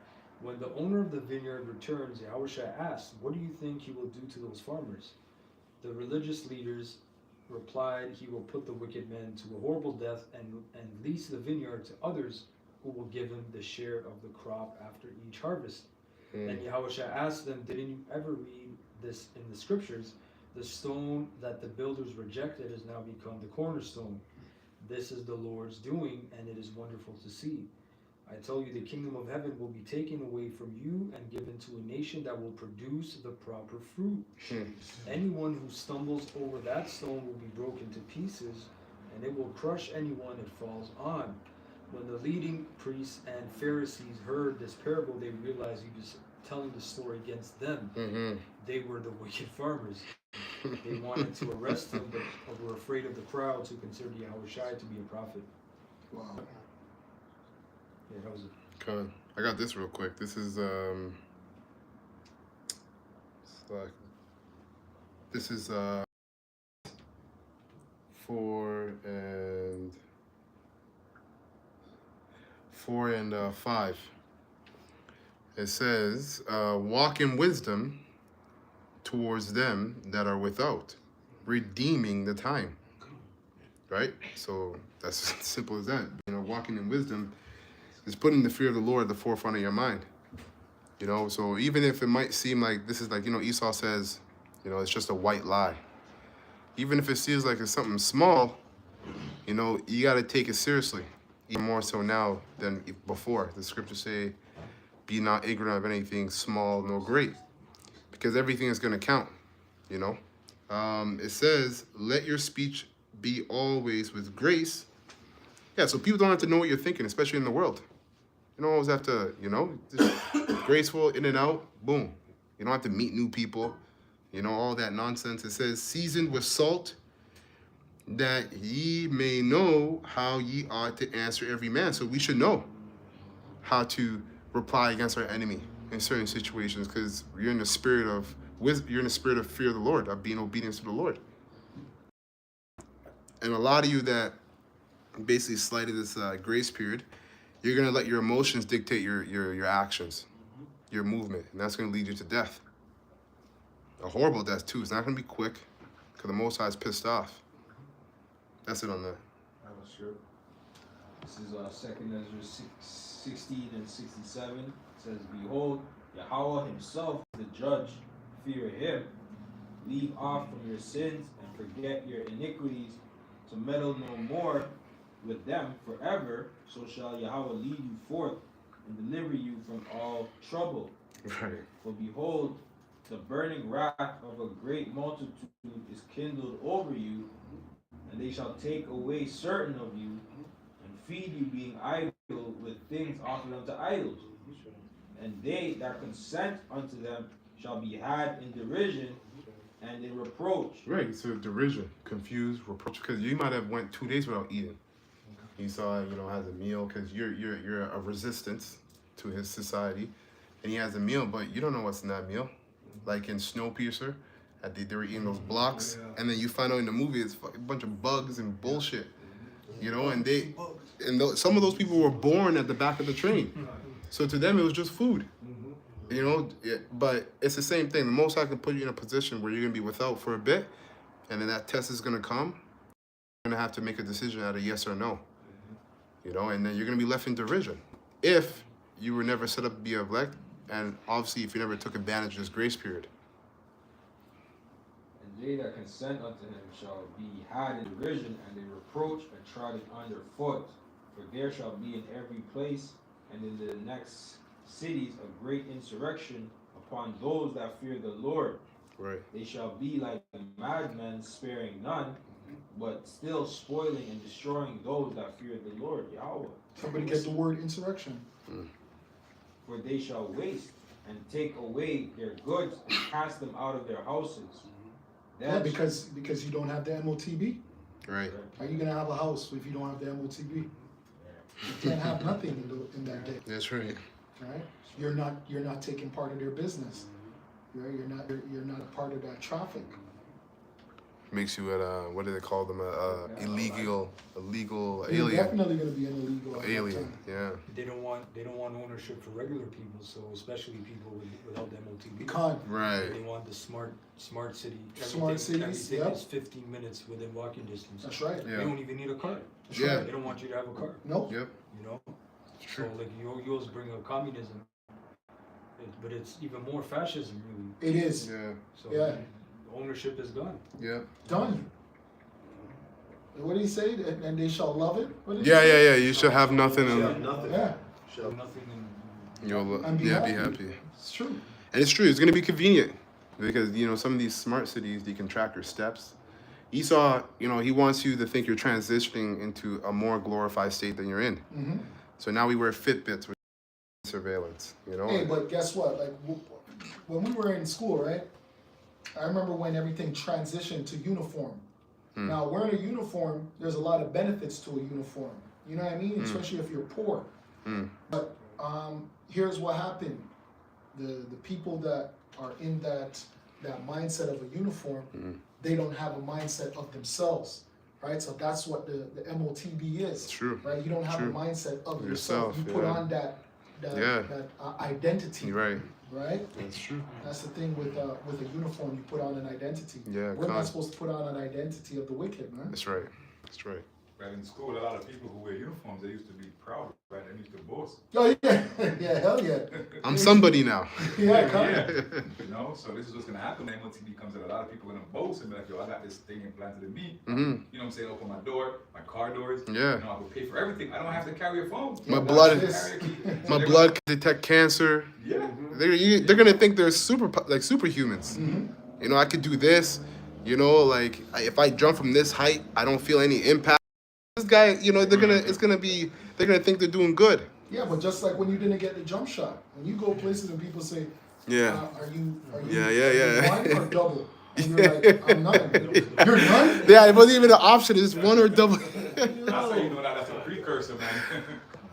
When the owner of the vineyard returns, Yahushua asked, what do you think he will do to those farmers? The religious leaders replied, he will put the wicked man to a horrible death and lease the vineyard to others who will give him the share of the crop after each harvest. And Yahushua asked them, didn't you ever read this in the scriptures? The stone that the builders rejected has now become the cornerstone. This is the Lord's doing, and it is wonderful to see. I tell you, the kingdom of heaven will be taken away from you and given to a nation that will produce the proper fruit. Anyone who stumbles over that stone will be broken to pieces, and it will crush anyone it falls on. When the leading priests and Pharisees heard this parable, they realized he was telling the story against them. They were the wicked farmers. They wanted to arrest him, but were afraid of the crowds who considered Yahushua to be a prophet. Wow. Yeah, that was it. Okay. I got this real quick. This is this is 4 and 5. It says, walk in wisdom towards them that are without, redeeming the time. Right? So that's as simple as that. You know, walking in wisdom is putting the fear of the Lord at the forefront of your mind. You know, so even if it might seem like this is like, you know, Esau says, you know, it's just a white lie. Even if it seems like it's something small, you know, you got to take it seriously. Even more so now than before. The scriptures say, be not ignorant of anything small nor great, because everything is going to count, you know. It says, let your speech be always with grace. Yeah, so people don't have to know what you're thinking, especially in the world. You don't always have to, you know, just graceful, in and out, boom. You don't have to meet new people, you know, all that nonsense. It says, seasoned with salt, that ye may know how ye ought to answer every man. So we should know how to reply against our enemy in certain situations, because you're in the spirit of wisdom, you're in the spirit of fear of the Lord, of being obedient to the Lord. And a lot of you that basically slighted this grace period, you're gonna let your emotions dictate your actions, your movement, and that's gonna lead you to death. A horrible death too. It's not gonna be quick, because the Most High is pissed off. That's it on that. Sure. This is 2nd Ezra 16 and 67. It says, behold, Yahweh himself, the judge, fear him. Leave off from your sins and forget your iniquities, to meddle no more with them forever. So shall Yahweh lead you forth and deliver you from all trouble. Right. For behold, the burning wrath of a great multitude is kindled over you, and they shall take away certain of you, and feed you, being idle with things offered unto idols. And they that consent unto them shall be had in derision and in reproach. Right, so derision, confused, reproach, because you might have went 2 days without eating. Esau, you know, has a meal because you're a resistance to his society, and he has a meal, but you don't know what's in that meal. Like in Snowpiercer, that they were eating those blocks, and then you find out in the movie it's a bunch of bugs and bullshit, you know, and some of those people were born at the back of the train, so to them it was just food, you know. But it's the same thing. The Most High can put you in a position where you're gonna be without for a bit, and then that test is gonna come. You're gonna have to make a decision out of yes or no, you know, and then you're gonna be left in derision if you were never set up to be elect, and obviously if you never took advantage of this grace period. And they that consent unto him shall be had in derision, and they reproach and trodden under foot. For there shall be in every place and in the next cities a great insurrection upon those that fear the Lord. Right. They shall be like madmen, sparing none, but still spoiling and destroying those that fear the Lord, Yahweh. Somebody get the word insurrection. For they shall waste and take away their goods and cast them out of their houses. Yeah, because you don't have the MOTB. Right. Are you gonna have a house if you don't have the MOTB? You can't have nothing in that day. That's right. Right? You're not taking part of their business. Right? You're not a part of that traffic. Makes you what do they call them? Illegal You're alien. definitely gonna be an illegal Alien. Yeah. They don't want ownership for regular people, so especially people without the MOTB. Right. They want the smart city. Smart cities, Everything yep. is 15 minutes within walking distance. That's right. They don't even need a car. That's right. They don't want you to have a car. Nope. Yep. You know. It's true. So like you always bring up communism, but it's even more fascism, really. It is. Yeah. So Yeah. ownership is gone. Yeah. Done. What did he say? And they shall love it? What did he Yeah, say? yeah, yeah. You should have nothing Shall and have nothing. Yeah. Shall Nothing. And be be happy. happy. It's true. And it's true. It's gonna be convenient because you know some of these smart cities you can track your steps. Esau, you know, he wants you to think you're transitioning into a more glorified state than you're in. Mm-hmm. So now we wear Fitbits with surveillance. You know. Hey, but guess what? Like when we were in school, right? I remember when everything transitioned to uniform. Now, wearing a uniform, there's a lot of benefits to a uniform. You know what I mean? Especially if you're poor. But here's what happened. The people that are in that mindset of a uniform, they don't have a mindset of themselves. Right? So that's what the MOTB is. True. Right? You don't have True. a mindset of Yourself, yourself. You put yeah. on that identity. You're right. Right? That's true. That's the thing with a uniform. You put on an identity. Yeah, We're not supposed to put on an identity of the wicked, man. That's right. That's right. But in school, a lot of people who wear uniforms, they used to be proud, right? They used to boast. Oh yeah, yeah, hell yeah. I'm somebody now. Yeah, come Yeah. You know, so this is what's gonna happen when MOTB comes in. A lot of people are gonna boast and be like, yo, I got this thing implanted in me. You know what I'm saying? Open my door, my car doors. Yeah. You know, I will pay for everything. I don't have to carry a phone. My I blood, don't have to carry a key. So my they're blood can detect cancer. Yeah. They're gonna think they're superhumans. You know, I could do this. You know, like if I jump from this height, I don't feel any impact. This guy, you know, they're gonna think they're doing good. Yeah, but just like when you didn't get the jump shot, when you go places and people say, Yeah. are you Yeah. one or double? And you're like, I'm none. You're none? Yeah, it wasn't even an option. It's one or double. That's how you know that's a precursor, man.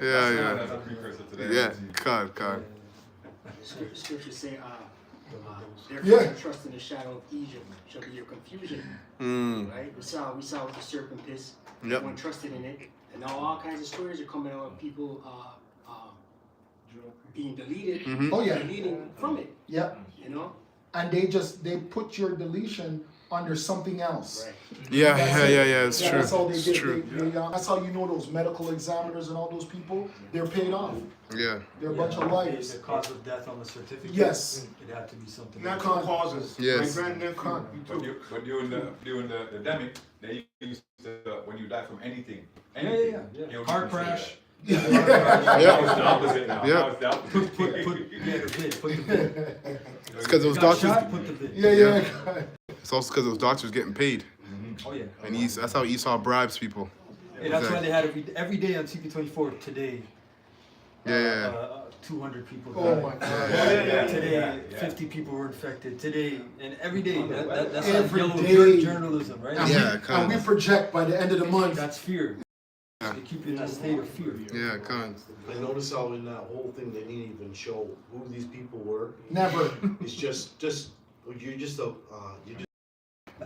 Yeah. That's a precursor to that. Yeah. God. Scriptures say, therefore Yeah. your trust in the shadow of Egypt shall be your confusion. Right? We saw with the serpent piss. Yep. Everyone trusted in it. And now all kinds of stories are coming out of people being deleted, Oh yeah. deleting from it. Yep. You know? And they put your deletion under something else. Right. Yeah. That's It's it. true. That's how they It's get. true. That's how you know those medical examiners and all those people. They're paid off. Yeah. They're a bunch of liars. The cause of death on the certificate. Yes. It had to be something. Natural causes. Yes. My granddad con. But during the epidemic, they used to when you die from anything. Yeah. You know, Car you can say crash. that. Yeah. Now it's the opposite now. Yeah. Now it's the opposite. Put the vid. It's because those Got doctors. shot, put the vid. Yeah. It's also because those doctors getting paid, Oh yeah. and that's how Esau bribes people. Yeah, that's why they had every day on TV24 today. Yeah. 200 people Oh died. my God. Today, 50 people were infected. Today, and every day. That's like Every yellow day. journalism, right? And we project by the end of the month. That's fear. Yeah. They keep you in that state of fear. Yeah. I notice how in that whole thing they didn't even show who these people were. Never. It's just You're just a, you just.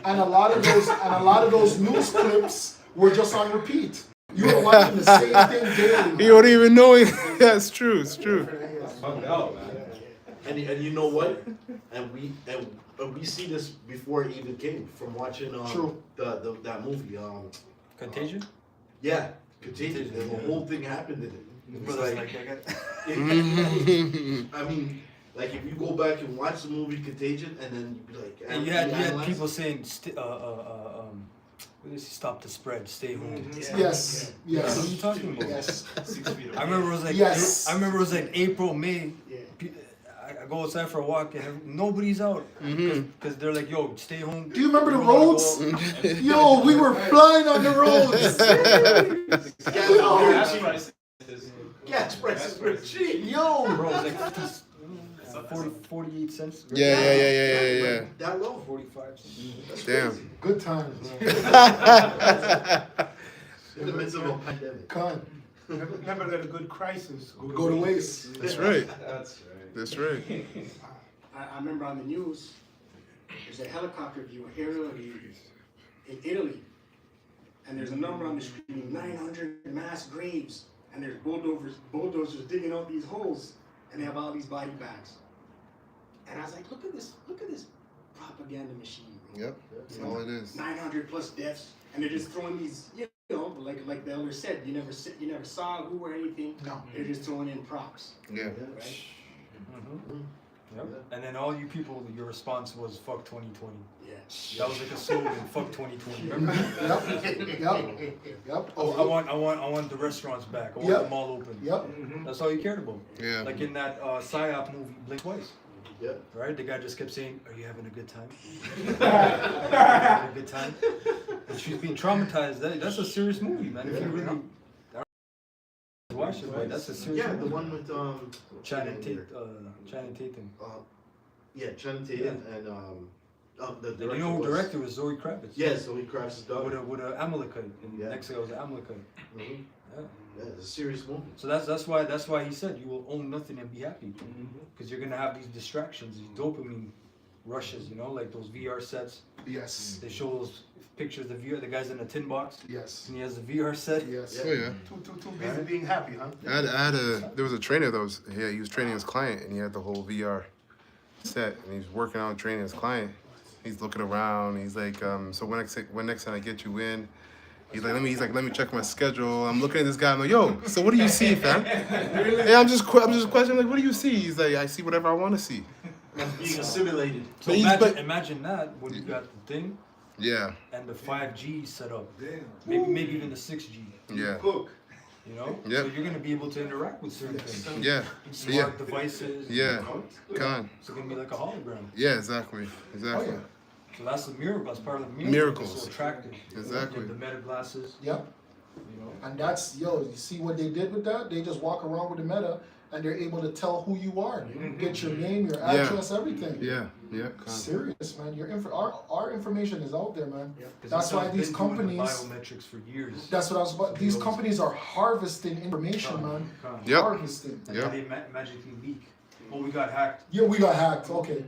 And a lot of those news clips were just on repeat. You were watching the same thing daily. You don't even know it. That's true. It's true. And you know what? And we see this before it even came from watching True. that movie Contagion? Yeah, Contagion. The whole thing happened in it. It's like I mean, like if you go back and watch the movie Contagion, and then you'd be like, And you had people saying, stop the spread, stay home. Yes. Yes. What are you talking about? Yes. 6 feet away. I remember it was like Yes. I remember it was like April, May. I go outside for a walk and nobody's out because they're like, "Yo, stay home." Do you remember the We don't wanna roads? go out. Yo, we were flying on the roads. Gas prices were cheap. Yo, Bro, it was like 48 cents. Yeah. That low. 45 cents. Damn. good times. In the midst of a pandemic. Con, Never let a good crisis go to waste. That's right. That's right. That's right. I remember on the news, there's a helicopter view aerial view in Italy, and there's a number on the screen, 900 mass graves, and there's bulldozers digging out these holes, and they have all these body bags. And I was like, look at this propaganda machine. Yep. That's all it is. 900 plus deaths, and they're just throwing these, you know, like the elder said, you never saw who or anything. No. They're just throwing in props. Yeah. Right? Yep. And then all you people, your response was "fuck 2020." Yeah. That was like a slogan, "fuck 2020." Remember? Yep. Oh, I want the restaurants back. I want them all open. Yep. That's all you cared about. Yeah. Like in that PSYOP movie, Blink Twice. Yep. Right? The guy just kept saying, "Are you having a good time? Having a good time?" And she's being traumatized. That's a serious movie, man. If you really watch it, like, that's a serious Yeah, movie. the one with Channing Tatum. Yeah, Channing Tatum and the And director. you know who was- directed was Zoe Kravitz. Yeah, Zoe Kravitz's daughter. With a Amalekite. And Yeah. next guy was an Amalekite. Mhm. Yeah. Yeah, it's a serious movie. So that's why he said you will own nothing and be happy, because you're gonna have these distractions, these dopamine rushes, you know, like those VR sets. Yes. They show those pictures of the guy's in a tin box. Yes. And he has a VR set. Yes. Oh yeah. Too busy being happy, huh? There was a trainer that was he was training his client and he had the whole VR set and he's working on training his client. He's looking around. He's like, so when next time I get you in, he's like, let me check my schedule. I'm looking at this guy. I'm like, yo, so what do you see, fam? Yeah, I'm just questioning. Like, what do you see? He's like, I see whatever I want to see. Being assimilated. So imagine that when you got the thing. Yeah. And the 5G set up. Maybe even the 6G. Yeah. Cook. You know? Yep. So you're gonna be able to interact with certain things. Yeah. Smart devices. Yeah. You know? Con. It's gonna be like a hologram. Yeah, exactly. Exactly. Oh, yeah. So that's the miracle. That's part of the Miracles. It's so attractive. Exactly. The meta glasses. Yep. You know. And that's, you see what they did with that? They just walk around with the meta and they're able to tell who you are. Get your name, your address, everything. Yeah. Yeah. Con. Serious, man. Our information is out there, man. 'Cause That's why these been doing the companies. biometrics for years. That's what I was about. These companies are harvesting information, man. Yep. Harvesting. And Yep. then they magically leak. Oh, we got hacked. Yeah, we got hacked. Okay.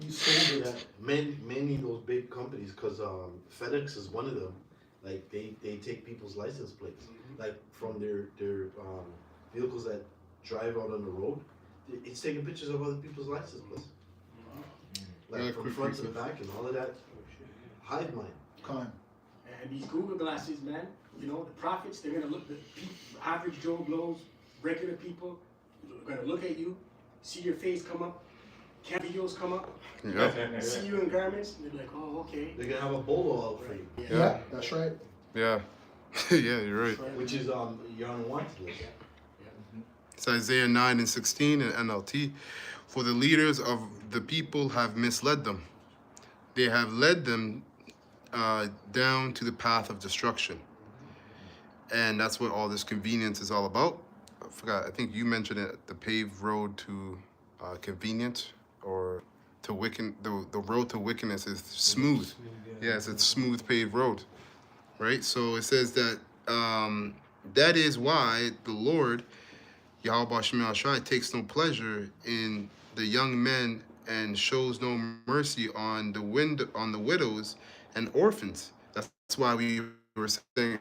You sold Yeah, it. many of those big companies, because FedEx is one of them. Like they take people's license plates, like from their vehicles that drive out on the road. It's taking pictures of other people's license plates, like Yeah, from quick front to research. back and all of that. Hive mind. Con. And these Google glasses, man, you know, the prophets, they're gonna look, the average Joe Blows, regular people, are gonna look at you, see your face come up, cam videos come up, Yep. see you in garments, and they're like, oh, okay. They're gonna have a bolo out for you, Yeah, that's right. Yeah. Yeah, you're right. which is you're on a wanted list. It's Isaiah 9 and 16 in NLT. For the leaders of the people have misled them. They have led them down to the path of destruction. And that's what all this convenience is all about. I forgot, I think you mentioned it, the paved road to convenience or to the road to wickedness is smooth. Yes, it's smooth paved road, right? So it says that that is why the Lord, Yahweh Shem Shai, takes no pleasure in the young men and shows no mercy on the widows and orphans. That's why we were saying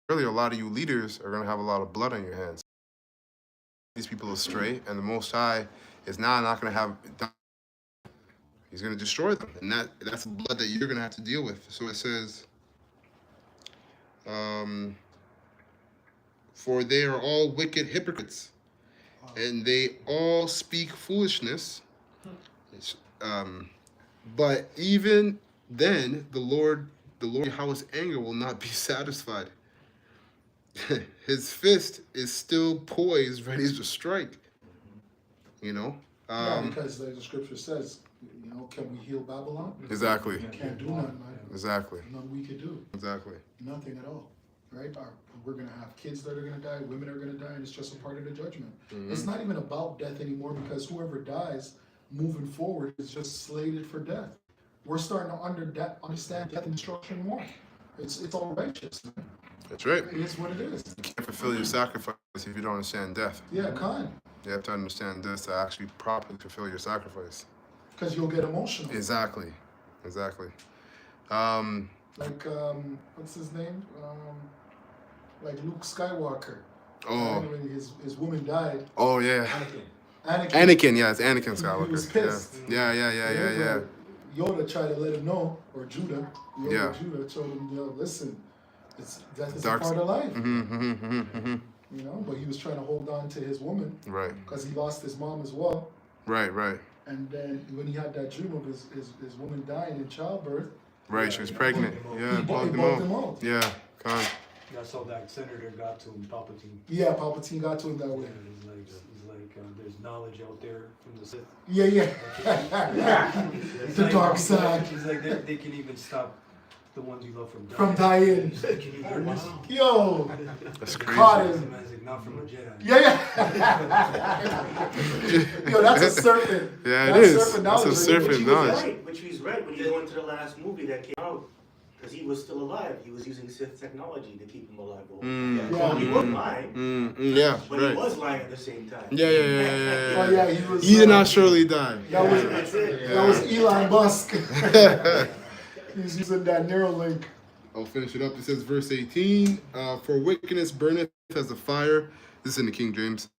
earlier, a lot of you leaders are going to have a lot of blood on your hands. These people astray, and the Most High is now not going to have. He's going to destroy them, and that's the blood that you're going to have to deal with. So it says, for they are all wicked hypocrites, and they all speak foolishness. But even then, the Lord Yahweh's anger will not be satisfied. His fist is still poised, ready to strike. You know. Yeah, because the scripture says, you know, can we heal Babylon? Exactly. We can't do nothing, man. Exactly. Nothing we could do. Exactly. Nothing at all, right? We're gonna have kids that are gonna die, women are gonna die, and it's just a part of the judgment. It's not even about death anymore, because whoever dies moving forward is just slated for death. We're starting to understand death and destruction more. It's all righteous, man. That's right. It is what it is. You can't fulfill your sacrifice if you don't understand death. Yeah, kind. You have to understand this to actually properly fulfill your sacrifice. Because you'll get emotional. Exactly. Exactly. Like, what's his name? Like Luke Skywalker. Oh. When his woman died. Oh, yeah. Anakin. Yeah, it's Anakin Skywalker. He was pissed. Yeah. Yoda tried to let him know, or Judah. Judah told him, listen, death is a part of life. You know, but he was trying to hold on to his woman. Right. Because he lost his mom as well. Right. And then when he had that dream of his woman dying in childbirth. Right, she was pregnant. He bugged him out. Yeah, con. That's how that senator got to him, Palpatine. Yeah, Palpatine got to him that way. He's like there's knowledge out there from the Sith. Yeah. The dark side. He's like, they can even stop the ones you love from dying. From dying. Can you learn this? Yo. That's crazy. Caught him. Not from a Jedi. Yeah. Yo, that's a serpent. Yeah, that's it is. Serpent That's a serpent knowledge. Which he's right when you go into the last movie that came out. Because he was still alive. He was using Sith technology to keep him alive. He wasn't lying. Yeah, but right. he was lying at the same time. Yeah. Oh, yeah, he was. He did not surely die. That was Elon Musk. He's using that Neuralink. I'll finish it up. It says, verse 18, for wickedness burneth as a fire. This is in the King James.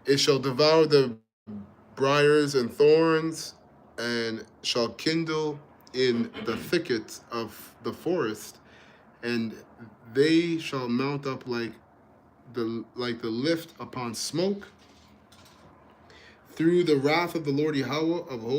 It shall devour the briars and thorns, and shall kindle in the thickets of the forest, and they shall mount up like the lift upon smoke. Through the wrath of the Lord Yahweh of hosts,